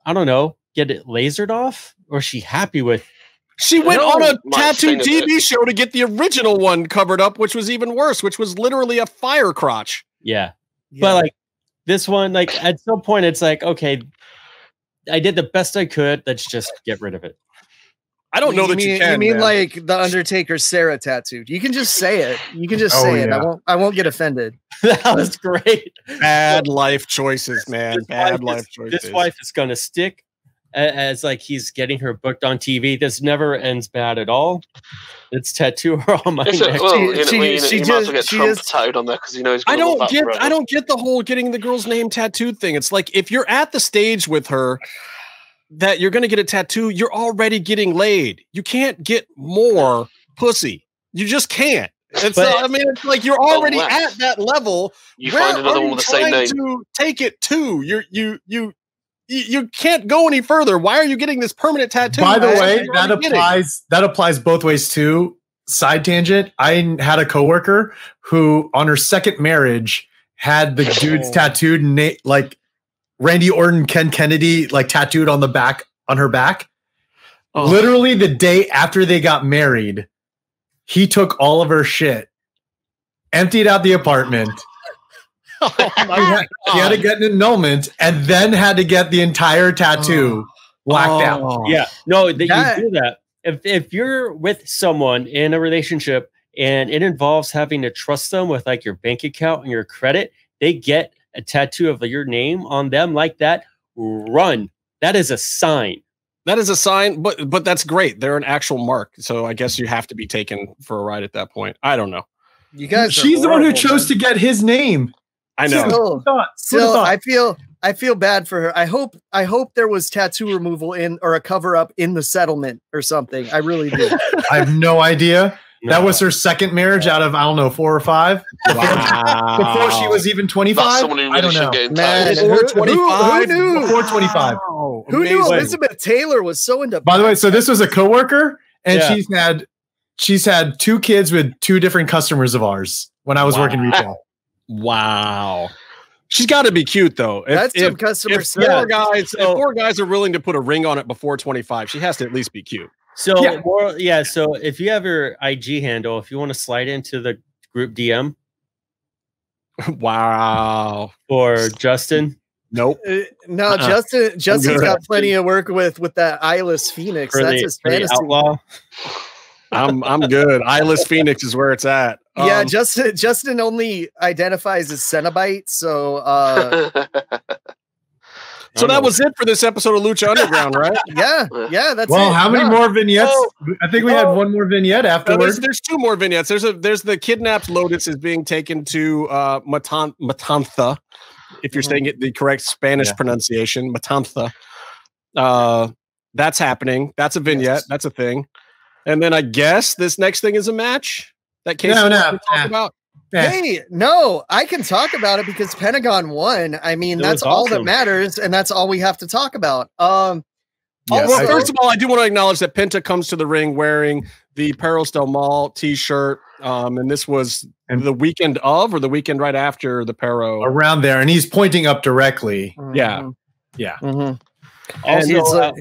I don't know, get it lasered off, or is she happy with? She went on a tattoo TV show to get the original one covered up, which was even worse, which was literally a fire crotch. Yeah. But this one, at some point, it's okay, I did the best I could. Let's just get rid of it. I don't know that you can. You mean like the Undertaker Sarah tattooed? You can just say it. You can just say it. I won't get offended. That was great. Bad life choices, man. Bad life choices. This wife is gonna stick as he's getting her booked on TV. This never ends bad at all. It's tattoo her on my neck. She might as well get Trump tattooed on there because he knows. I don't get the whole getting the girl's name tattooed thing. It's like if you're at the stage with her that you're going to get a tattoo, you're already getting laid. You can't get more pussy. You just can't. It's like you're already at that level. You find another one with the same name to take it to. You can't go any further. Why are you getting this permanent tattoo? By the way, that applies both ways too. Side tangent. I had a coworker who on her second marriage had the dude's tattooed Randy Orton, Ken Kennedy, tattooed on the back, on her back. Oh. Literally the day after they got married, he took all of her shit, emptied out the apartment. He had to get an annulment and then had to get the entire tattoo blacked out. Yeah, no, you do that. if you're with someone in a relationship and it involves having to trust them with like your bank account and your credit, they get a tattoo of your name on them like that, run. That is a sign. That is a sign, but that's great. They're an actual mark. So I guess you have to be taken for a ride at that point. I don't know. You guys, she's the one who chose to get his name. I know. Still, I feel bad for her. I hope there was tattoo removal or a cover up in the settlement or something. I really do. I have no idea. No. That was her second marriage out of, I don't know, 4 or 5. Wow. Before she was even 25. I don't know. Man, before 25? Who knew? Before 25. Wow. Who knew Elizabeth Taylor was so into? By the way, so this was a coworker, and she's had 2 kids with 2 different customers of ours when I was working retail. Wow. She's got to be cute though. That's some customer service. If 4 guys are willing to put a ring on it before 25, she has to at least be cute. So so if you have your IG handle, if you want to slide into the group DM, wow, for Justin. Nope. No, Justin's got plenty of work with that eyeless Phoenix. That's his fantasy. Outlaw. I'm good. Eyeless Phoenix is where it's at. Yeah, Justin only identifies as Cenobite, so so that was it for this episode of Lucha Underground, right? Yeah, that's well, it. How many more vignettes? I think we had one more vignette afterwards. There's 2 more vignettes. There's the kidnapped Lotus is being taken to Matanza, if you're saying it the correct Spanish pronunciation, Matanza. That's happening. That's a vignette. Yes. That's a thing. And then I guess this next thing is a match that Casey talk about. Hey, no, I can talk about it because Pentagon won. I mean, that's all that matters, and that's all we have to talk about. Well, first of all, I do want to acknowledge that Penta comes to the ring wearing the Perros del Mal t-shirt, and this was the weekend of or the weekend right after the Perro. Around there, and he's pointing up directly. Yeah. And Also,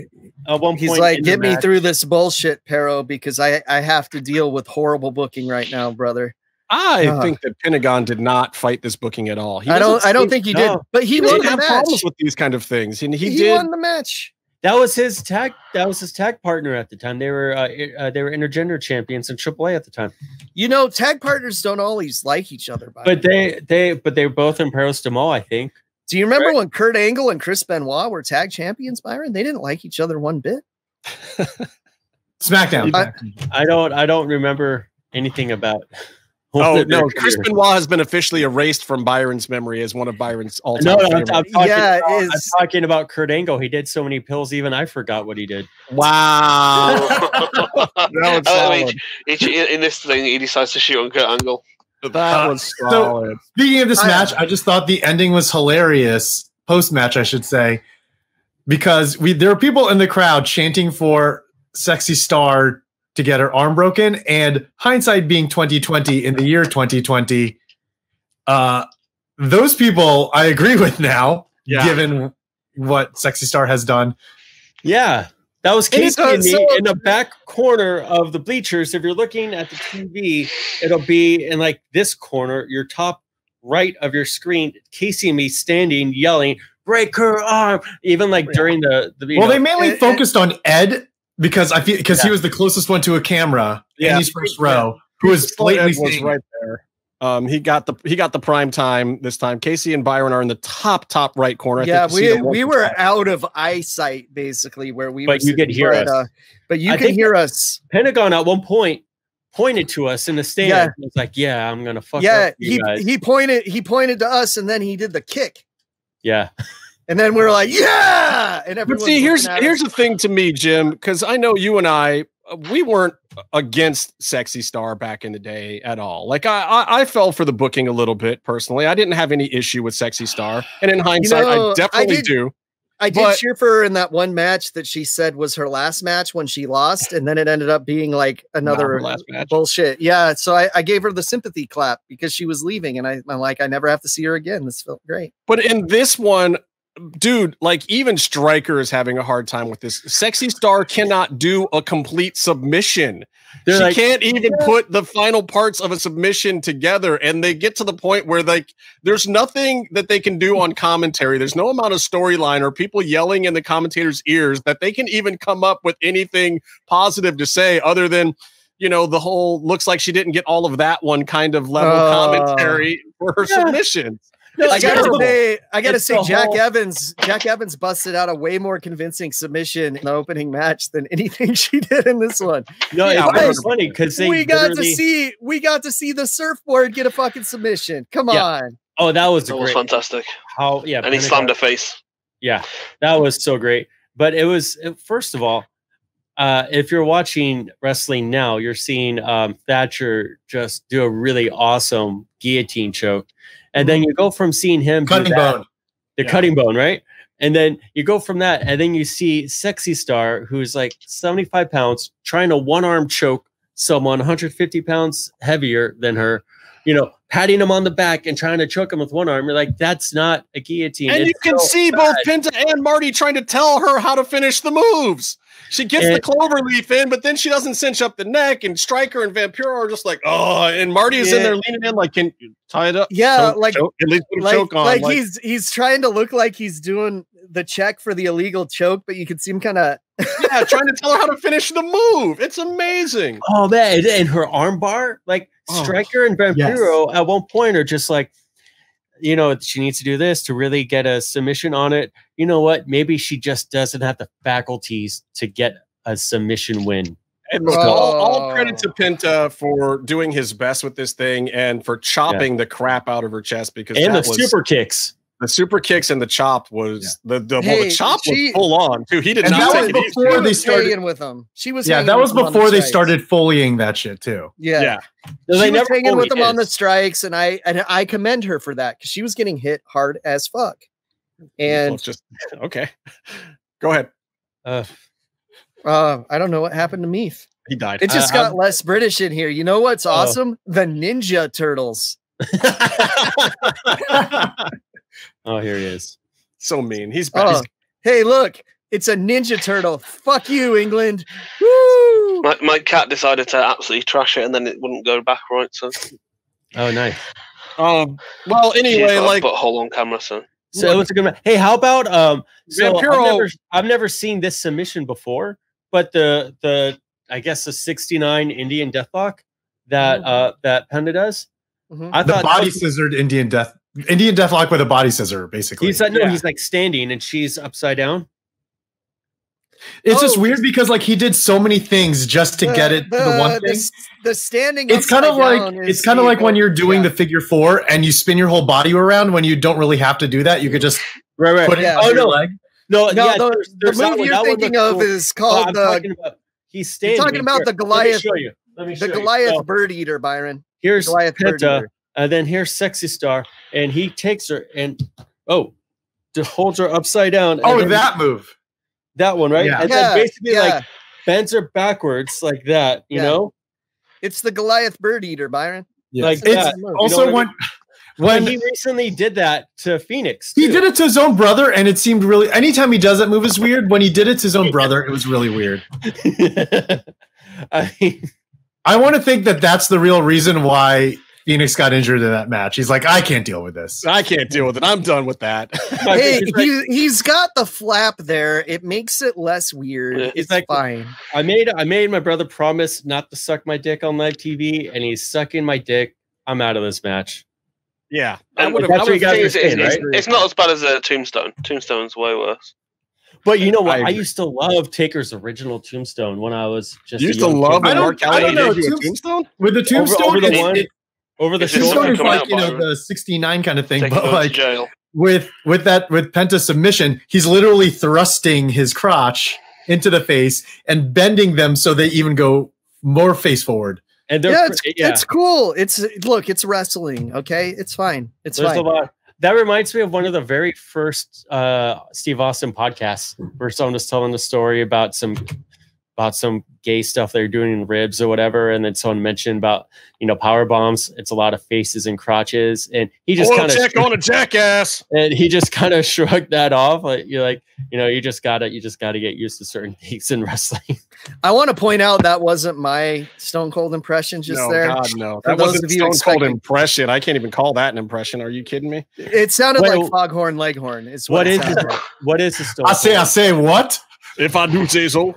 at one point he's like, get me through this bullshit, Perro, because I have to deal with horrible booking right now, brother. I think that Pentagon did not fight this booking at all. I don't think he did, but he won the have match. Problems with these kind of things, and he won the match. That was his tag partner at the time. They were intergender champions in AAA at the time. You know, tag partners don't always like each other, but they were both in Perros de Mal, I think. Do you remember when Kurt Angle and Chris Benoit were tag champions, Byron? They didn't like each other one bit. SmackDown. I don't remember anything about. Oh no, Chris Benoit has been officially erased from Byron's memory as one of Byron's all-time favorites. I'm talking about Kurt Angle. He did so many pills, even I forgot what he did. Wow. In this thing, he decides to shoot on Kurt Angle. That was solid. So, speaking of this match, I just thought the ending was hilarious. Post-match, I should say, because there were people in the crowd chanting for Sexy Star to get her arm broken, and hindsight being 2020 in the year 2020, those people I agree with now, given what Sexy Star has done. Yeah, that was Casey and me in the back corner of the bleachers. If you're looking at the TV, it'll be in like this corner, your top right of your screen. Casey and me standing, yelling, "Break her arm!" Even like during the they mainly focused on Ed. Because he was the closest one to a camera in his first row, who was blatantly right there. He got the prime time this time. Casey and Byron are in the top right corner. Yeah, we were out of eyesight basically where we. But you could hear us. But you can hear us. Pentagon at one point pointed to us in the stand. Yeah. He was like, "Yeah, I'm gonna fuck up you guys." He pointed to us, and then he did the kick. Yeah. And then we're like, yeah. And but see, here's the thing to me, Jim, because I know you and I, we weren't against Sexy Star back in the day at all. Like I fell for the booking a little bit personally. I didn't have any issue with Sexy Star, and in hindsight, I definitely do. I did cheer for her in that one match that she said was her last match when she lost, and then it ended up being like another bullshit. Yeah, so I gave her the sympathy clap because she was leaving, and I'm like, I never have to see her again. This felt great. But in this one, dude, like even Stryker is having a hard time with this. Sexy Star cannot do a complete submission. She can't even put the final parts of a submission together. And they get to the point where like there's nothing that they can do on commentary. There's no amount of storyline or people yelling in the commentator's ears that they can even come up with anything positive to say other than, you know, the whole looks like she didn't get all of that one kind of level commentary for her submissions. I gotta say, Jack Evans busted out a way more convincing submission in the opening match than anything she did in this one. No, it was funny because we got to see the surfboard get a fucking submission. Come on. Oh, that was fantastic. And he slammed her face. Yeah, that was so great. But it was first of all, if you're watching wrestling now, you're seeing Thatcher just do a really awesome guillotine choke. And then you go from seeing him cutting bone, right? And then you go from that, and then you see Sexy Star, who's like 75 pounds, trying to one-arm choke someone 150 pounds heavier than her, you know, patting him on the back and trying to choke him with one arm. You're like, that's not a guillotine. And you can see both Penta and Marty trying to tell her how to finish the moves. She gets the clover leaf in, but then she doesn't cinch up the neck. And Stryker and Vampiro are just like, oh, and Marty is in there leaning in, like, can you tie it up? Yeah, choke, at least put a choke on. Like he's trying to look like he's doing the check for the illegal choke, but you can see him kind of trying to tell her how to finish the move. It's amazing. Oh man, and her arm bar, like Stryker and Vampiro at one point are just like, you know, she needs to do this to really get a submission on it. You know what? Maybe she just doesn't have the faculties to get a submission win. And look, all credit to Penta for doing his best with this thing and for chopping the crap out of her chest because super kicks. The super kicks and the chop was the chop was full on too. He did and not that take was it before easy. they started with him. She was that was before they started foleying that shit too. Yeah. She was hanging with him on the strikes, and I commend her for that because she was getting hit hard as fuck. And it's just okay. Go ahead. I don't know what happened to Meath. He died. It just got less British in here. You know what's awesome? The Ninja Turtles. Oh, here he is. So mean. He's back. Hey, look, it's a Ninja Turtle. Fuck you, England. Woo! My cat decided to absolutely trash it, and then it wouldn't go back right. So, nice. Well, anyway, like butthole on camera. So it was a good match. Hey, how about I've never seen this submission before, but the I guess the 69 Indian Deathlock that that Penta does. I thought body scissored Indian Deathlock with a body scissor, basically. He's like standing and she's upside down. It's just weird because like he did so many things just to get it to the one thing. The standing. It's kind of like when you're doing the figure four and you spin your whole body around when you don't really have to do that. You could just put it on your leg. The move you're thinking of is called he's standing. You're talking about the Goliath. Let me show you. Goliath bird eater, Byron. Here's Goliath Penta, and then here's Sexy Star, and he takes her and holds her upside down. Oh, that move. That one, right? Yeah. And then basically like bends her backwards like that, you know? It's the Goliath bird eater, Byron. Yeah. Like it's that. Also when he recently did that to Phoenix. He did it to his own brother, and it seemed really anytime he does that move is weird. When he did it to his own brother, it was really weird. I want to think that that's the real reason why Phoenix got injured in that match. He's like, I can't deal with this. I can't deal with it. I'm done with that. Hey, he's got the flap there. It makes it less weird. It's like, fine. I made my brother promise not to suck my dick on live TV, and he's sucking my dick. I'm out of this match. Yeah. It's not as bad as a Tombstone. Tombstone's way worse. But you know what? I used to love Taker's original Tombstone when I was just. You used to love when Mark Calaway gave you a Tombstone? With the Tombstone, over the shoulder is like the 69 kind of thing, but like with Penta submission, he's literally thrusting his crotch into the face and bending them so they even go more face forward. And it's cool. It's wrestling. Okay, it's fine. There's fine. A lot. That reminds me of one of the very first Steve Austin podcasts where someone was telling the story about some about some gay stuff they're doing in ribs or whatever, and then someone mentioned about, you know, power bombs. It's a lot of faces and crotches, and he just kind of check on a jackass, and he just kind of shrugged that off. Like, you're like, you know, you just gotta get used to certain things in wrestling. I want to point out that wasn't my Stone Cold impression just no, there. God, no, that wasn't a Stone Cold impression. I can't even call that an impression. Are you kidding me? It sounded like Foghorn Leghorn. Is what is the Stone Cold? I say what? If I do say so.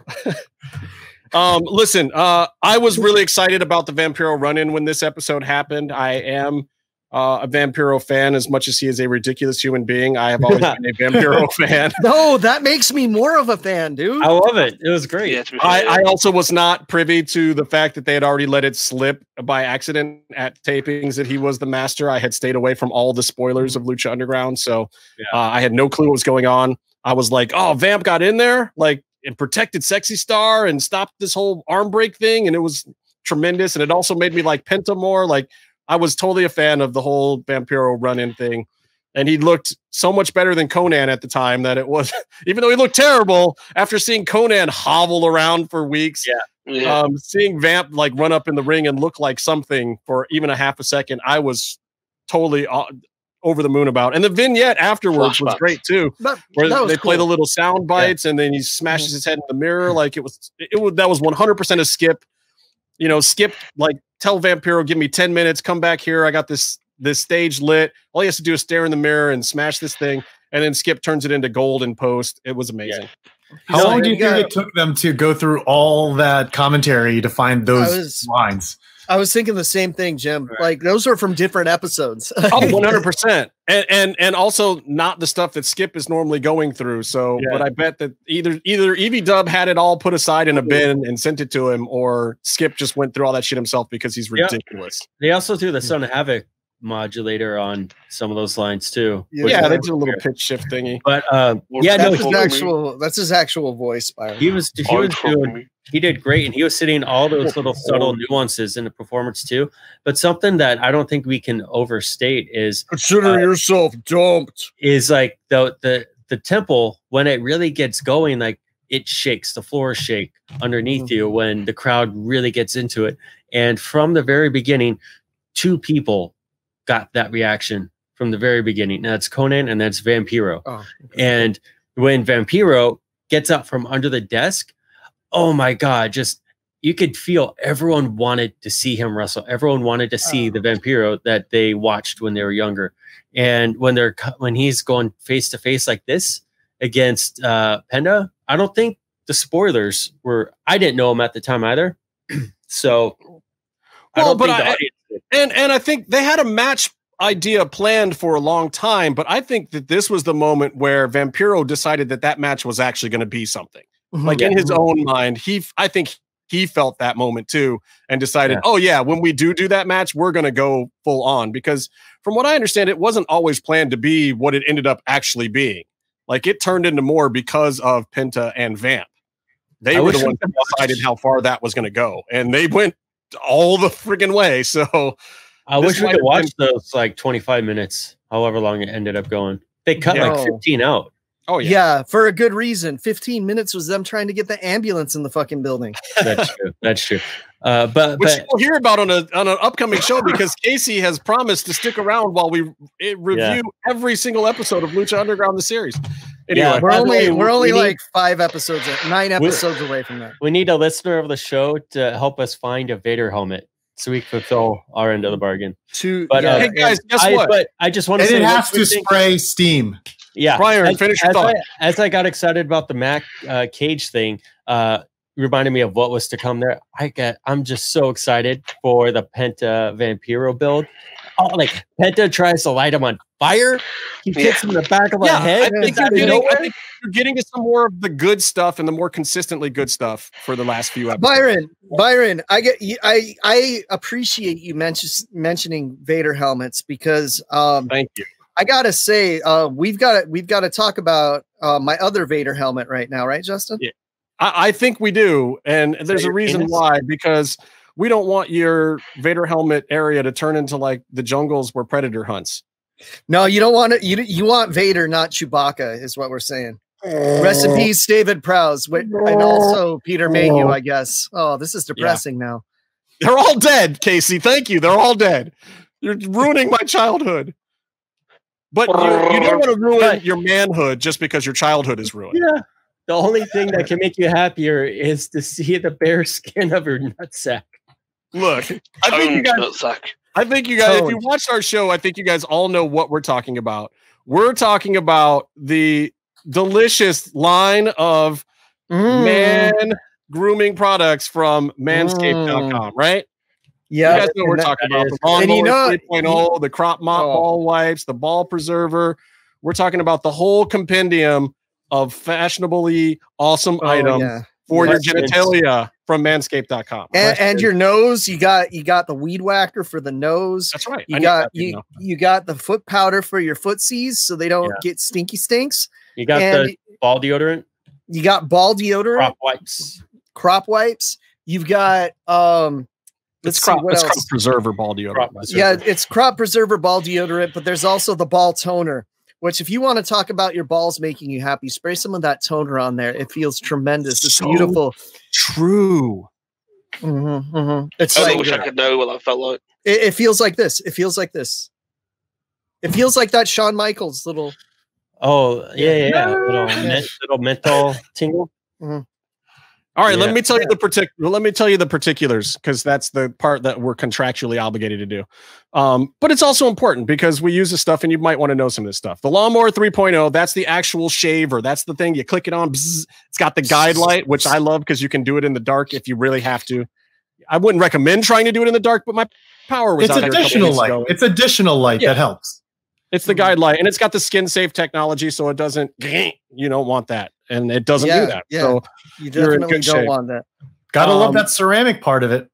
Listen, I was really excited about the Vampiro run-in when this episode happened. I am a Vampiro fan as much as he is a ridiculous human being. I have always been a Vampiro fan. No, that makes me more of a fan, dude. I love it. It was great. Yeah, I also was not privy to the fact that they had already let it slip by accident at tapings that he was the master. I had stayed away from all the spoilers of Lucha Underground, so I had no clue what was going on. I was like, oh, Vamp got in there, like, and protected Sexy Star and stopped this whole arm break thing, and it was tremendous. And it also made me like Penta more. Like, I was totally a fan of the whole Vampiro run-in thing. And he looked so much better than Conan at the time that it was, even though he looked terrible, after seeing Conan hobble around for weeks, seeing Vamp like run up in the ring and look like something for even a half a second, I was totally over the moon about. And the vignette afterwards was great too, where they play the little sound bites and then he smashes his head in the mirror. Like that was 100% a Skip. You know, Skip, like, tell Vampiro, give me 10 minutes, come back here. I got this stage lit. All he has to do is stare in the mirror and smash this thing. And then Skip turns it into gold in post. It was amazing. How long do you think it took them to go through all that commentary to find those lines? I was thinking the same thing, Jim. Like, those are from different episodes. Oh, 100%. And also not the stuff that Skip is normally going through. So, but I bet that either Evie Dub had it all put aside in a bin and sent it to him, or Skip just went through all that shit himself because he's ridiculous. They also threw the Son of Havoc modulator on some of those lines too. Yeah, they did a little pitch shift thingy. But that's his actual voice. Byron. He did great, and he was hitting all those little subtle nuances in the performance too. But something that I don't think we can overstate is consider yourself dumped. Is like the temple, when it really gets going, like it shakes, the floor shake underneath you when the crowd really gets into it. And from the very beginning, two people got that reaction from the very beginning. Now, that's Conan and that's Vampiro. Oh, and when Vampiro gets up from under the desk, oh my God, just you could feel everyone wanted to see him wrestle. Everyone wanted to see the Vampiro that they watched when they were younger. And when he's going face to face like this against Penta, I don't think the spoilers were, I didn't know him at the time either. So I think they had a match idea planned for a long time, but I think that this was the moment where Vampiro decided that match was actually going to be something. Like in his own mind, I think he felt that moment too and decided, oh yeah, when we do that match, we're going to go full on, because from what I understand, it wasn't always planned to be what it ended up actually being. Like, it turned into more because of Penta and Vamp. They were the ones that decided how far that was going to go, and they went all the friggin' way. So I wish we could watch those like 25 minutes, however long it ended up going. They cut like 15 out. Oh yeah, for a good reason. 15 minutes was them trying to get the ambulance in the fucking building. That's true. That's true. But we'll hear about on an upcoming show, because Casey has promised to stick around while we review every single episode of Lucha Underground, the series. Anyway, we're only like 9 episodes away from that. We need a listener of the show to help us find a Vader helmet so we fulfill our end of the bargain. Hey guys, guess what? But I just want to say, it has to spray steam. Yeah, Brian, finish your thought. As I got excited about the Mac Cage thing, reminded me of what was to come there. I'm just so excited for the Penta Vampiro build. Oh, like Penta tries to light him on fire. He hits him in the back of the head. I think you're getting to some more of the good stuff and the more consistently good stuff for the last few episodes. Byron, I appreciate you mentioning Vader helmets, because thank you. I gotta say, we've got to talk about my other Vader helmet right now, right, Justin? Yeah, I think we do, and there's a reason why. Because we don't want your Vader helmet area to turn into like the jungles where Predator hunts. No, you don't want it. You want Vader, not Chewbacca, is what we're saying. Rest in peace, David Prowse, and also Peter Mayhew, I guess. Oh, this is depressing now. They're all dead, Casey. Thank you. They're all dead. You're ruining my childhood. But you don't want to ruin your manhood just because your childhood is ruined. Yeah. The only thing that can make you happier is to see the bare skin of your nutsack. Look, I think you guys, if you watched our show, I think you guys all know what we're talking about. We're talking about the delicious line of man grooming products from manscaped.com, right? Yeah. You guys know what we're talking about. The Lawnmower 3.0, the crop mop ball wipes, the ball preserver. We're talking about the whole compendium of fashionably awesome items for your genitalia from manscaped.com. And your nose, you got the weed whacker for the nose. That's right. You got the foot powder for your footsies so they don't get stinky stinks. You got the ball deodorant. You got ball deodorant. Crop wipes. You've got it's crop preserver ball deodorant. Yeah, it's crop preserver ball deodorant, but there's also the ball toner, which if you want to talk about your balls making you happy, spray some of that toner on there. It feels tremendous. It's beautiful. True. It's I wish I could know what that felt like. It feels like this. It feels like this. It feels like that Shawn Michaels little. Oh yeah. Little menthol tingle. All right, let me tell you the particulars, because that's the part that we're contractually obligated to do. But it's also important because we use this stuff and you might want to know some of this stuff. The Lawnmower 3.0, that's the actual shaver. That's the thing. You click it on. Bzz, it's got the guide light, which I love because you can do it in the dark if you really have to. I wouldn't recommend trying to do it in the dark, but my power was out additional light. It's additional light that helps. It's the guide light, and it's got the skin safe technology, so it doesn't. You don't want that, and it doesn't do that. Yeah. So you definitely don't want that. Gotta love that ceramic part of it.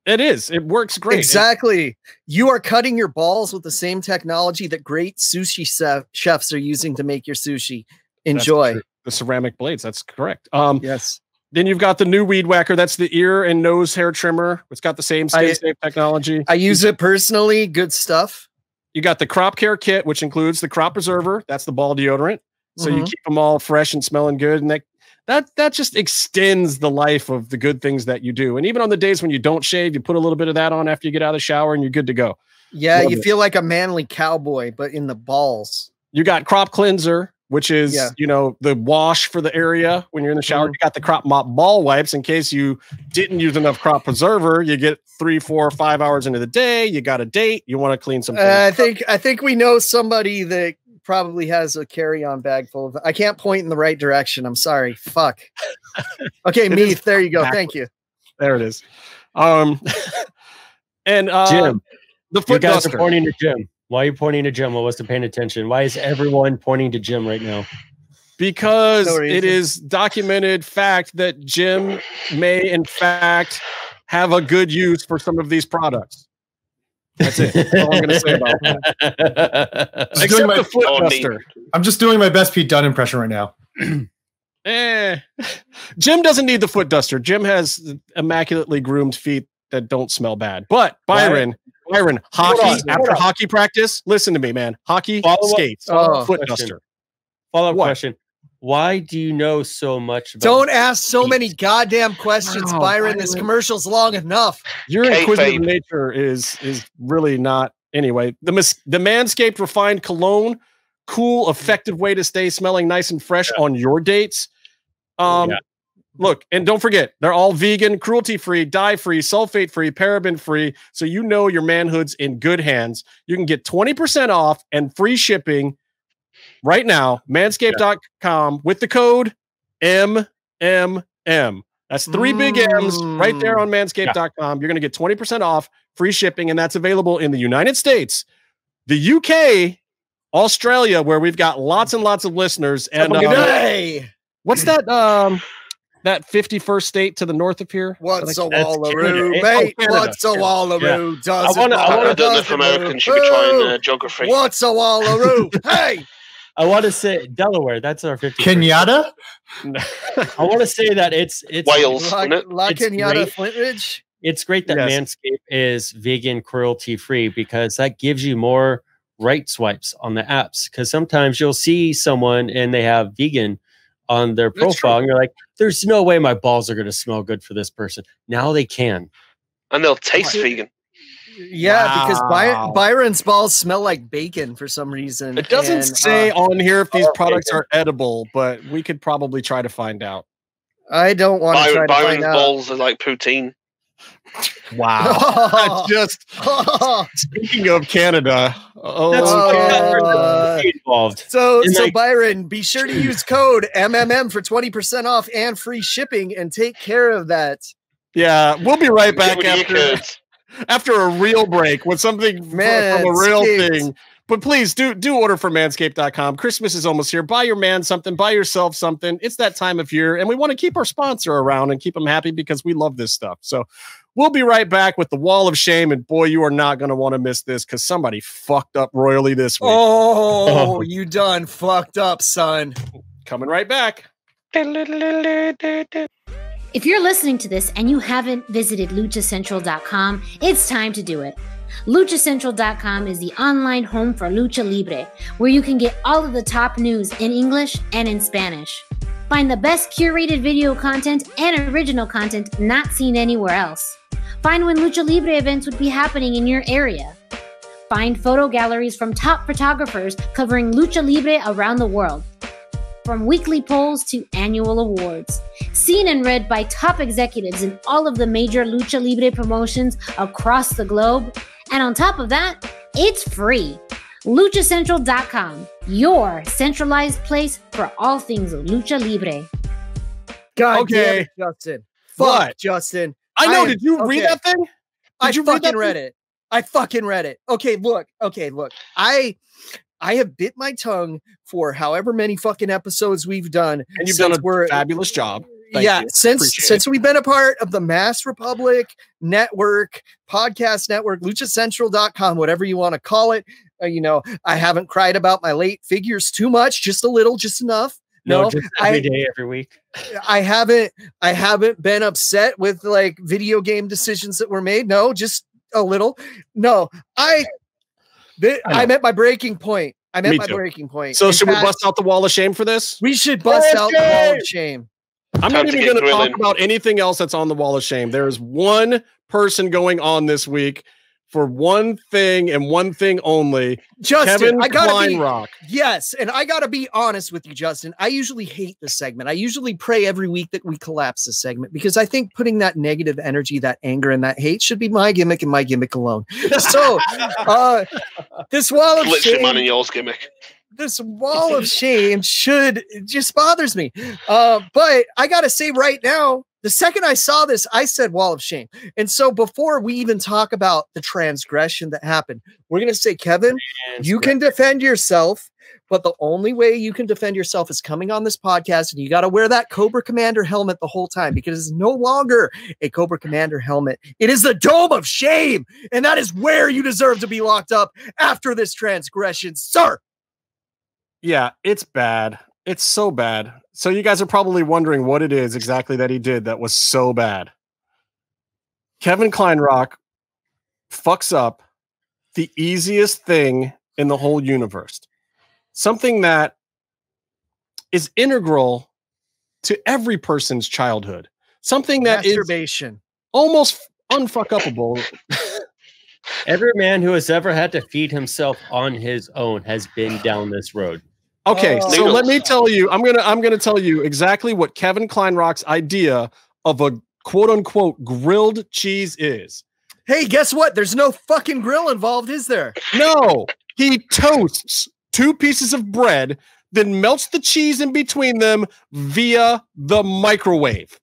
It is. It works great. Exactly. You are cutting your balls with the same technology that great sushi chefs are using to make your sushi. Enjoy. The ceramic blades. That's correct. Yes. Then you've got the new weed whacker. That's the ear and nose hair trimmer. It's got the same skin safe technology. I use it personally. Good stuff. You got the crop care kit, which includes the crop preserver. That's the ball deodorant. So you keep them all fresh and smelling good. And that just extends the life of the good things that you do. And even on the days when you don't shave, you put a little bit of that on after you get out of the shower and you're good to go. Yeah, you feel like a manly cowboy, but in the balls. You got crop cleanser, which is, the wash for the area when you're in the shower. You got the crop mop ball wipes in case you didn't use enough crop preserver. You get 3, 4, 5 hours into the day. You got a date. You want to clean some things. I think we know somebody that probably has a carry-on bag full of. I can't point in the right direction. I'm sorry. Fuck. Okay, Meath. There you go. Thank you. There it is. And Jim, the foot you guys duster. are pointing to Jim. Why are you pointing to Jim? I wasn't paying attention. Why is everyone pointing to Jim right now? Because it is documented fact that Jim may, in fact, have a good use for some of these products. That's it. That's all I'm going to say about that. Except the foot duster. I'm just doing my best Pete Dunne impression right now. Jim doesn't need the foot duster. Jim has immaculately groomed feet that don't smell bad. But Byron, hockey, after hockey practice, listen to me, man. Hockey, skates, foot duster. Follow-up question. Why do you know so much about Don't ask so many goddamn questions, Byron. This commercial's long enough. Your inquisitive nature is really not. Anyway, the Manscaped Refined Cologne, cool, effective way to stay smelling nice and fresh on your dates. Look, and don't forget, they're all vegan, cruelty-free, dye-free, sulfate-free, paraben-free, so you know your manhood's in good hands. You can get 20% off and free shipping right now, manscaped.com, with the code MMM. That's 3 big M's right there on manscaped.com. You're going to get 20% off, free shipping, and that's available in the United States, the UK, Australia, where we've got lots and lots of listeners. And what's that? That 51st state to the north of here? What's a wallaroo, mate? What's a wallaroo? Does I don't know if Americans should be trying geography. What's a wallaroo? Hey! I want to say Delaware. That's our 50. Kenyatta? I want to say that it's Wales. La Kenyatta Flintridge? It's great that Manscaped is vegan, cruelty-free, because that gives you more right swipes on the apps. Because sometimes you'll see someone and they have vegan on their profile, and you're like, there's no way my balls are going to smell good for this person. Now they can. And they'll taste vegan. Yeah, because Byron's balls smell like bacon for some reason. It doesn't say on here if these products are edible, but we could probably try to find out. I don't want to try to find Byron's out. balls are like poutine. Wow. Just speaking of Canada. Involved. So Byron, be sure to use code MMM for 20% off and free shipping and take care of that. Yeah, we'll be right back after a real break with something from a real thing. But please do order from manscaped.com. Christmas is almost here. Buy your man something, buy yourself something. It's that time of year, and we want to keep our sponsor around and keep them happy because we love this stuff. So we'll be right back with the Wall of Shame, and boy, you are not going to want to miss this because somebody fucked up royally this week. Oh, you done fucked up, son. Coming right back. If you're listening to this and you haven't visited luchacentral.com, it's time to do it. LuchaCentral.com is the online home for Lucha Libre, where you can get all of the top news in English and in Spanish. Find the best curated video content and original content not seen anywhere else. Find when Lucha Libre events would be happening in your area. Find photo galleries from top photographers covering Lucha Libre around the world. From weekly polls to annual awards. Seen and read by top executives in all of the major Lucha Libre promotions across the globe. And on top of that, it's free. LuchaCentral.com, your centralized place for all things Lucha Libre. God damn it, Justin. Fuck, Justin. I know. Did you read that thing? I fucking read it. Okay, look. I have bit my tongue for however many fucking episodes we've done. And you've done a fabulous job. Thank you. Since we've been a part of the Mass Republic Network, podcast network, luchacentral.com, whatever you want to call it. I haven't cried about my late figures too much, just a little, just enough. No, just every day, every week. I haven't been upset with like video game decisions that were made. No, just a little. No, I'm at my breaking point. Breaking point. So should we bust out the Wall of Shame for this? We should bust out the Wall of Shame. I'm not even going to talk about anything else that's on the Wall of Shame. There is one person going on this week for one thing and one thing only. Justin, Kevin Kleinrock. Yes, and I gotta be honest with you, Justin. I usually hate this segment. I usually pray every week that we collapse this segment because I think putting that negative energy, that anger, and that hate should be my gimmick and my gimmick alone. So, this Wall of Shame, mine and yours gimmick. This Wall of Shame just bothers me. But I gotta say right now, the second I saw this, I said Wall of Shame. And so before we even talk about the transgression that happened, we're going to say, Kevin, you can defend yourself, but the only way you can defend yourself is coming on this podcast, and you got to wear that Cobra Commander helmet the whole time because it's no longer a Cobra Commander helmet. It is the Dome of Shame, and that is where you deserve to be locked up after this transgression, sir. Yeah, it's bad. It's so bad. So you guys are probably wondering what it is exactly that he did that was so bad. Kevin Kleinrock fucks up the easiest thing in the whole universe. Something that is integral to every person's childhood. Something that masturbation is almost unfuck-upable. Every man who has ever had to feed himself on his own has been down this road. Okay, so let me tell you, I'm gonna tell you exactly what Kevin Kleinrock's idea of a quote unquote grilled cheese is. Hey, guess what? There's no fucking grill involved, is there? No, he toasts 2 pieces of bread, then melts the cheese in between them via the microwave.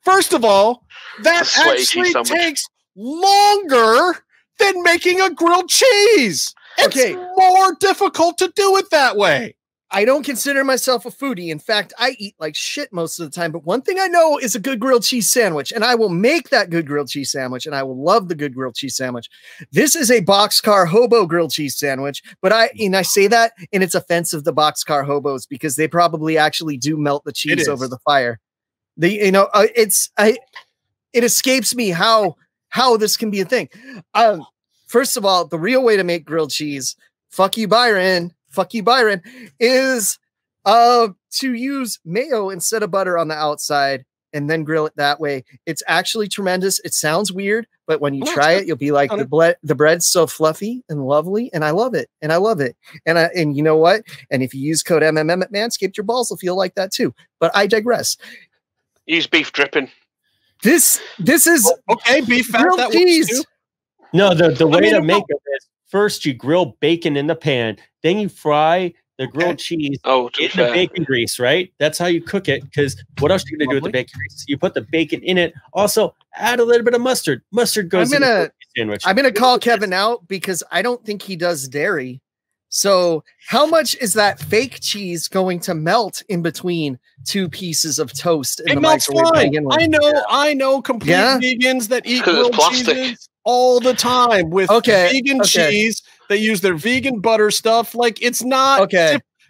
First of all, that actually takes longer than making a grilled cheese. It's more difficult to do it that way. I don't consider myself a foodie. In fact, I eat like shit most of the time. But one thing I know is a good grilled cheese sandwich, and I will make that good grilled cheese sandwich, and I will love the good grilled cheese sandwich. This is a boxcar hobo grilled cheese sandwich, but I say that, and it's offensive to boxcar hobos because they probably actually do melt the cheese over the fire. It escapes me how this can be a thing. First of all, the real way to make grilled cheese, fuck you, Byron, is to use mayo instead of butter on the outside and then grill it that way. It's actually tremendous. It sounds weird, but when you try it, you'll be like, the bread's so fluffy and lovely, and I love it. And I love it. And you know what? And if you use code MMM at Manscaped, your balls will feel like that too. But I digress. Use beef dripping. This is okay. Beef fat, that cheese. works too. No, the way to make it is first you grill bacon in the pan, then you fry the grilled cheese in the bacon grease, right? That's how you cook it. Because what else are you gonna do with the bacon grease? You put the bacon in it. Also, add a little bit of mustard. Mustard goes in the sandwich. I'm gonna call Kevin out because I don't think he does dairy. So how much is that fake cheese going to melt in between two pieces of toast in the microwave? I know complete vegans that eat grilled cheeses all the time with vegan cheese. They use their vegan butter stuff. Like, it's not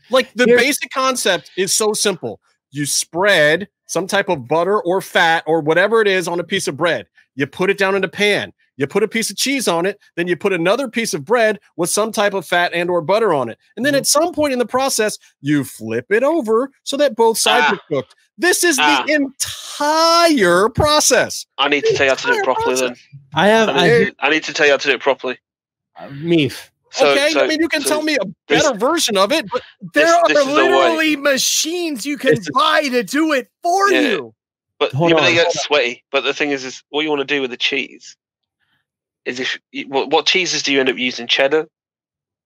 like the basic concept is so simple. You spread some type of butter or fat or whatever it is on a piece of bread. You put it down in a pan. You put a piece of cheese on it. Then you put another piece of bread with some type of fat and or butter on it. And then at some point in the process, you flip it over so that both sides are cooked. This is the entire process. I need to tell you how to do it properly then. I need to tell you how to do it properly. Meef. I mean, you can tell me a better version of it, but there are literally machines you can buy to do it for you. But they get sweaty. But the thing is what you want to do with the cheese is what cheeses do you end up using? Cheddar,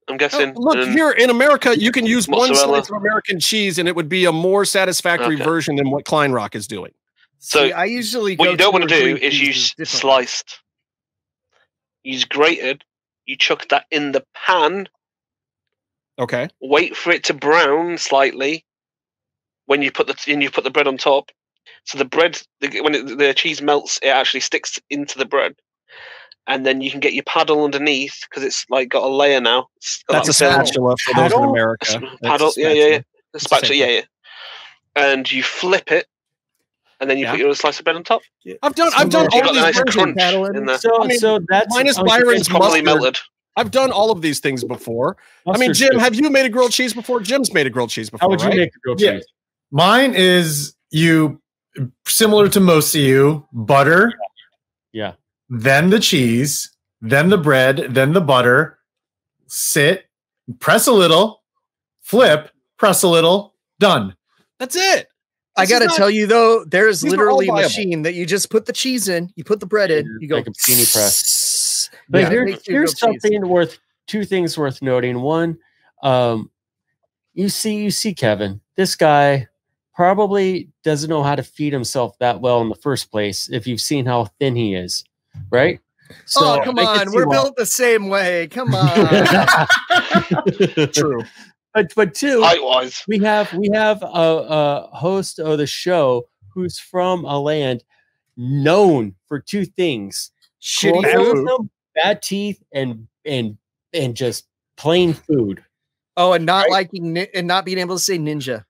I'm guessing. Look, here in America, you can use one slice of American cheese, and it would be a more satisfactory version than what Klein Rock is doing. So I usually what you don't want to do is use sliced. Use grated. You chuck that in the pan. Okay. Wait for it to brown slightly. When you put the bread on top, so the bread when the cheese melts, it actually sticks into the bread, and then you can get your paddle underneath because it's like got a layer now. That's a spatula for those in America. Paddle, yeah. The spatula, yeah. And you flip it. And then you put your slice of bread on top. I've done all these versions. So that's minus Byron's probably melted. I've done all of these things before. I mean, Jim, have you made a grilled cheese before? Jim's made a grilled cheese before. How would you make a grilled cheese? Mine is similar to most of you, butter. Yeah. Then the cheese, then the bread, then the butter. Sit, press a little, flip, press a little, done. That's it. I got to tell you, though, there's literally a machine that you just put the cheese in, you put the bread in, you go like a panini press. But here's something two things worth noting. One, you see, Kevin, this guy probably doesn't know how to feed himself that well in the first place. If you've seen how thin he is, right? So come on, we're built the same way. Come on. True. But two, likewise, we have a host of the show who's from a land known for two things: shitty food, bad teeth, and just plain food. Oh, and not liking and not being able to say ninja.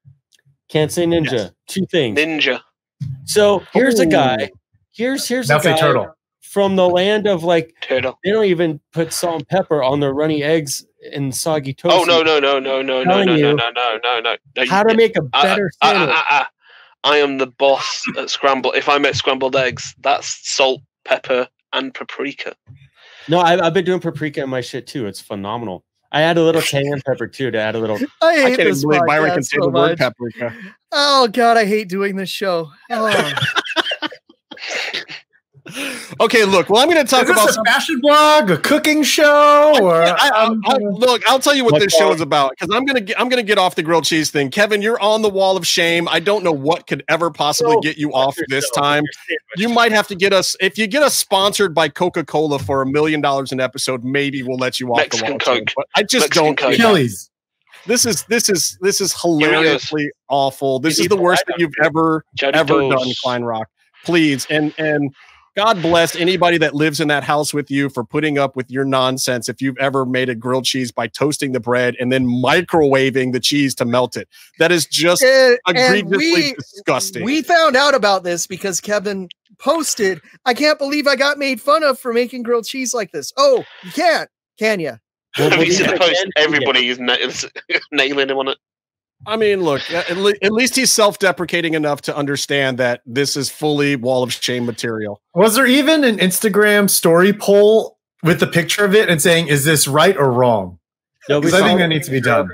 Can't say ninja. Yes. Two things. Ninja. So here's a guy. Here's a guy turtle from the land of turtle. They don't even put salt and pepper on their runny eggs and soggy toast. Oh no! How to make a better sandwich? I am the boss at scramble. If I make scrambled eggs, that's salt, pepper, and paprika. No, I've been doing paprika in my shit too. It's phenomenal. I add a little cayenne pepper too to add a little. I can't even believe Byron can say the word paprika. Oh God, I hate doing this show. Oh. Okay, look. Well, I'm going to talk about a fashion blog, a cooking show, or look. I'll tell you what this show is about because I'm gonna get off the grilled cheese thing. Kevin, you're on the wall of shame. I don't know what could ever possibly get you off this time. You might have to get us if you get us sponsored by Coca-Cola for $1 million an episode. Maybe we'll let you off Mexican the wall. Coke. But I just don't. Achilles. This is hilariously awful. This is the worst that you've ever done, Klein Rock. Please and. God bless anybody that lives in that house with you for putting up with your nonsense. If you've ever made a grilled cheese by toasting the bread and then microwaving the cheese to melt it, that is just egregiously disgusting. We found out about this because Kevin posted, I can't believe I got made fun of for making grilled cheese like this. Oh, you can't, can you? Have you seen the post? Everybody is nailing him on it. I mean, look, at least he's self-deprecating enough to understand that this is fully wall of shame material. Was there even an Instagram story poll with the picture of it and saying, is this right or wrong? No, because I think that needs to be done.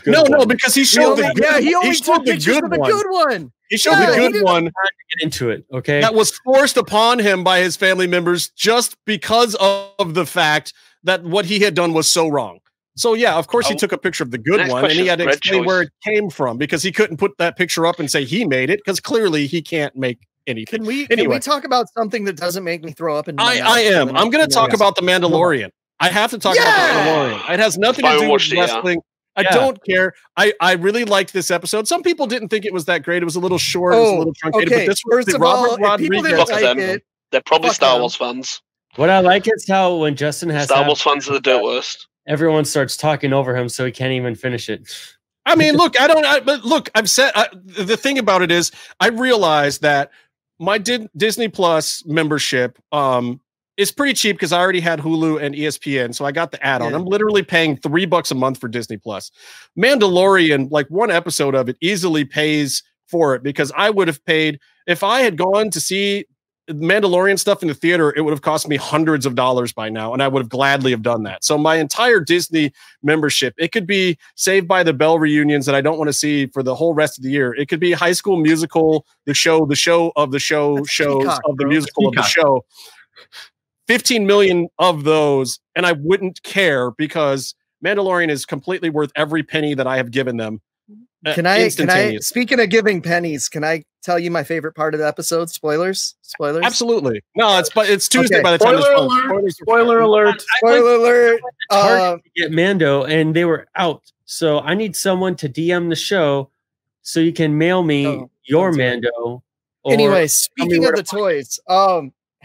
No, because he showed the good. Yeah, he only showed took pictures of the good one. He showed the good one. Get into it, okay? That was forced upon him by his family members just because of the fact that what he had done was so wrong. So yeah, of course he took a picture of the good one, and he had to explain where it came from because he couldn't put that picture up and say he made it because clearly he can't make anything. Can we talk about something that doesn't make me throw up? In my I am. I'm going to talk about the Mandalorian. I have to talk about the Mandalorian. It has nothing to do with wrestling. I don't care. I really liked this episode. Some people didn't think it was that great. It was a little short. It was a little truncated. But this was First of Robert all, Rodriguez. They're probably Star Wars fans. What I like is how when Justin has Star Wars fans are the dirt worst. Everyone starts talking over him, so he can't even finish it. I mean, look, but look, I've said the thing about it is I realized that my Disney Plus membership is pretty cheap because I already had Hulu and ESPN, so I got the add-on. I'm literally paying $3 a month for Disney Plus. Mandalorian, like one episode of it, easily pays for it because I would have paid if I had gone to see Mandalorian stuff in the theater. It would have cost me hundreds of dollars by now, and I would have gladly have done that. So my entire Disney membership, it could be Saved by the Bell reunions that I don't want to see for the whole rest of the year. It could be High School Musical, the show of the show, That's shows Peacock, of the bro. musical of the show. 15 million of those, and I wouldn't care because Mandalorian is completely worth every penny that I have given them. Can I, speaking of giving pennies, can I tell you my favorite part of the episode? Spoilers? Absolutely. No, it's Tuesday by the time this Spoiler alert. Spoiler alert. It's hard to get Mando, and they were out. So I need someone to DM the show so you can mail me your Mando. Anyway, speaking of the toys,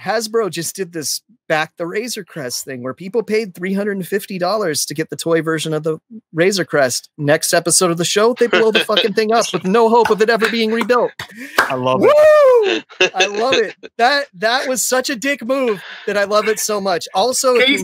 Hasbro just did this Back the Razor Crest thing where people paid $350 to get the toy version of the Razor Crest. Next episode of the show, they blow the fucking thing up with no hope of it ever being rebuilt. I love it. Woo! I love it. That was such a dick move that I love it so much. Also, if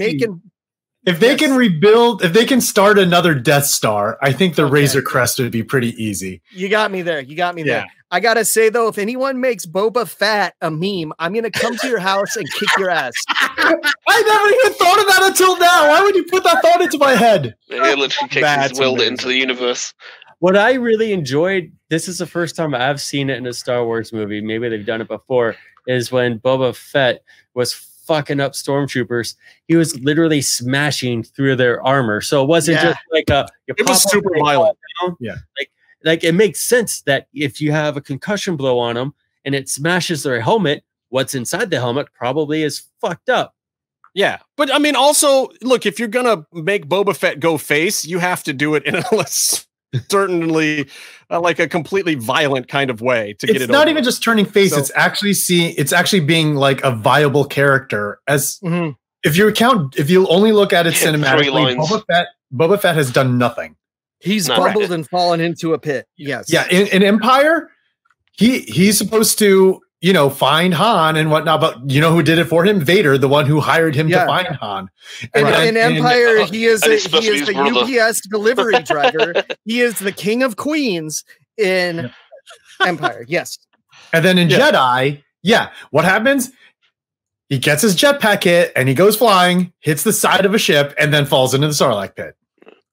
they can rebuild, if they can start another Death Star, I think the Razor Crest would be pretty easy. You got me there. there. I gotta say though, if anyone makes Boba Fett a meme, I'm gonna come to your house and kick your ass. I never even thought of that until now. Why would you put that thought into my head? He literally willed it into the universe. What I really enjoyed, this is the first time I've seen it in a Star Wars movie. Maybe they've done it before, is when Boba Fett was fucking up stormtroopers. He was literally smashing through their armor. So it wasn't just like it was super violent. Yeah. Like it makes sense that if you have a concussion blow on them and it smashes their helmet, what's inside the helmet probably is fucked up. Yeah. But I mean, also, look, if you're going to make Boba Fett go face, you have to do it in a less certainly like a completely violent kind of way to get it. It's not over. even just turning face. So, it's actually being like a viable character as if you only look at it cinematically, Boba Fett has done nothing. He's bubbled and fallen into a pit. Yes. Yeah. In Empire, he's supposed to, find Han and whatnot, but you know who did it for him? Vader, the one who hired him to find Han. In Empire, he is the UPS delivery driver. He is the King of Queens in Empire. Yes. And then in Jedi, what happens? He gets his jetpack hit and he goes flying, hits the side of a ship, and then falls into the Sarlacc pit.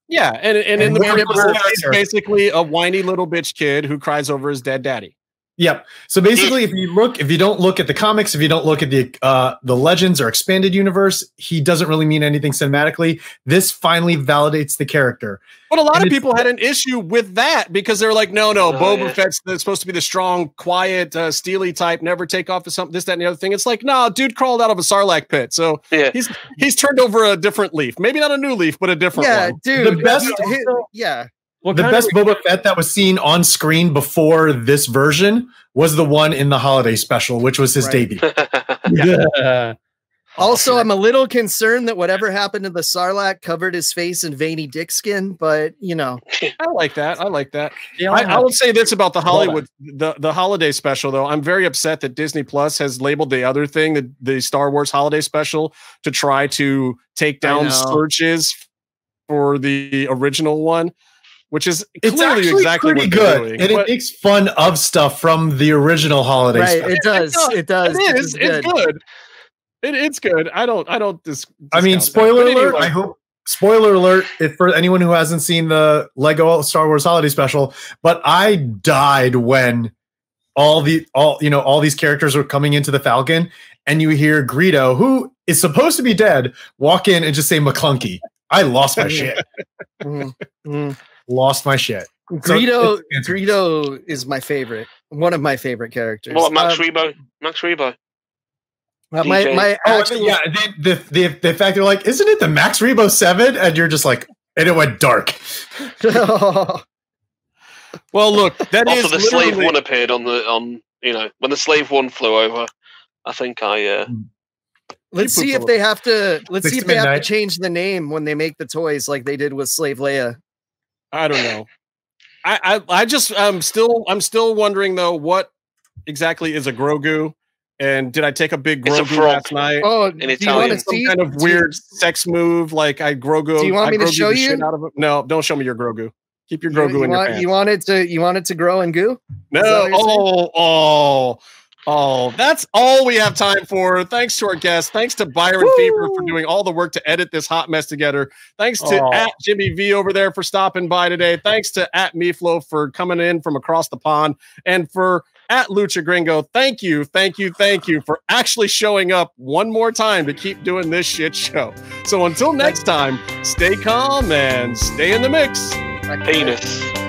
Yeah, and in the prequel, he's basically a whiny little bitch kid who cries over his dead daddy. Yep. So basically, if you don't look at the comics, if you don't look at the Legends or expanded universe, he doesn't really mean anything cinematically. This finally validates the character. But a lot of people had an issue with that because they're like, no, Boba Fett's supposed to be the strong, quiet, steely type, never take off of something, this, that, and the other thing. It's like, no, dude crawled out of a Sarlacc pit. So he's turned over a different leaf. Maybe not a new leaf, but a different one. Dude. The best, the best Boba Fett that was seen on screen before this version was the one in the holiday special, which was his debut. Also, I'm a little concerned that whatever happened to the Sarlacc covered his face in veiny dick skin, but I like that. I will say this about the Hollywood, the holiday special, though. I'm very upset that Disney Plus has labeled the other thing, the Star Wars holiday special, to try to take down searches for the original one. which is It's clearly actually exactly pretty what they're good, doing. and it makes fun of stuff from the original holiday. Right, special. it does. It does. It is. It's good. It's good. I don't. I mean, spoiler alert. I hope. Spoiler alert! If for anyone who hasn't seen the Lego Star Wars Holiday Special, but I died when all these characters are coming into the Falcon, and you hear Greedo, who is supposed to be dead, walk in and just say McClunky. I lost my shit. Lost my shit. Greedo is my favorite. One of my favorite characters. What, Max Rebo? Max Rebo. The fact they're like, isn't it the Max Rebo 7? And you're just like, and it went dark. Well, look, that also is the Slave One appeared on when the Slave One flew over. I think Let's see if they have to. Let's see if they have to change the name when they make the toys, like they did with Slave Leia. I don't know. I'm still wondering though, what exactly is a Grogu? And did I take a big Grogu last night? Oh, do you want to see some kind of weird sex move? Like I Grogu. Do you want me to show you? Out of it? No, don't show me your Grogu. Keep your Grogu in your pants. You want it to grow and goo? No. Oh, that's all we have time for. Thanks to our guests. Thanks to Byron Fever for doing all the work to edit this hot mess together. Thanks to at Jimmy V over there for stopping by today. Thanks to at Meeflo for coming in from across the pond. And for at Lucha Gringo, thank you for actually showing up one more time to keep doing this shit show. So until next time, stay calm and stay in the mix. Penis.